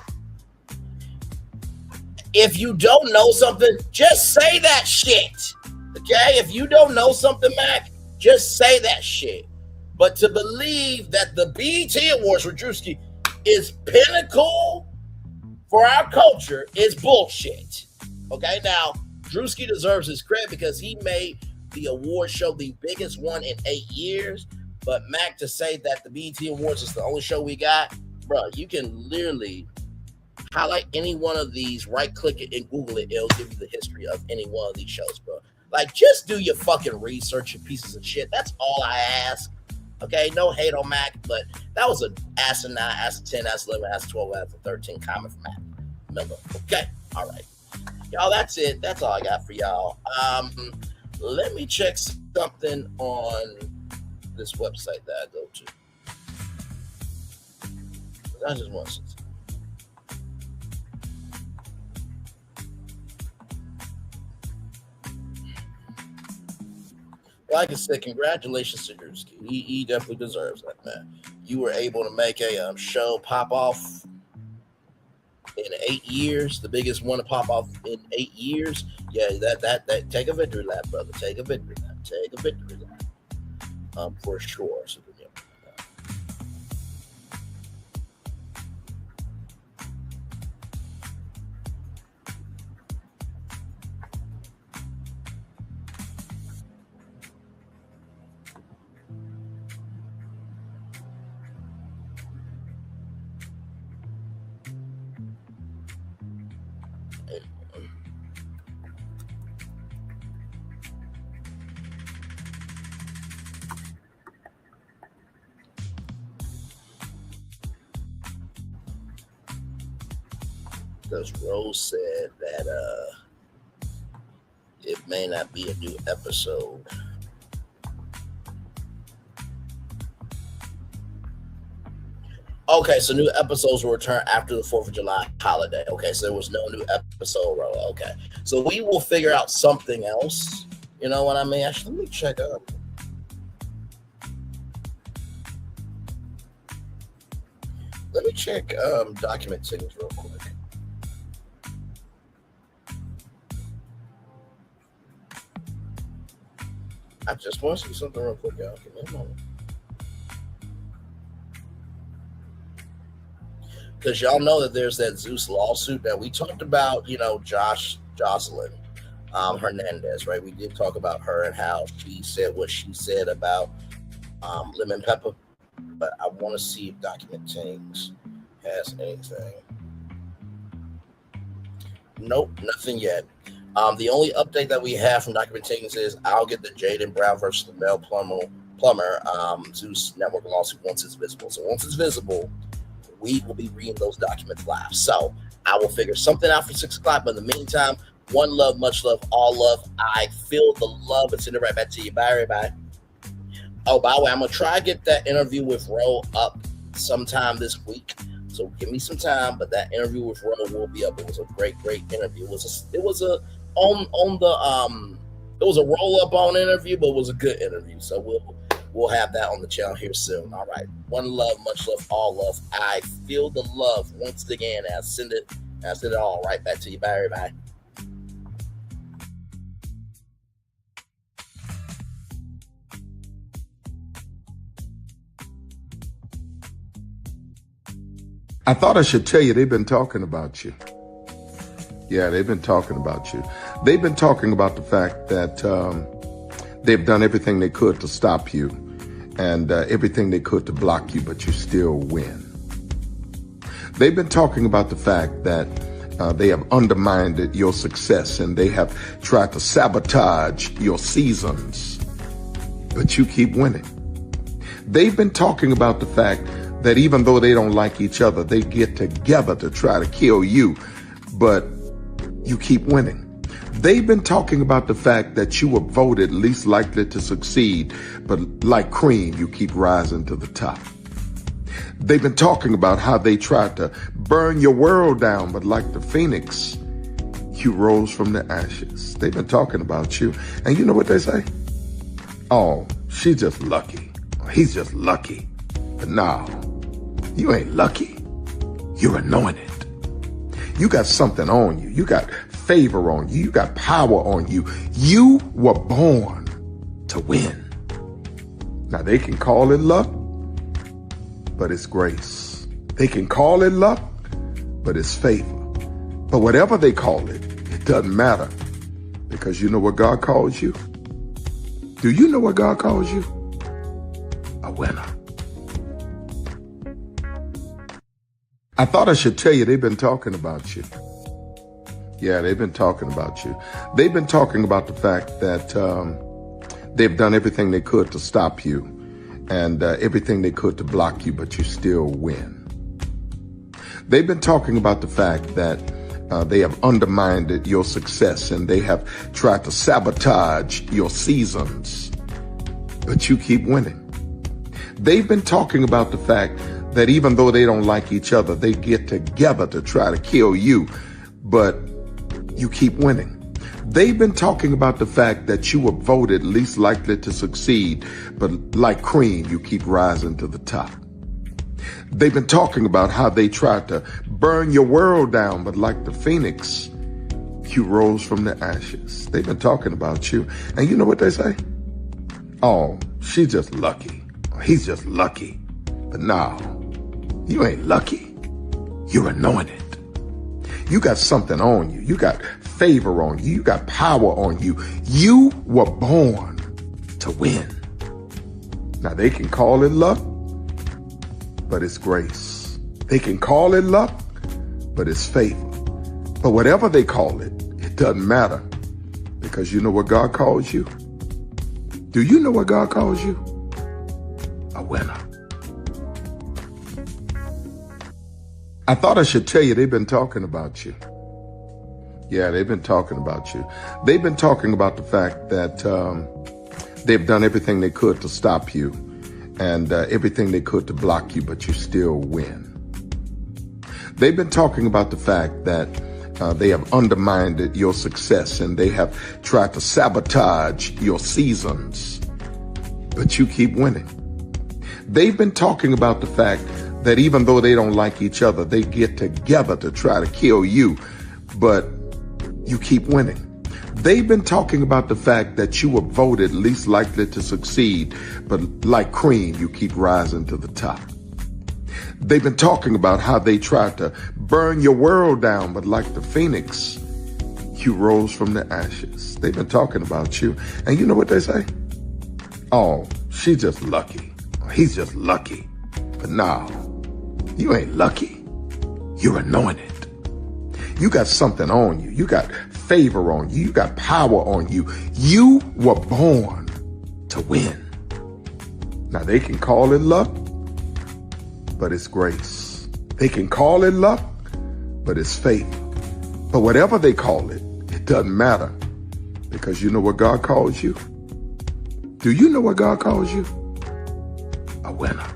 If you don't know something, just say that shit. Okay, if you don't know something, Mac, just say that shit. But to believe that the BET Awards for Drewski is pinnacle for our culture is bullshit. Okay, now, Drewski deserves his credit because he made the award show the biggest one in 8 years. But Mac, to say that the BET Awards is the only show we got, bro, you can literally highlight any one of these, right-click it and Google it. It'll give you the history of any one of these shows, bro. Like, just do your fucking research, you pieces of shit. That's all I ask. Okay, no hate on Mac, but that was an ass 9, ass 10, ass 11, ass 12, ass 13 comment from Mac Miller. Okay, all right. Y'all, that's it. That's all I got for y'all. Let me check something on this website that I go to. I just want to. Like I said, congratulations to Drewski. He definitely deserves that, man. You were able to make a show pop off in 8 years, the biggest one to pop off in 8 years. Yeah, that take a victory lap, brother. Take a victory lap. Take a victory lap. For sure. So, yeah. Because Rose said that it may not be a new episode. Okay, so new episodes will return after the 4th of July holiday. Okay, so there was no new episode. Okay, so we will figure out something else. You know what I mean? Actually, let me check up. Let me check document settings real quick. I just want to see something real quick, y'all. Give me a moment. Because y'all know that there's that Zeus lawsuit that we talked about, you know, Jocelyn Hernandez, right? We did talk about her and how she said what she said about Lemon Pepper. But I want to see if Document Things has anything. Nope, nothing yet. The only update that we have from Document Things is I'll get the Jaden Brown versus the Mel Plumber Zeus Network lawsuit once it's visible. So once it's visible, we will be reading those documents live. So I will figure something out for 6 o'clock. But in the meantime, one love, much love, all love. I feel the love and send it right back to you. Bye, everybody. Oh, by the way, I'm going to try to get that interview with Ro up sometime this week. So give me some time, but that interview with Ro will be up. It was a great interview. It was a roll up on interview, but it was a good interview. So we'll have that on the channel here soon. All right. One love, much love, all love. I feel the love once again. I send it all right back to you. Bye, everybody. I thought I should tell you they've been talking about you. Yeah, they've been talking about you. They've been talking about the fact that they've done everything they could to stop you and everything they could to block you, but you still win. They've been talking about the fact that they have undermined your success and they have tried to sabotage your seasons, but you keep winning. They've been talking about the fact that even though they don't like each other, they get together to try to kill you, but you keep winning. They've been talking about the fact that you were voted least likely to succeed, but like cream, you keep rising to the top. They've been talking about how they tried to burn your world down, but like the phoenix, you rose from the ashes. They've been talking about you. And you know what they say? Oh, she's just lucky. He's just lucky. But no, you ain't lucky. You're anointed. You got something on you. You got favor on you. You got power on you. You were born to win. Now they can call it luck, but it's grace. They can call it luck, but it's favor. But whatever they call it, it doesn't matter, because you know what God calls you? Do you know what God calls you? A winner. I thought I should tell you they've been talking about you. Yeah, they've been talking about you. They've been talking about the fact that they've done everything they could to stop you and everything they could to block you, but you still win. They've been talking about the fact that they have undermined your success and they have tried to sabotage your seasons, but you keep winning. They've been talking about the fact that even though they don't like each other, they get together to try to kill you, but you keep winning. They've been talking about the fact that you were voted least likely to succeed, but like cream, you keep rising to the top. They've been talking about how they tried to burn your world down, but like the phoenix, you rose from the ashes. They've been talking about you. And you know what they say? Oh, she's just lucky. He's just lucky. But no, you ain't lucky. You're anointed. You got something on you. You got favor on you. You got power on you. You were born to win. Now they can call it luck, but it's grace. They can call it luck, but it's favor. But whatever they call it, it doesn't matter, because you know what God calls you? Do you know what God calls you? A winner. I thought I should tell you, they've been talking about you. Yeah, they've been talking about you. They've been talking about the fact that they've done everything they could to stop you and everything they could to block you, but you still win. They've been talking about the fact that they have undermined your success and they have tried to sabotage your seasons, but you keep winning. They've been talking about the fact that even though they don't like each other, they get together to try to kill you, but you keep winning. They've been talking about the fact that you were voted least likely to succeed, but like cream, you keep rising to the top. They've been talking about how they tried to burn your world down, but like the phoenix, you rose from the ashes. They've been talking about you. And you know what they say? Oh, she's just lucky. He's just lucky. But no, you ain't lucky. You're anointed. You got something on you. You got favor on you. You got power on you. You were born to win. Now they can call it luck, but it's grace. They can call it luck, but it's faith. But whatever they call it, it doesn't matter, because you know what God calls you? Do you know what God calls you? A winner.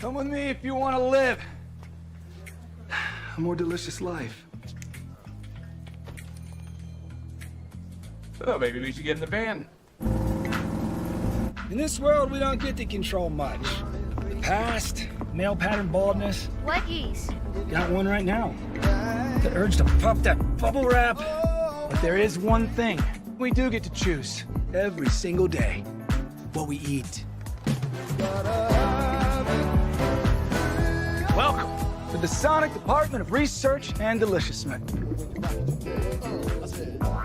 Come with me if you want to live a more delicious life. Oh, maybe we should get in the van. In this world, we don't get to control much. The past, male pattern baldness. Leggies. Got one right now. The urge to puff that bubble wrap. But there is one thing we do get to choose every single day: what we eat. Welcome to the Sonic Department of Research and Deliciousment.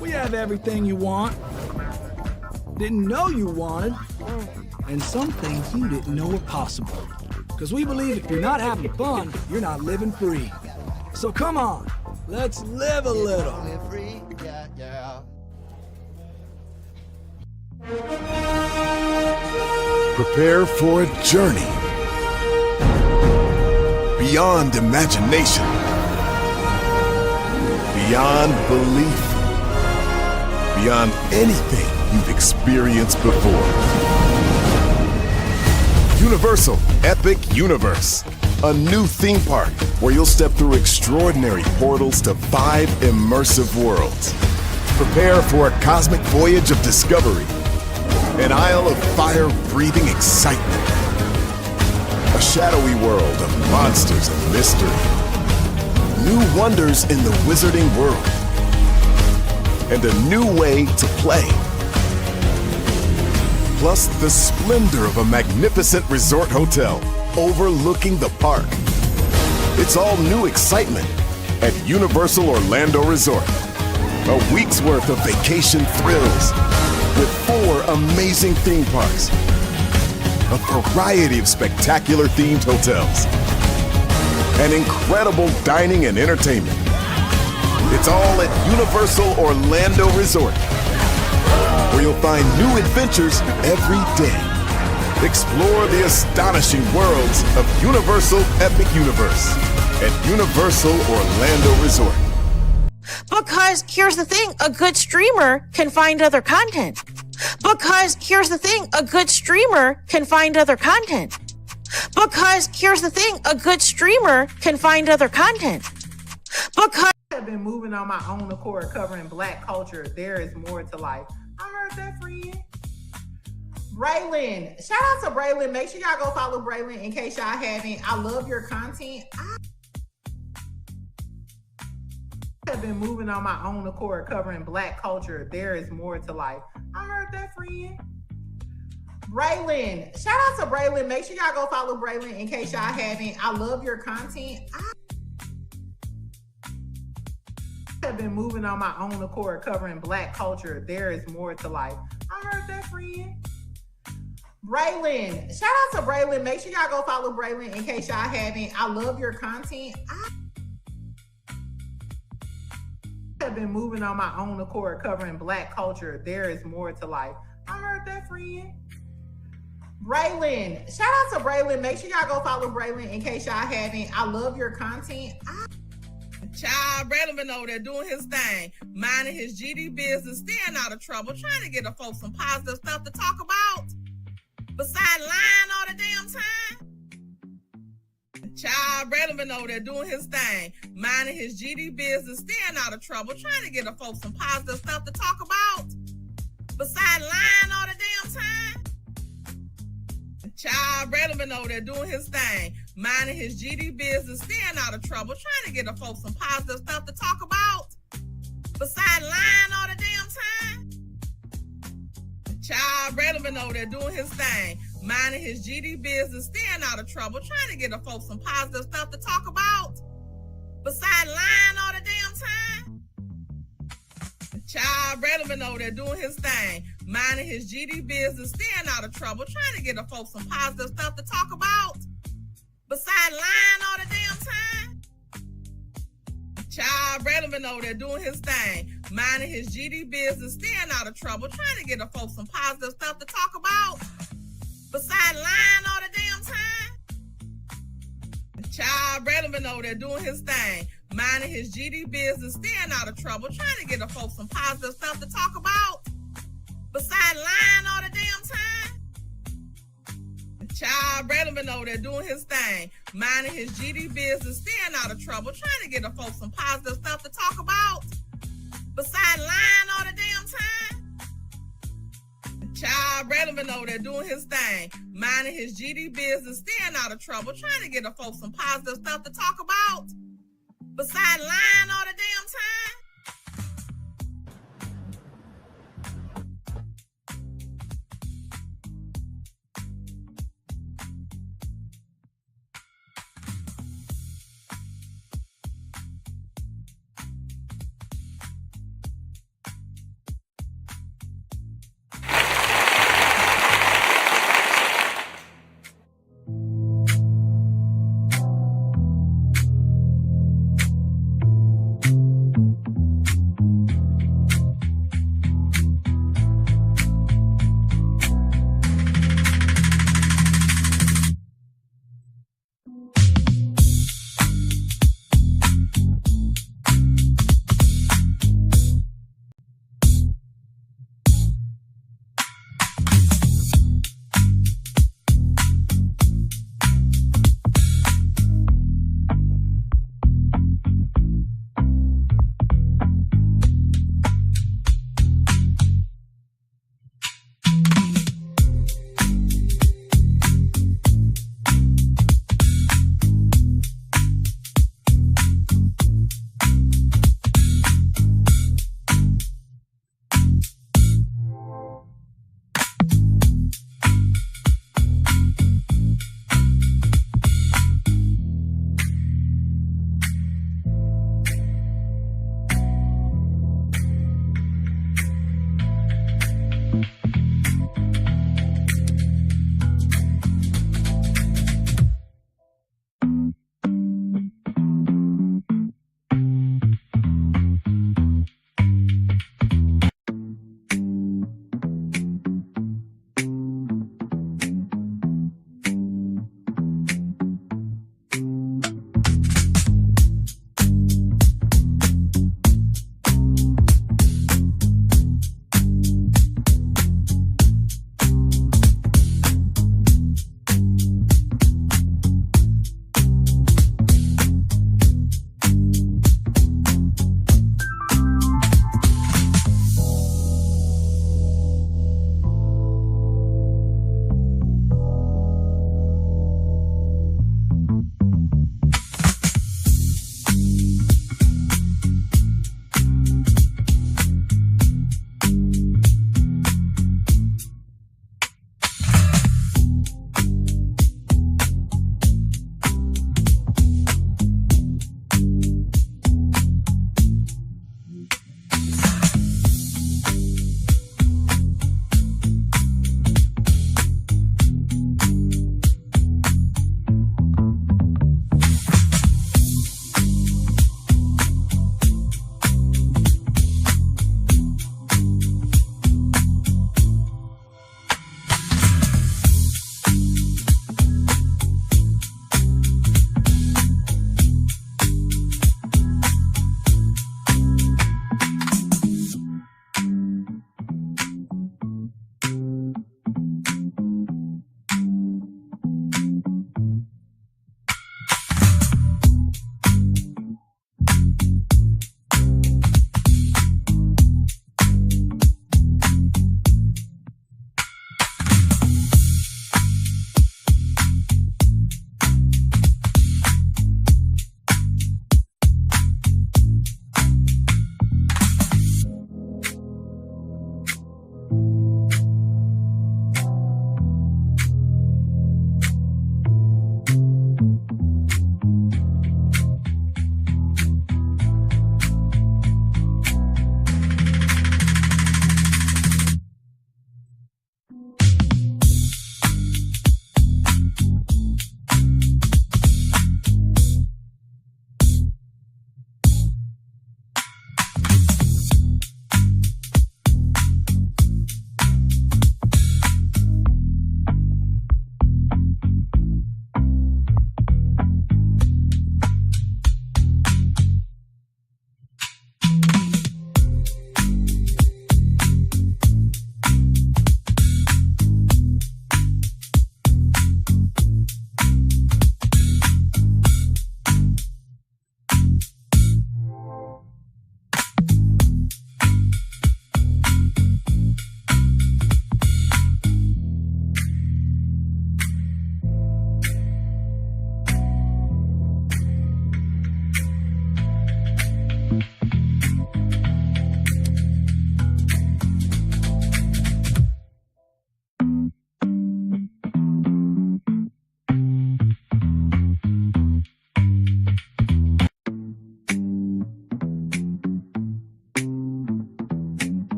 We have everything you want, didn't know you wanted, and some things you didn't know were possible. Because we believe if you're not having fun, you're not living free. So come on, let's live a little. Prepare for a journey beyond imagination. beyond belief, beyond anything you've experienced before. Universal Epic Universe, a new theme park where you'll step through extraordinary portals to 5 immersive worlds. Prepare for a cosmic voyage of discovery, an isle of fire-breathing excitement, a shadowy world of monsters and mystery, new wonders in the wizarding world, and a new way to play. Plus the splendor of a magnificent resort hotel overlooking the park. It's all new excitement at Universal Orlando Resort. A week's worth of vacation thrills with 4 amazing theme parks, a variety of spectacular themed hotels, and incredible dining and entertainment. It's all at Universal Orlando Resort, where you'll find new adventures every day. Explore the astonishing worlds of Universal Epic Universe at Universal Orlando Resort. Because here's the thing, a good streamer can find other content. Because here's the thing, a good streamer can find other content. Because here's the thing, a good streamer can find other content. Because I've been moving on my own accord covering Black culture. There is more to life. I heard that, friend. Braylon. Shout out to Braylon. Make sure y'all go follow Braylon in case y'all haven't. I love your content. I have been moving on my own accord covering Black culture. There is more to life. I heard that, friend. Braylon. Shout out to Braylon. Make sure y'all go follow Braylon in case y'all haven't. I love your content. I have been moving on my own accord covering Black culture. There is more to life. I heard that, friend. Braylon. Shout out to Braylon. Make sure y'all go follow Braylon in case y'all haven't. I love your content. I have been moving on my own accord covering Black culture. There is more to life. I heard that, friend. Braylon. Shout out to Braylon. Make sure y'all go follow Braylon in case y'all haven't. I love your content. Child, Braylon been over there doing his thing, minding his GD business, staying out of trouble, trying to get the folks some positive stuff to talk about. Besides lying all the damn time. Child, Brad been over there doing his thing, minding his GD business, staying out of trouble, trying to get the folks some positive stuff to talk about. Besides lying all the damn time. Child, Brad been over there doing his thing, minding his GD business, staying out of trouble, trying to get the folks some positive stuff to talk about. Besides lying all the damn time. Child, Brad been over there doing his thing, minding his GD business, staying out of trouble, trying to get the folks some positive stuff to talk about. Besides lying all the damn time. Child, Brad been over there doing his thing, minding his GD business, staying out of trouble, trying to get the folks some positive stuff to talk about. Besides lying all the damn time. Child, Brad been over there doing his thing, minding his GD business, staying out of trouble, trying to get the folks some positive stuff to talk about. Besides lying all the damn time. Child, Brad been over there doing his thing, minding his GD business, staying out of trouble, trying to get the folks some positive stuff to talk about. Besides lying all the damn time. Child, Brad been over there doing his thing, minding his GD business, staying out of trouble, trying to get the folks some positive stuff to talk about. Besides lying all the damn time. Child, Brad been over there doing his thing, minding his GD business, staying out of trouble, trying to get the folks some positive stuff to talk about. Besides lying all the damn time.